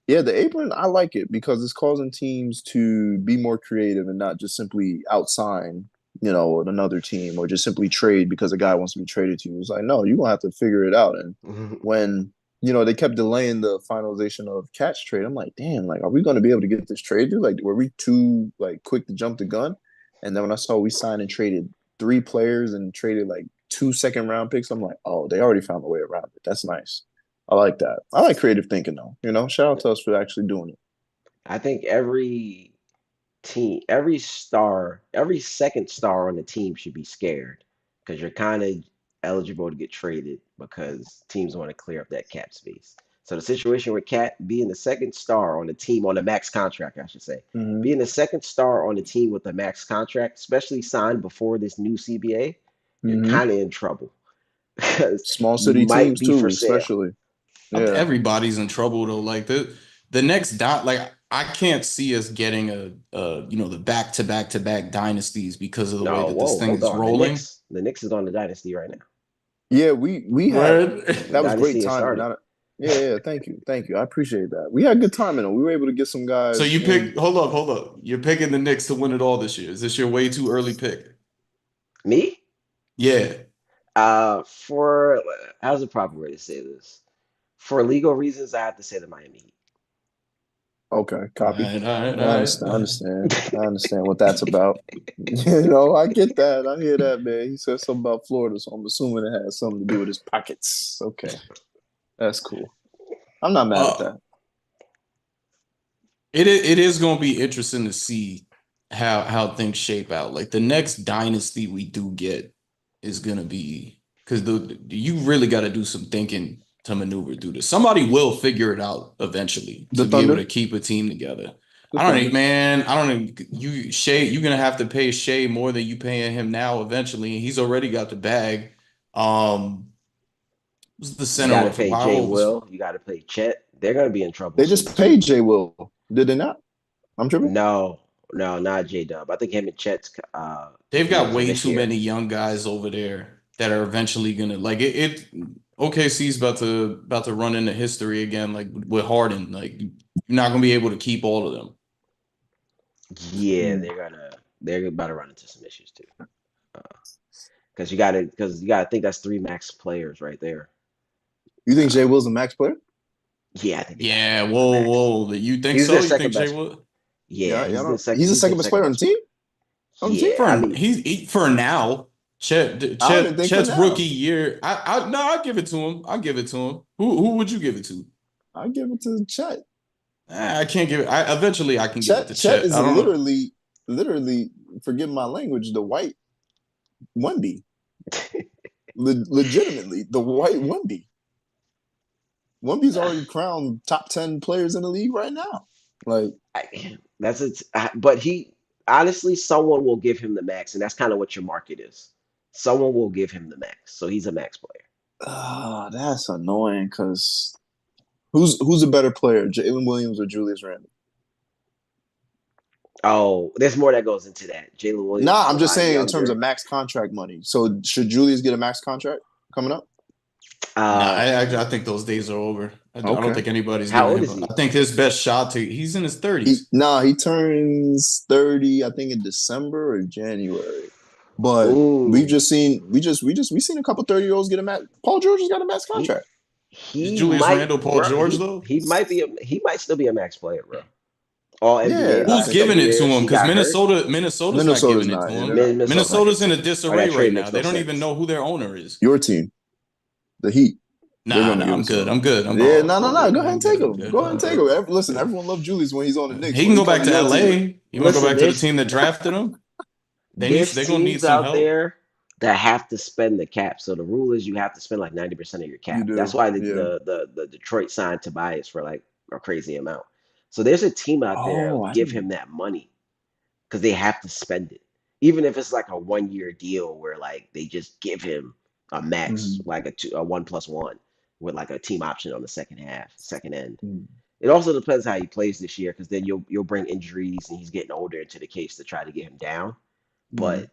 Speaker 3: yeah, the apron, I like it because it's causing teams to be more creative and not just simply outsign with another team or just simply trade because a guy wants to be traded to you. It's like, no, you're gonna have to figure it out. And when they kept delaying the finalization of Cat's trade, I'm like, damn, like, are we gonna be able to get this traded? Like, were we too like quick to jump the gun? And then when I saw we signed and traded 3 players and traded like 2 second-round picks, I'm like, oh, they already found a way around it. That's nice. I like that. I like creative thinking though. Shout out to us for actually doing it.
Speaker 2: I think every team, every second star on the team should be scared because you're kind of eligible to get traded because teams want to clear up that cap space. So the situation with Cat being the second star on the team on the max contract, I should say,
Speaker 3: Mm-hmm.
Speaker 2: being the second star on the team with the max contract, especially signed before this new CBA, you're
Speaker 3: Mm-hmm.
Speaker 2: kind of in trouble because
Speaker 3: Small
Speaker 2: you
Speaker 3: city
Speaker 2: might
Speaker 3: teams
Speaker 2: be for
Speaker 3: too,
Speaker 2: sale.
Speaker 3: especially. Yeah.
Speaker 1: Everybody's in trouble though. Like the next dot, like I can't see us getting the back to back dynasties because of the way
Speaker 2: No,
Speaker 1: that this
Speaker 2: whoa,
Speaker 1: thing
Speaker 2: hold
Speaker 1: is
Speaker 2: on.
Speaker 1: rolling.
Speaker 2: The Knicks is on the dynasty right now.
Speaker 3: Yeah, we had
Speaker 1: Right.
Speaker 2: The
Speaker 3: that was great
Speaker 2: dynasty has
Speaker 3: timing.
Speaker 2: started.
Speaker 3: Yeah, thank you, thank you. I appreciate that. We had good timing, and we were able to get some
Speaker 1: So
Speaker 3: guys
Speaker 1: you
Speaker 3: in.
Speaker 1: pick. Hold up. You're picking the Knicks to win it all this year. Is this your way too early pick?
Speaker 2: Me?
Speaker 1: Yeah.
Speaker 2: For how's the proper way to say this? For legal reasons, I have to say the Miami Heat.
Speaker 3: Okay,
Speaker 1: All
Speaker 3: copy.
Speaker 1: right. All right.
Speaker 3: I
Speaker 1: All
Speaker 3: understand. I
Speaker 1: right.
Speaker 3: understand. I understand what that's about. I get that. I hear that, man. He said something about Florida, so I'm assuming it has something to do with his pockets. Okay, that's cool. I'm not mad at
Speaker 1: Uh,
Speaker 3: that.
Speaker 1: it is going to be interesting to see how things shape out. Like the next dynasty we do get is going to be because you really got to do some thinking to maneuver through this. Somebody will figure it out eventually
Speaker 3: The
Speaker 1: to be able to
Speaker 3: Thunder.
Speaker 1: keep a team together.
Speaker 3: The
Speaker 1: I don't know,
Speaker 3: Thunder.
Speaker 1: man. I don't know. You're gonna have to pay Shea more than you paying him now eventually, and he's already got the bag. Um, who's the
Speaker 2: You
Speaker 1: center
Speaker 2: got to
Speaker 1: of
Speaker 2: pay
Speaker 1: how
Speaker 2: Jay
Speaker 1: old was
Speaker 2: Will. You got to pay Chet. They're gonna be in trouble
Speaker 3: They
Speaker 2: soon
Speaker 3: just
Speaker 2: too.
Speaker 3: paid Jay Will, did they not? I'm tripping.
Speaker 2: No, no, not J Dub. I think him and Chet's
Speaker 1: they've got
Speaker 2: deals are
Speaker 1: way
Speaker 2: this
Speaker 1: too
Speaker 2: year.
Speaker 1: many young guys over there that are eventually gonna like it. OKC's about to run into history again, like with Harden. Like you're not gonna be able to keep all of them.
Speaker 2: Yeah,
Speaker 3: Mm.
Speaker 2: they're about to run into some issues too. Because you gotta think that's three max players right there.
Speaker 3: You think Jay
Speaker 2: Uh,
Speaker 3: Will's a max player?
Speaker 2: yeah, I think they gotta
Speaker 1: Yeah,
Speaker 2: make him a max.
Speaker 1: whoa. You think
Speaker 2: He's their
Speaker 1: so? You
Speaker 2: second
Speaker 1: think Jay
Speaker 2: best.
Speaker 1: will?
Speaker 2: Yeah,
Speaker 3: Yeah, yeah. I don't, he's the
Speaker 2: he's their
Speaker 3: second best
Speaker 2: second
Speaker 3: player on the
Speaker 2: best
Speaker 3: team.
Speaker 2: player.
Speaker 3: On the team.
Speaker 2: Yeah, I mean,
Speaker 1: For now.
Speaker 3: I don't even think for
Speaker 1: Chet's rookie
Speaker 3: now.
Speaker 1: year. I no, I give it to him. I give it to him. Who would you give it to?
Speaker 3: I give it to Chet.
Speaker 1: I can't give it. Eventually I can give it to
Speaker 3: Chet
Speaker 1: Chet.
Speaker 3: is
Speaker 1: I don't know.
Speaker 3: literally, forgive my language, the white Wemby. Legitimately, the white Wemby. Wemby's already crowned top 10 players in the league right now. Like,
Speaker 2: that's it. But he honestly, someone will give him the max, and that's kind of what your market is. Someone will give him the max, so he's a max player.
Speaker 3: that's annoying because who's a better player, Jalen Williams or Julius Randle?
Speaker 2: Oh, there's more that goes into that. Jalen Williams
Speaker 3: Nah,
Speaker 2: is a
Speaker 3: I'm just
Speaker 2: lot
Speaker 3: saying in terms of
Speaker 2: younger.
Speaker 3: max contract money. So should Julius get a max contract coming up?
Speaker 1: Nah,
Speaker 2: Uh,
Speaker 1: I think those days are over. I don't
Speaker 3: Okay.
Speaker 1: think anybody's
Speaker 2: how
Speaker 1: giving
Speaker 2: old
Speaker 1: him.
Speaker 2: is he?
Speaker 1: I think his best shot to he's in his 30s.
Speaker 3: He turns 30, I think in December or January. But we've
Speaker 2: Ooh,
Speaker 3: just seen we seen a couple 30-year-olds get a max. Paul George has got a max
Speaker 2: he
Speaker 3: contract.
Speaker 1: Is
Speaker 2: he
Speaker 1: Julius
Speaker 2: might,
Speaker 1: Randle Paul
Speaker 2: bro.
Speaker 1: George though?
Speaker 2: He might still be a max player, bro. All NBA
Speaker 3: Yeah,
Speaker 2: the
Speaker 1: Who's
Speaker 2: last
Speaker 1: giving
Speaker 2: couple
Speaker 1: it to
Speaker 2: years.
Speaker 1: him?
Speaker 2: He
Speaker 1: Because
Speaker 2: got hurt.
Speaker 1: Minnesota's not
Speaker 3: Minnesota's
Speaker 1: giving it to
Speaker 3: not. Yeah, they're
Speaker 1: him.
Speaker 3: not.
Speaker 2: Minnesota's not
Speaker 1: Minnesota's
Speaker 2: giving
Speaker 1: in
Speaker 2: it
Speaker 1: a
Speaker 2: to him. Or that
Speaker 1: disarray right
Speaker 2: trade
Speaker 1: now.
Speaker 2: makes no
Speaker 1: They don't even
Speaker 2: sense.
Speaker 1: know who their owner is.
Speaker 3: Your team, the Heat, they're
Speaker 1: Nah,
Speaker 3: gonna
Speaker 1: nah,
Speaker 3: give
Speaker 1: I'm
Speaker 3: it to
Speaker 1: good.
Speaker 3: him.
Speaker 1: I'm good.
Speaker 3: Yeah, no, no,
Speaker 1: I'm
Speaker 3: no.
Speaker 1: good.
Speaker 3: Go ahead
Speaker 1: I'm
Speaker 3: and
Speaker 1: good.
Speaker 3: take
Speaker 1: I'm
Speaker 3: him.
Speaker 1: good.
Speaker 3: Go ahead and take him. Listen, everyone loved Julius when he's on the Knicks.
Speaker 1: He
Speaker 3: When
Speaker 1: can
Speaker 3: he
Speaker 1: go
Speaker 3: come
Speaker 1: back
Speaker 3: to
Speaker 1: to
Speaker 3: your team,
Speaker 1: LA. You want to go
Speaker 2: Listen,
Speaker 1: back to the team that drafted him? They're
Speaker 2: there's
Speaker 1: gonna need
Speaker 2: teams
Speaker 1: some
Speaker 2: out
Speaker 1: help.
Speaker 2: there that have to spend the cap. So the rule is you have to spend like 90% of your
Speaker 3: you
Speaker 2: cap. That's
Speaker 3: do.
Speaker 2: why
Speaker 3: Yeah.
Speaker 2: the Detroit signed Tobias for like a crazy amount. So there's a team out there that'll
Speaker 3: Oh, I
Speaker 2: give
Speaker 3: didn't.
Speaker 2: him that money because they have to spend it. Even if it's like a 1 year deal where like they just give him a max,
Speaker 3: Mhm.
Speaker 2: like a 1+1 with like a team option on the second half, second end.
Speaker 3: Mhm.
Speaker 2: It also depends how he plays this year because then you'll bring injuries and he's getting older into the case to try to get him down.
Speaker 3: Mhm.
Speaker 2: But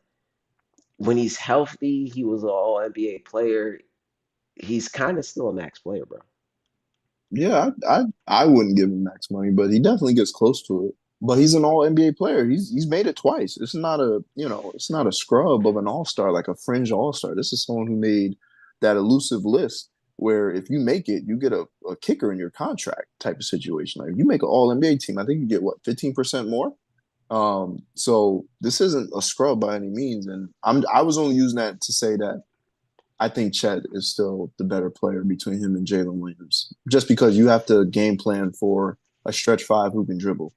Speaker 2: when he's healthy, he was an all NBA player. He's kind of still a max player, bro.
Speaker 3: Yeah, I wouldn't give him max money, but he definitely gets close to it. but he's an all NBA player. He's made it twice. It's not a it's not a scrub of an all-star, like a fringe all-star. This is someone who made that elusive list where if you make it, you get a kicker in your contract type of situation. Like if you make an all NBA team, I think you get what, 15% more. So this isn't a scrub by any means. And I was only using that to say that I think Chet is still the better player between him and Jalen Williams, just because you have to game plan for a stretch five who can dribble.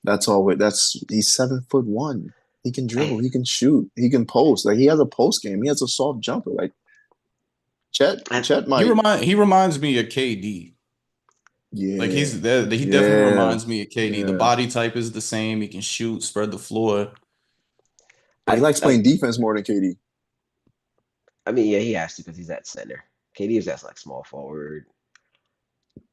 Speaker 3: That's all. That's He's 7'1". He can dribble.
Speaker 2: I,
Speaker 3: He can shoot. He can post. Like he has a post game. He has a soft jumper. Like Chet.
Speaker 2: I,
Speaker 3: Chet
Speaker 1: He
Speaker 3: might.
Speaker 1: remind he reminds me of KD. Like
Speaker 3: Yeah.
Speaker 1: he definitely
Speaker 3: Yeah.
Speaker 1: reminds me of KD. The
Speaker 3: Yeah.
Speaker 1: body type is the same. He can shoot, spread the floor.
Speaker 3: But he likes
Speaker 2: I,
Speaker 3: playing defense more than KD.
Speaker 2: I mean, yeah, he has to because he's at center. KD is at like small forward.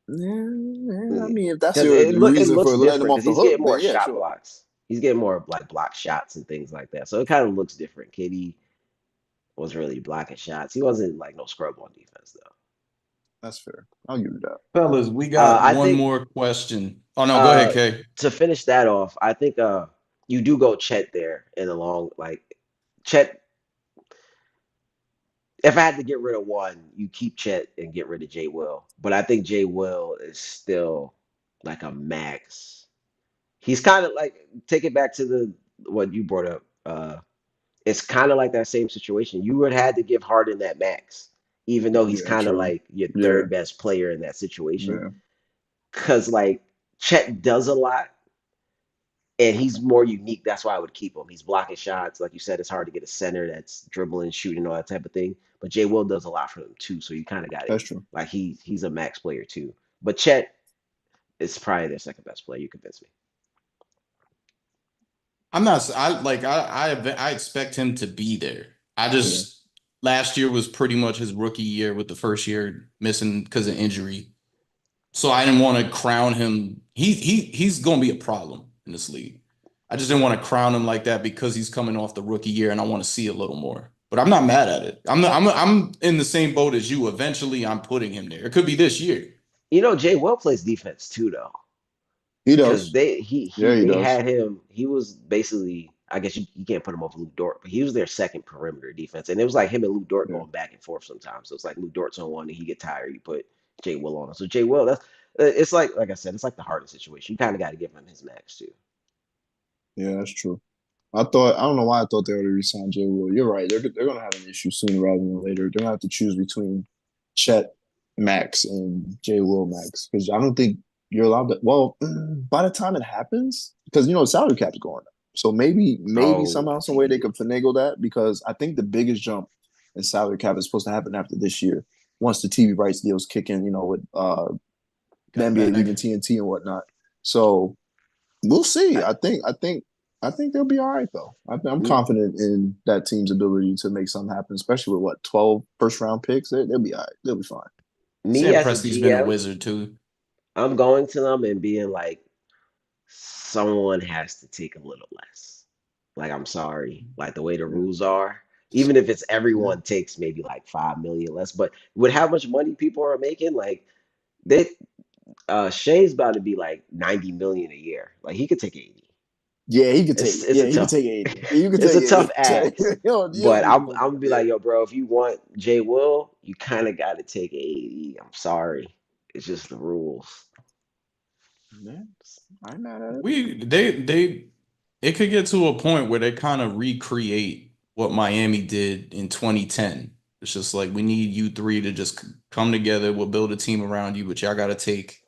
Speaker 3: Yeah. I
Speaker 2: Because
Speaker 3: mean, if that's
Speaker 2: it
Speaker 3: your
Speaker 2: it
Speaker 3: reason
Speaker 2: looks
Speaker 3: for letting him
Speaker 2: different
Speaker 3: off
Speaker 2: because
Speaker 3: the
Speaker 2: he's
Speaker 3: hook,
Speaker 2: getting more
Speaker 3: then yeah,
Speaker 2: shot
Speaker 3: sure.
Speaker 2: blocks. He's getting more like block shots and things like that. So it kind of looks different. KD was really blocking shots. He wasn't like no scrub on defense though.
Speaker 3: That's fair. I'll give you that.
Speaker 1: Fellas, we got
Speaker 2: I
Speaker 1: one
Speaker 2: think
Speaker 1: more question. Oh no, go ahead,
Speaker 2: uh
Speaker 1: Kay.
Speaker 2: to finish that off, I think you do go Chet there in the long like Chet. If I had to get rid of one, you keep Chet and get rid of Jay Will. But I think Jay Will is still like a max. He's kind of like take it back to the what you brought up. It's kind of like that same situation. You would have had to give Harden that max, even though he's
Speaker 3: Yeah,
Speaker 2: kind of
Speaker 3: true.
Speaker 2: like your
Speaker 3: Yeah,
Speaker 2: third best player in that situation.
Speaker 3: yeah,
Speaker 2: Because like Chet does a lot and he's more unique. That's why I would keep him. He's blocking shots. Like you said, it's hard to get a center that's dribbling, shooting, all that type of thing. But Jay Will does a lot for them too. So you kind of got it.
Speaker 3: that's true.
Speaker 2: Like he's a max player too. But Chet is probably their second best player. You convince me.
Speaker 1: I'm not. I expect him to be there. I
Speaker 3: Yeah,
Speaker 1: just last year was pretty much his rookie year with the first year missing because of injury. So I didn't want to crown him. He's going to be a problem in this league. I just didn't want to crown him like that because he's coming off the rookie year, and I want to see a little more. But I'm not mad at it. I'm in the same boat as you. Eventually, I'm putting him there. It could be this year.
Speaker 2: You know, Jay Will plays defense too, though.
Speaker 3: he
Speaker 2: Because
Speaker 3: does. Yeah, he
Speaker 2: they
Speaker 3: does.
Speaker 2: had him. He was basically, I guess you can't put him over Luke Dort, but he was their second perimeter defense, and it was like him and Luke Dort
Speaker 3: Yeah,
Speaker 2: going back and forth sometimes. So it's like Luke Dort's on one, and he get tired, you put Jay Will on him. So Jay Will, that's it's like I said, it's like the hardest situation. You kind of got to give him his max too.
Speaker 3: yeah, that's true. I don't know why I thought they already re-signed Jay Will. You're right. They're gonna have an issue sooner rather than later. They're gonna have to choose between Chet Max and Jay Will Max because I don't think you're allowed to. Well, by the time it happens, because the salary cap's going up, so maybe
Speaker 2: Oh,
Speaker 3: somehow
Speaker 2: the
Speaker 3: some way
Speaker 2: TV
Speaker 3: they
Speaker 2: deal.
Speaker 3: could finagle that because I think the biggest jump in salary cap is supposed to happen after this year once the TV rights deals kick in. With the
Speaker 1: Got a
Speaker 3: NBA
Speaker 1: bag.
Speaker 3: leaving TNT and whatnot. So we'll see.
Speaker 2: I,
Speaker 3: I think they'll be all right though. I'm
Speaker 2: m-
Speaker 3: confident in that team's ability to make something happen, especially with what 12 first round picks. They'll be all right. They'll be fine.
Speaker 2: me
Speaker 1: Sam
Speaker 2: as a
Speaker 1: Presti's been a
Speaker 2: GM,
Speaker 1: wizard too.
Speaker 2: I'm going to them and being like, someone has to take a little less. Like, I'm sorry, like the way the
Speaker 3: Yeah,
Speaker 2: rules are, even if it's
Speaker 3: yeah,
Speaker 2: everyone takes maybe like 5 million less, but with how much money people are making, like they Shay's about to be like 90 million a year. Like he could take 80.
Speaker 3: yeah. He could take.
Speaker 2: It's
Speaker 3: Yeah,
Speaker 2: a
Speaker 3: he could
Speaker 2: tough
Speaker 3: take 80. You could
Speaker 2: it's
Speaker 3: take
Speaker 2: a tough
Speaker 3: 80.
Speaker 2: ask.
Speaker 3: You don't
Speaker 2: But
Speaker 3: need the
Speaker 2: I'm
Speaker 3: money.
Speaker 2: I'm gonna be
Speaker 3: Yeah,
Speaker 2: like, yo, bro, if you want Jay Will, you kind of got to take 80. I'm sorry. It's just the rules.
Speaker 3: yeah. I'm mad at it.
Speaker 1: They it could get to a point where they kind of recreate what Miami did in 2010. It's just like we need you three to just come together. We'll build a team around you, but y'all got to take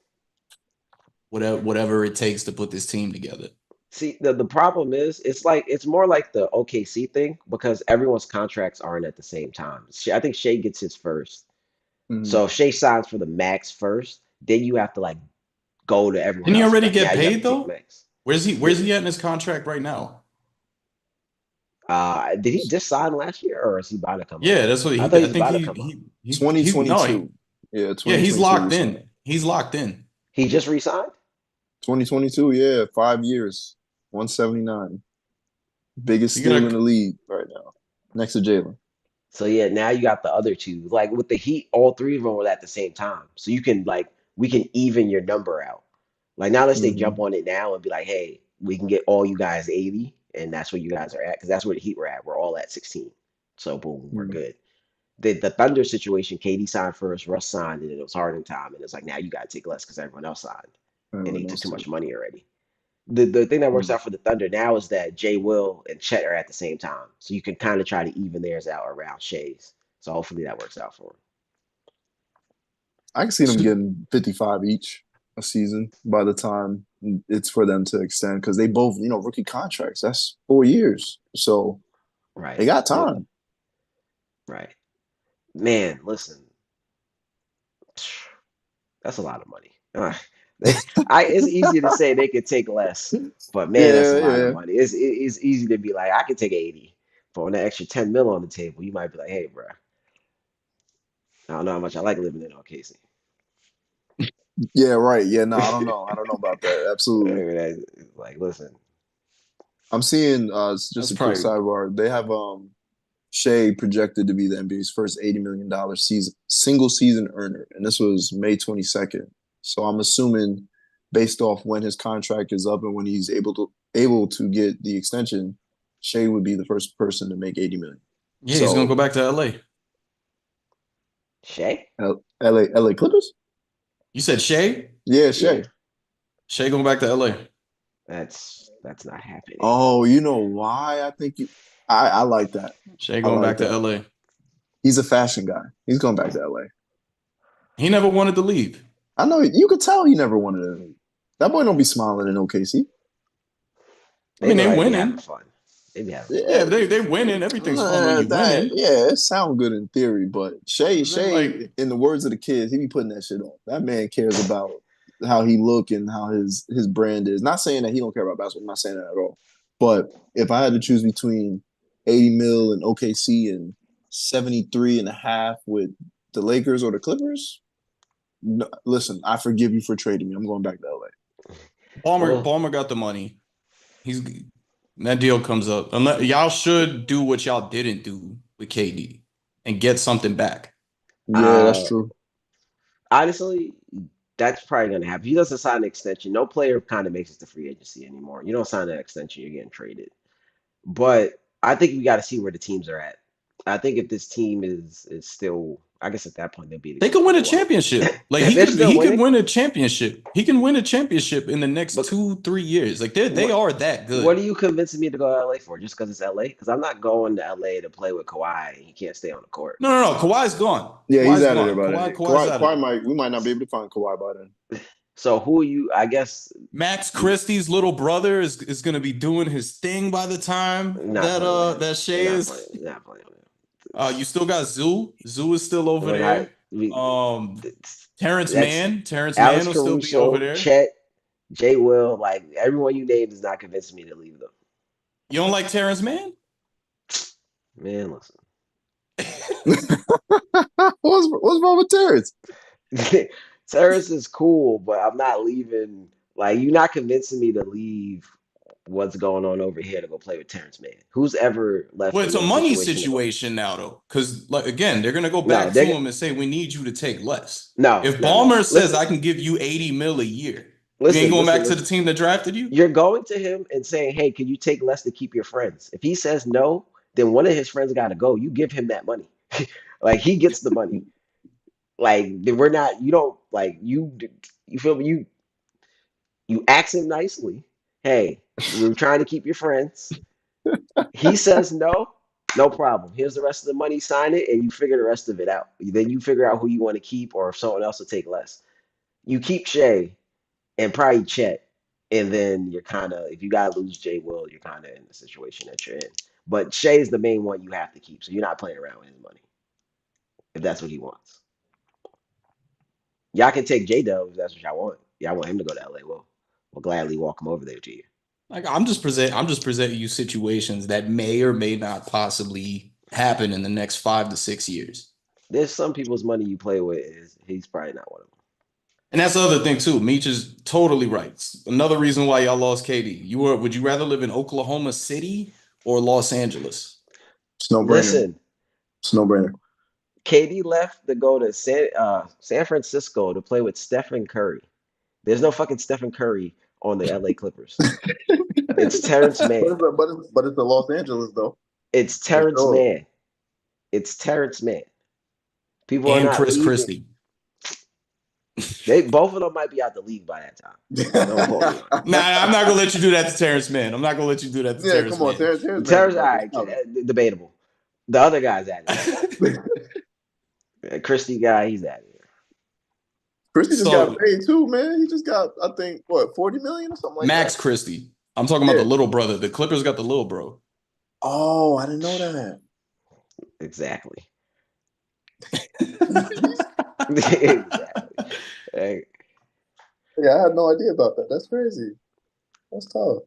Speaker 1: whatever it takes to put this team together.
Speaker 2: See, the problem is it's more like the OKC thing because everyone's contracts aren't at the same time. I think Shea gets his first.
Speaker 3: Mhm.
Speaker 2: So if Shea signs for the max first, then you have to like go to everyone
Speaker 1: Didn't he
Speaker 2: else and be
Speaker 1: already
Speaker 2: like, yeah,
Speaker 1: get
Speaker 2: you have to
Speaker 1: paid
Speaker 2: take
Speaker 1: though?
Speaker 2: max.
Speaker 1: Where's he at in his contract right now?
Speaker 2: Did he just sign last year or is he about to come up?
Speaker 1: Yeah, that's what
Speaker 2: I
Speaker 1: he.
Speaker 2: thought
Speaker 1: I
Speaker 2: he's
Speaker 1: think
Speaker 2: about to come up.
Speaker 1: he's no.
Speaker 3: 2022. Yeah,
Speaker 1: Yeah, he's
Speaker 3: 2022 we
Speaker 1: locked
Speaker 3: signed.
Speaker 1: in. He's locked in.
Speaker 2: He just re-signed?
Speaker 3: 2022, yeah, 5 years, 179. Biggest
Speaker 1: You
Speaker 3: steal in
Speaker 1: gotta.
Speaker 3: the league right now, next to Jalen.
Speaker 2: So yeah, now you got the other two. Like with the Heat, all three of them were at the same time. So you can like we can even your number out. Like now, let's say jump
Speaker 3: Hmm.
Speaker 2: on it now and be like, hey, we can get all you guys 80, and that's where you guys are at, because that's where the Heat were at. We're all at 16. So boom, we're
Speaker 3: Hmm.
Speaker 2: good. The Thunder situation, KD signed first, Russ signed, and then it was Harden time, and it's like now you got to take less because everyone else signed, and they
Speaker 3: Everyone
Speaker 2: took
Speaker 3: else
Speaker 2: too
Speaker 3: too.
Speaker 2: much money already. The thing that works
Speaker 3: Hmm.
Speaker 2: out for the Thunder now is that Jay Will and Chet are at the same time, so you can kind of try to even theirs out around Shay's. So hopefully that works out for
Speaker 3: I can see them getting 55 each a season by the time it's for them to extend because they both, rookie contracts. That's 4 years. So
Speaker 2: him.
Speaker 3: they
Speaker 2: Right.
Speaker 3: got
Speaker 2: Yeah.
Speaker 3: time.
Speaker 2: Right. Man, listen, that's a lot of money. It's easy to say they could take less, but man, that's a
Speaker 3: Yeah,
Speaker 2: lot of
Speaker 3: yeah.
Speaker 2: money. It's easy to be like, I could take 80 for an extra 10 mil on the table. You might be like, hey, bro, I don't know how much I like living in OKC.
Speaker 3: Yeah, right. Yeah, no, I don't know. I don't know about that. Absolutely.
Speaker 2: Like, listen,
Speaker 3: I'm seeing just
Speaker 1: That's
Speaker 3: a quick
Speaker 1: probably
Speaker 3: sidebar. They have Shea projected to be the NBA's first $80 million season single season earner, and this was May 22nd. So I'm assuming, based off when his contract is up and when he's able to get the extension, Shea would be the first person to make 80 million.
Speaker 1: yeah. He's gonna
Speaker 3: So
Speaker 1: go back to LA.
Speaker 2: Shay?
Speaker 3: LA Clippers?
Speaker 1: You said Shea?
Speaker 3: Yeah,
Speaker 2: Yeah,
Speaker 3: Shea.
Speaker 1: Shea going back to LA.
Speaker 2: that's not happening.
Speaker 3: Oh, you know why? I like that.
Speaker 1: Shea
Speaker 3: I
Speaker 1: going
Speaker 3: like
Speaker 1: back to
Speaker 3: that.
Speaker 1: LA.
Speaker 3: He's a fashion guy. He's going back to LA.
Speaker 1: He never wanted to leave.
Speaker 3: I know you could tell he never wanted to leave. That boy don't be smiling in OKC.
Speaker 1: I
Speaker 2: They
Speaker 1: mean, they
Speaker 2: know they be having
Speaker 1: winning.
Speaker 2: fun. They be having fun.
Speaker 1: Yeah,
Speaker 3: Yeah,
Speaker 1: they winning. Everything's fun when you winning.
Speaker 3: yeah, it sounds good in theory, but
Speaker 1: They're
Speaker 3: Shay,
Speaker 1: like,
Speaker 3: in the words of the kids, he be putting that shit on. That man cares about how he look and how his brand is. Not saying that he don't care about basketball. I'm not saying that at all. But if I had to choose between 80 mil and OKC and 73 and a half with the Lakers or the Clippers, no, listen, I forgive you for trading me. I'm going back to LA.
Speaker 2: Well,
Speaker 1: Palmer got the money. He's that deal comes up. Unless y'all should do what y'all didn't do with KD and get something back.
Speaker 3: Yeah, that's
Speaker 2: uh,
Speaker 3: true.
Speaker 2: honestly, that's probably gonna happen. If he doesn't sign an extension, no player kind of makes it to free agency anymore. You don't sign that extension, you're getting traded. But I think we got to see where the teams are at. I think if this team is still, I guess at that point they'll be
Speaker 1: They could win
Speaker 2: number
Speaker 1: a
Speaker 2: one.
Speaker 1: championship. Like
Speaker 2: If they're still
Speaker 1: he could
Speaker 2: winning,
Speaker 1: win a championship. He can win a championship in the next
Speaker 2: but
Speaker 1: 2-3 years. Like they
Speaker 2: what
Speaker 1: are that
Speaker 2: what
Speaker 1: good.
Speaker 2: are you convincing me to go to LA for? Just because it's LA? Because I'm not going to LA to play with Kawhi and he can't stay on the court.
Speaker 1: No. Kawhi's gone.
Speaker 3: Yeah, he's
Speaker 1: Kawhi's
Speaker 3: out of there
Speaker 1: gone.
Speaker 3: by then.
Speaker 1: Kawhi's out of there.
Speaker 3: We might not be able to find Kawhi by then.
Speaker 2: So who are you? I guess
Speaker 1: Max Christie's little brother is gonna be doing his thing by the time
Speaker 2: not playing with him.
Speaker 1: that Shea
Speaker 2: Not playing.
Speaker 1: is.
Speaker 2: Not playing with him.
Speaker 1: You still got Zoo. Zoo is still over
Speaker 2: We're not.
Speaker 1: there.
Speaker 2: We,
Speaker 1: Um, Terrence
Speaker 2: that's
Speaker 1: Mann. Terrence
Speaker 2: Alex
Speaker 1: Mann will still be over
Speaker 2: Caruso,
Speaker 1: there.
Speaker 2: Chet, Jay Will. Like everyone you named is not convincing me to leave them.
Speaker 1: You don't like Terrence Mann?
Speaker 2: Man, listen.
Speaker 3: What's wrong with Terrence?
Speaker 2: Terrace is cool, but I'm not leaving. Like, you're not convincing me to leave what's going on over here to go play with Terrence Mann. Who's ever left
Speaker 1: Well,
Speaker 2: in
Speaker 1: it's a
Speaker 2: any
Speaker 1: money
Speaker 2: situation to go?
Speaker 1: situation now, though, because like again, they're gonna go
Speaker 2: No,
Speaker 1: back to
Speaker 2: they
Speaker 1: him and say we need you to take less.
Speaker 2: no,
Speaker 1: If
Speaker 2: no, no.
Speaker 1: Ballmer says
Speaker 2: Listen,
Speaker 1: I can give you 80 mil a year, you ain't
Speaker 2: listen,
Speaker 1: going
Speaker 2: listen,
Speaker 1: back to the
Speaker 2: listen.
Speaker 1: team that drafted you.
Speaker 2: You're going to him and saying, "Hey, can you take less to keep your friends?" If he says no, then one of his friends got to go. You give him that money. Like he gets the money. Like we're not. You don't like you. You feel me? You ask him nicely. Hey, we're trying to keep your friends. He says no, no problem. Here's the rest of the money, sign it, and you figure the rest of it out. Then you figure out who you want to keep or if someone else will take less. You keep Shay and probably Chet, and then you're kind of, if you got to lose Jay Will, you're kind of in the situation that you're in. But Shay is the main one you have to keep, so you're not playing around with his money if that's what he wants. Y'all can take J Dub if that's what y'all want. Y'all want him to go to LA. Well, we'll gladly walk him over there to you.
Speaker 1: Like I'm just presenting you situations that may or may not possibly happen in the next 5 to 6 years.
Speaker 2: There's some people's money you play with is he's probably not one of them.
Speaker 1: And that's the other thing too. Meech is totally right. Another reason why y'all lost KD. Would you rather live in Oklahoma City or Los Angeles?
Speaker 3: It's no brainer.
Speaker 2: Listen,
Speaker 3: It's no brainer.
Speaker 2: KD left to go to San Francisco to play with Stephen Curry. There's no fucking Stephen Curry on the LA Clippers. It's Terrence Mann.
Speaker 3: But it's the Los Angeles though,
Speaker 2: It's
Speaker 3: for
Speaker 2: Terrence
Speaker 3: sure.
Speaker 2: Mann. It's Terrence Mann. People are
Speaker 1: And
Speaker 2: not
Speaker 1: Chris
Speaker 2: leaving.
Speaker 1: Christie.
Speaker 2: They both of them might be out the league by that time. Don't quote me on
Speaker 1: Nah, I'm not gonna let you do that to Terrence Mann. I'm not gonna let you do that to
Speaker 3: Yeah,
Speaker 1: Terrence
Speaker 3: come on,
Speaker 1: Mann.
Speaker 3: Terrence
Speaker 2: it.
Speaker 3: Mann's
Speaker 2: Terrence, all
Speaker 3: about
Speaker 2: right,
Speaker 3: this.
Speaker 2: debatable. The other guy's out of here. Christie guy, he's out of here.
Speaker 3: Christie just got
Speaker 1: So
Speaker 3: paid too, man. He just got, I think, what, 40 million or something like that.
Speaker 1: Max Christie. I'm talking about
Speaker 3: Yeah.
Speaker 1: the little brother. The Clippers got the little bro.
Speaker 3: Oh, I didn't know that.
Speaker 2: Exactly. Exactly. Hey,
Speaker 3: Yeah, I had no idea about that. That's crazy. That's tough.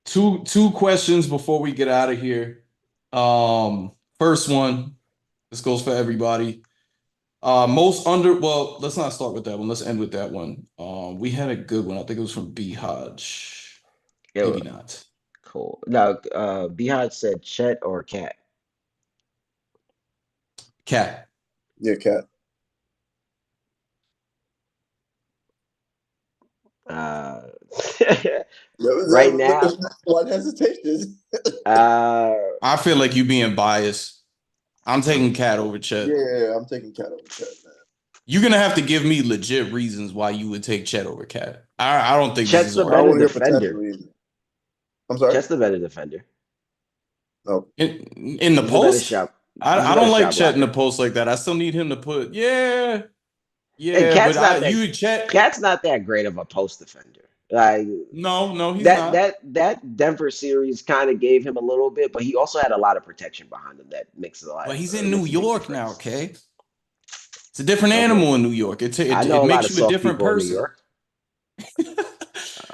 Speaker 1: Two questions before we get out of here. First one, this goes for everybody. Well, let's not start with that one. Let's end with that one. We had a good one. I think it was from B Hodge.
Speaker 2: yo,
Speaker 1: Maybe not.
Speaker 2: cool. Now, Beehive said Chet or Cat.
Speaker 1: Cat.
Speaker 3: Yeah, Cat.
Speaker 2: Uh, right now,
Speaker 3: There's one hesitation.
Speaker 2: uh,
Speaker 1: I feel like you being biased. I'm taking Cat over Chet.
Speaker 3: Yeah, I'm taking Cat over Chat, man.
Speaker 1: You're gonna have to give me legit reasons why you would take Chet over Cat. I don't think this
Speaker 2: Chet's
Speaker 1: is
Speaker 2: the
Speaker 3: I don't
Speaker 2: better
Speaker 3: want
Speaker 1: arguable.
Speaker 3: to hear potential
Speaker 2: defender.
Speaker 3: reason. I'm sorry?
Speaker 2: Chet's the better defender.
Speaker 3: Oh,
Speaker 1: In the
Speaker 2: He's a better
Speaker 1: post,
Speaker 2: shot. He's a
Speaker 1: I
Speaker 2: better
Speaker 1: don't like
Speaker 2: shot
Speaker 1: Chet in the
Speaker 2: blocker.
Speaker 1: post like that. I still need him to put, yeah,
Speaker 2: And
Speaker 1: yeah, but
Speaker 2: Cat's not that.
Speaker 1: Chet.
Speaker 2: Cat's not that great of a post defender. Like
Speaker 1: No, he's
Speaker 2: that
Speaker 1: not.
Speaker 2: that that Denver series kind of gave him a little bit, but he also had a lot of protection behind him that makes
Speaker 1: But he's in New
Speaker 2: makes a big
Speaker 1: York now,
Speaker 2: difference.
Speaker 1: okay? It's a different
Speaker 2: Okay,
Speaker 1: animal in New York.
Speaker 2: I
Speaker 1: It
Speaker 2: know a lot
Speaker 1: makes
Speaker 2: of
Speaker 1: you a
Speaker 2: soft
Speaker 1: different
Speaker 2: people in New
Speaker 1: person.
Speaker 2: York.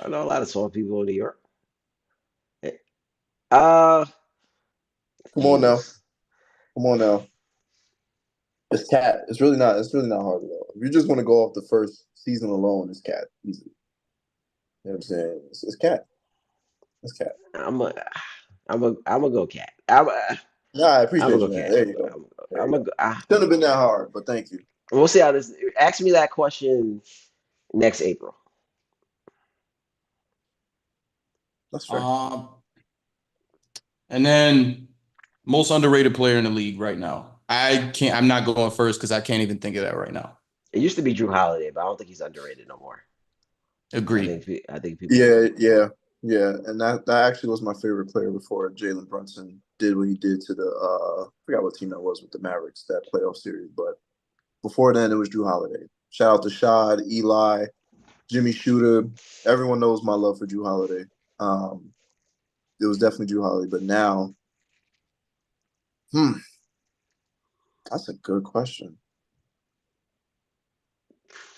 Speaker 2: I know a lot of soft people in New York. Uh,
Speaker 3: come on now.
Speaker 2: Jesus.
Speaker 3: Come on now. It's Cat. It's really not hard at all. If you just want to go off the first season alone, it's Cat. Easy. You know what I'm saying? It's Cat. It's Cat.
Speaker 2: I'm a I'm a go Cat.
Speaker 3: Yeah, I
Speaker 2: I'm a
Speaker 3: appreciate
Speaker 2: go
Speaker 3: you, man.
Speaker 2: Cat.
Speaker 3: There you go. There you
Speaker 2: I'm a
Speaker 3: go.
Speaker 2: go.
Speaker 3: Shouldn't have been that hard, but thank you.
Speaker 2: We'll see how this. Ask me that question next April.
Speaker 3: That's fair.
Speaker 1: Um, and then most underrated player in the league right now. I'm not going first because I can't even think of that right now.
Speaker 2: It used to be Drew Holiday, but I don't think he's underrated no more.
Speaker 1: Agreed.
Speaker 2: I think people do.
Speaker 3: Yeah. And that actually was my favorite player before Jalen Brunson did what he did to the I forgot what team that was with the Mavericks, that playoff series. But before then it was Drew Holiday. Shout out to Shad, Eli, Jimmy Shooter. Everyone knows my love for Drew Holiday. It was definitely Drew Holiday, but now, that's a good question.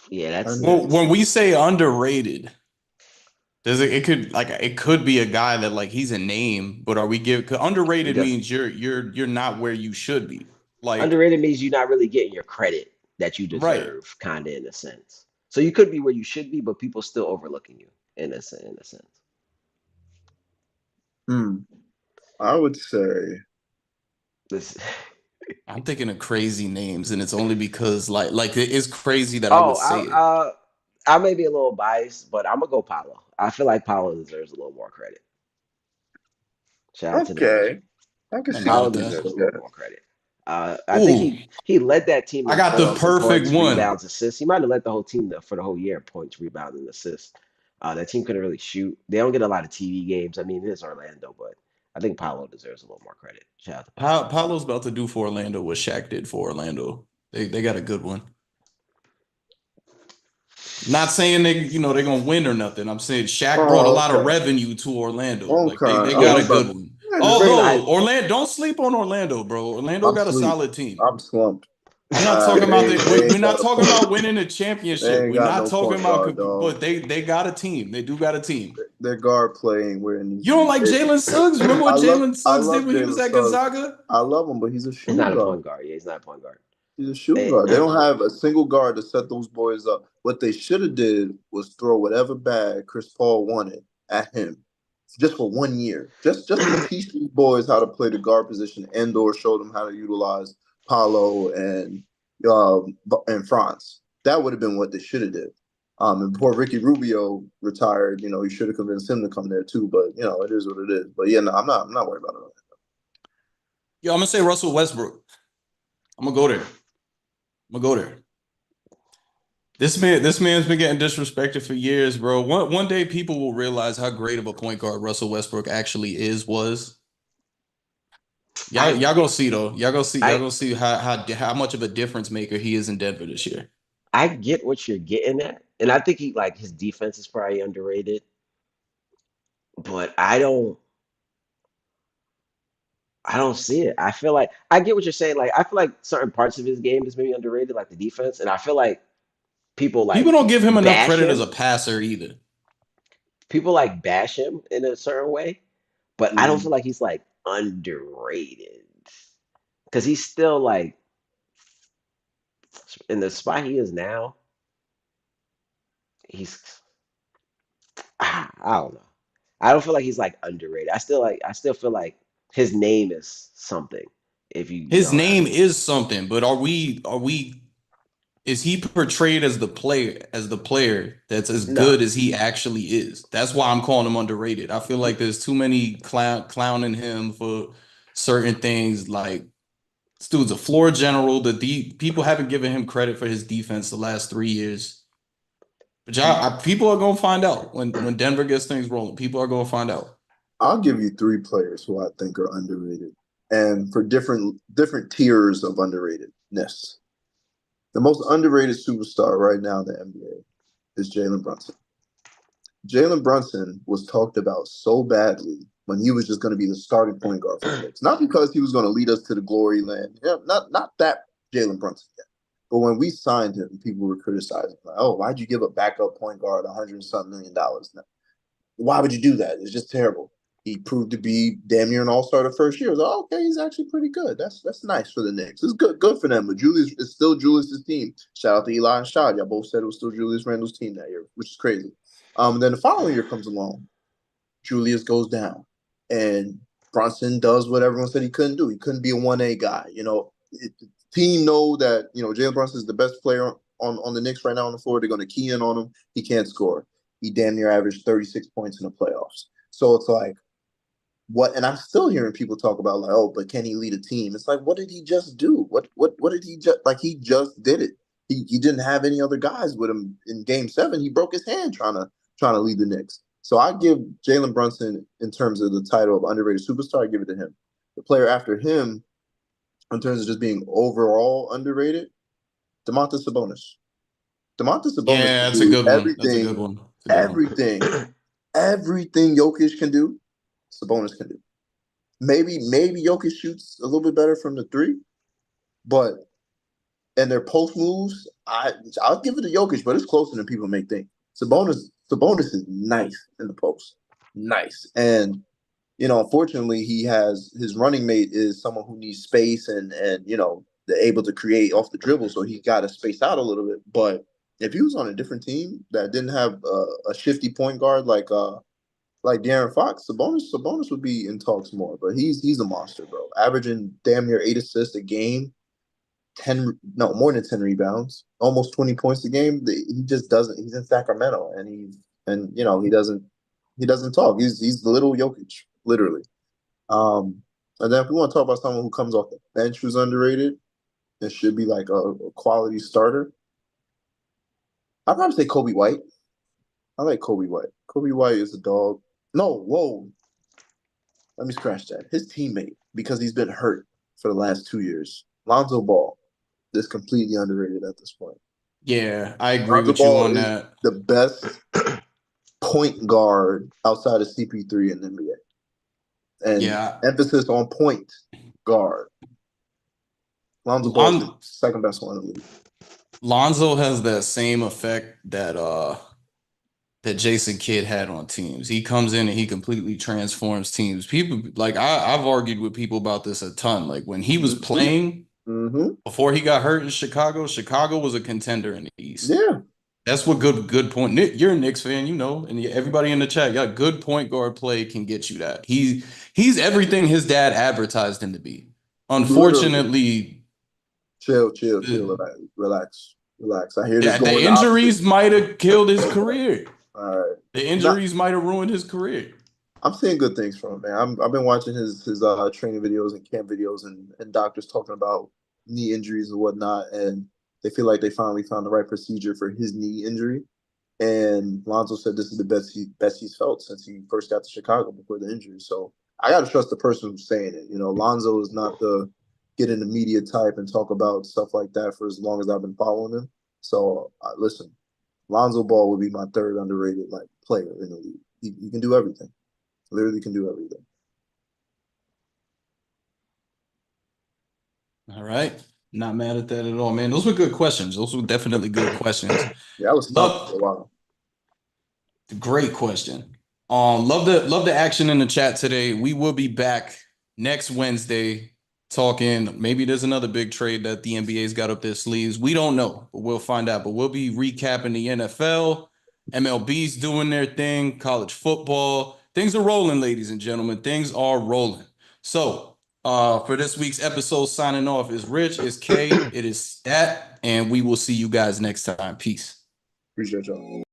Speaker 2: Yeah,
Speaker 3: I
Speaker 2: that's
Speaker 3: don't know.
Speaker 1: Well, when we say underrated, does it could be a guy that like he's a name, but are we give 'cause
Speaker 2: it
Speaker 1: underrated
Speaker 2: does.
Speaker 1: means you're not where you should be. Like,
Speaker 2: Underrated means you're not really getting your credit that you
Speaker 1: right.
Speaker 2: deserve, kind of in a sense. So you could be where you should be, but people still overlooking you in a sense.
Speaker 3: Hmm. I would say,
Speaker 2: This,
Speaker 1: I'm thinking of crazy names, and it's only because like it is crazy that I
Speaker 2: oh,
Speaker 1: would say it.
Speaker 2: I may be a little biased, but I'm gonna go Paolo. I feel like Paolo deserves a little more credit. Shout out to the Magic.
Speaker 3: okay, I can
Speaker 1: I'm
Speaker 3: see
Speaker 1: mad
Speaker 2: Paolo
Speaker 1: at that.
Speaker 2: deserves a little
Speaker 3: that.
Speaker 2: more credit. I think
Speaker 1: Ooh,
Speaker 2: he led that team
Speaker 1: I
Speaker 2: in
Speaker 1: got the
Speaker 2: points and
Speaker 1: perfect
Speaker 2: points,
Speaker 1: one.
Speaker 2: rebounds, assists. He might have led the whole team for the whole year in points, rebounds, and assists. That team couldn't really shoot. They don't get a lot of TV games. I mean, it is Orlando, but I think Paolo deserves a little more credit. Shout out to Paolo.
Speaker 1: Paolo's about to do for Orlando what Shaq did for Orlando. They got a good one. Not saying they're gonna win or nothing. I'm saying Shaq brought a
Speaker 3: Oh,
Speaker 1: lot of
Speaker 3: okay.
Speaker 1: revenue to Orlando. Like
Speaker 3: Okay.
Speaker 1: they
Speaker 3: I
Speaker 2: Yeah,
Speaker 1: got
Speaker 3: was
Speaker 1: a
Speaker 3: about
Speaker 1: good
Speaker 3: to.
Speaker 1: one.
Speaker 3: Yeah, just bring
Speaker 2: bringing
Speaker 3: it.
Speaker 2: the
Speaker 1: Although
Speaker 2: hype.
Speaker 1: Orlando, don't sleep on Orlando, bro. Orlando
Speaker 3: I'm
Speaker 1: got a
Speaker 3: sleep.
Speaker 1: solid team.
Speaker 3: I'm slumped.
Speaker 1: We're not talking about
Speaker 3: They
Speaker 1: we're
Speaker 3: ain't
Speaker 1: not
Speaker 3: got a
Speaker 1: talking
Speaker 3: point.
Speaker 1: about winning a
Speaker 3: They
Speaker 1: championship.
Speaker 3: ain't
Speaker 1: We're
Speaker 3: got
Speaker 1: not
Speaker 3: no
Speaker 1: talking
Speaker 3: point
Speaker 1: about,
Speaker 3: guard, dog.
Speaker 1: but they got a team. They do got a team.
Speaker 3: Their guard playing where it needs
Speaker 1: You
Speaker 3: to
Speaker 1: don't
Speaker 3: be.
Speaker 1: like Jalen Suggs? Remember what Jalen
Speaker 3: I
Speaker 1: Suggs did
Speaker 3: love
Speaker 1: when he was
Speaker 3: Jalen
Speaker 1: at
Speaker 3: Suggs.
Speaker 1: Gonzaga?
Speaker 3: I love him, but he's a
Speaker 2: He's
Speaker 3: shooting
Speaker 2: not a
Speaker 3: guard.
Speaker 2: point guard. Yeah, he's not a point guard.
Speaker 3: He's a shooting
Speaker 2: Eh,
Speaker 3: guard. They don't have a single guard to set those boys up. What they should have did was throw whatever bag Chris Paul wanted at him, just for 1 year, just to teach these boys how to play the guard position and/or show them how to utilize Paolo and Franz. That would have been what they should have did. And before Ricky Rubio retired, you should have convinced him to come there too. But it is what it is. But yeah, no, I'm not worried about it.
Speaker 1: Yo, I'm gonna say Russell Westbrook. I'm gonna go there. I'm gonna go there. This man's been getting disrespected for years, bro. One day people will realize how great of a point guard Russell Westbrook actually was. Y'all
Speaker 2: I
Speaker 1: y'all gonna see though. Y'all
Speaker 2: I
Speaker 1: gonna see how much of a difference maker he is in Denver this year.
Speaker 2: I get what you're getting at, and I think he like his defense is probably underrated, but I don't see it. I feel like I get what you're saying. Like I feel like certain parts of his game is maybe underrated, like the defense, and I feel like people
Speaker 1: People
Speaker 2: like
Speaker 1: don't give him enough
Speaker 2: bash
Speaker 1: credit as
Speaker 2: him.
Speaker 1: a passer either.
Speaker 2: People like bash him in a certain way, but I don't
Speaker 3: Mm.
Speaker 2: feel like he's like underrated because he's still like in the spot he is now. He's I don't know. I don't feel like he's like underrated. I still feel like his name is something, if you
Speaker 1: His
Speaker 2: know what I
Speaker 1: name
Speaker 2: mean.
Speaker 1: is something, but are we is he portrayed as the player that's as
Speaker 2: No.
Speaker 1: good as he actually is? That's why I'm calling him underrated. I feel like there's too many clowning him for certain things. Like this dude's a floor general. People haven't given him credit for his defense the last 3 years. But people are gonna find out when Denver gets things rolling. People are gonna find out.
Speaker 3: I'll give you three players who I think are underrated, and for different tiers of underratedness. The most underrated superstar right now in the NBA is Jalen Brunson. Jalen Brunson was talked about so badly when he was just going to be the starting point guard for the Knicks. Not because he was going to lead us to the glory land. Yeah, not that Jalen Brunson yet. But when we signed him, people were criticizing, like, oh, why'd you give a backup point guard $100-something million now? Why would you do that? It's just terrible. He proved to be damn near an all-star the first year. I was like, okay, he's actually pretty good. That's nice for the Knicks. It's good for them. But Julius is still Julius's team. Shout out to Eli and Shad. Y'all both said it was still Julius Randle's team that year, which is crazy. And then the following year comes along. Julius goes down, and Brunson does what everyone said he couldn't do. He couldn't be a 1A guy. The team know that Jalen Brunson is the best player on the Knicks right now on the floor. They're going to key in on him. He can't score. He damn near averaged 36 points in the playoffs. So it's like, what? And I'm still hearing people talk about like, oh, but can he lead a team? It's like, what did he just do? What did he just like? He just did it. He didn't have any other guys with him in Game 7. He broke his hand trying to lead the Knicks. So I give Jalen Brunson, in terms of the title of underrated superstar, I give it to him. The player after him, in terms of just being overall underrated, Domantas Sabonis. Domantas Sabonis
Speaker 1: Yeah,
Speaker 3: can
Speaker 1: that's a
Speaker 3: do
Speaker 1: good one. That's a good
Speaker 3: everything,
Speaker 1: one. That's a good one.
Speaker 3: everything, everything Jokic can do. Sabonis can do. Maybe Jokic shoots a little bit better from the three, but and their post moves, I'll give it to Jokic, but it's closer than people may think. Sabonis is nice in the post, nice, and unfortunately, he has his running mate is someone who needs space and they're able to create off the dribble, so he got to space out a little bit. But if he was on a different team that didn't have a shifty point guard like De'Aaron Fox, Sabonis would be in talks more. But he's a monster, bro. Averaging damn near 8 assists a game, 10 no more than 10 rebounds, almost 20 points a game. He just doesn't. He's in Sacramento, and he doesn't talk. He's the little Jokic, literally. Um, and then if we want to talk about someone who comes off the bench who's underrated and should be like a quality starter, I'd probably say Kobe White. I like Kobe White. Kobe White is a dog. No, whoa. Let me scratch that. His teammate, because he's been hurt for the last 2 years, Lonzo Ball, is completely underrated at this point.
Speaker 1: Yeah, I agree
Speaker 3: Lonzo
Speaker 1: with you
Speaker 3: Ball
Speaker 1: on
Speaker 3: is
Speaker 1: that.
Speaker 3: the best point guard outside of CP3 in the NBA. And
Speaker 1: Yeah,
Speaker 3: emphasis on point guard. Lonzo Ball is the
Speaker 1: Lon
Speaker 3: second best one in the league.
Speaker 1: Lonzo has that same effect that Jason Kidd had on teams. He comes in and he completely transforms teams. People like I've argued with people about this a ton. Like when he was
Speaker 3: Mm-hmm.
Speaker 1: playing
Speaker 3: Mm-hmm.
Speaker 1: before he got hurt in Chicago, Chicago was a contender in the East.
Speaker 3: Yeah.
Speaker 1: That's what good point. You're a Knicks fan, and everybody in the chat, yeah, good point guard play can get you that. He's everything his dad advertised him to be.
Speaker 3: Literally.
Speaker 1: Unfortunately,
Speaker 3: Chill, chill, chill,
Speaker 1: the
Speaker 3: relax. Relax. I hear this
Speaker 1: Yeah, the
Speaker 3: going the opposite.
Speaker 1: injuries might have killed his career.
Speaker 3: All right.
Speaker 1: The
Speaker 3: Not.
Speaker 1: injuries might have ruined his career.
Speaker 3: I'm seeing good things from him, man. I've been watching his training videos and camp videos and doctors talking about knee injuries and whatnot, and they feel like they finally found the right procedure for his knee injury. And Lonzo said this is the best he's felt since he first got to Chicago before the injury. So I got to trust the person who's saying it. You know, Lonzo is not the get in the media type and talk about stuff like that for as long as I've been following him. So listen, Lonzo Ball would be my third underrated like player in the league. He can do everything. Literally can do everything.
Speaker 1: All right. Not mad at that at all, man. Those were good questions. Those were definitely good questions.
Speaker 3: Yeah, I was stumped for a
Speaker 1: Love
Speaker 3: while.
Speaker 1: Great question. Love the action in the chat today. We will be back next Wednesday talking. Maybe there's another big trade that the NBA's got up their sleeves. We don't know, but we'll find out. But we'll be recapping the NFL. MLB's doing their thing, college football. Things are rolling, ladies and gentlemen. Things are rolling. So for this week's episode, signing off is Rich, is K, it is Stat, and we will see you guys next time. Peace.
Speaker 3: Appreciate y'all.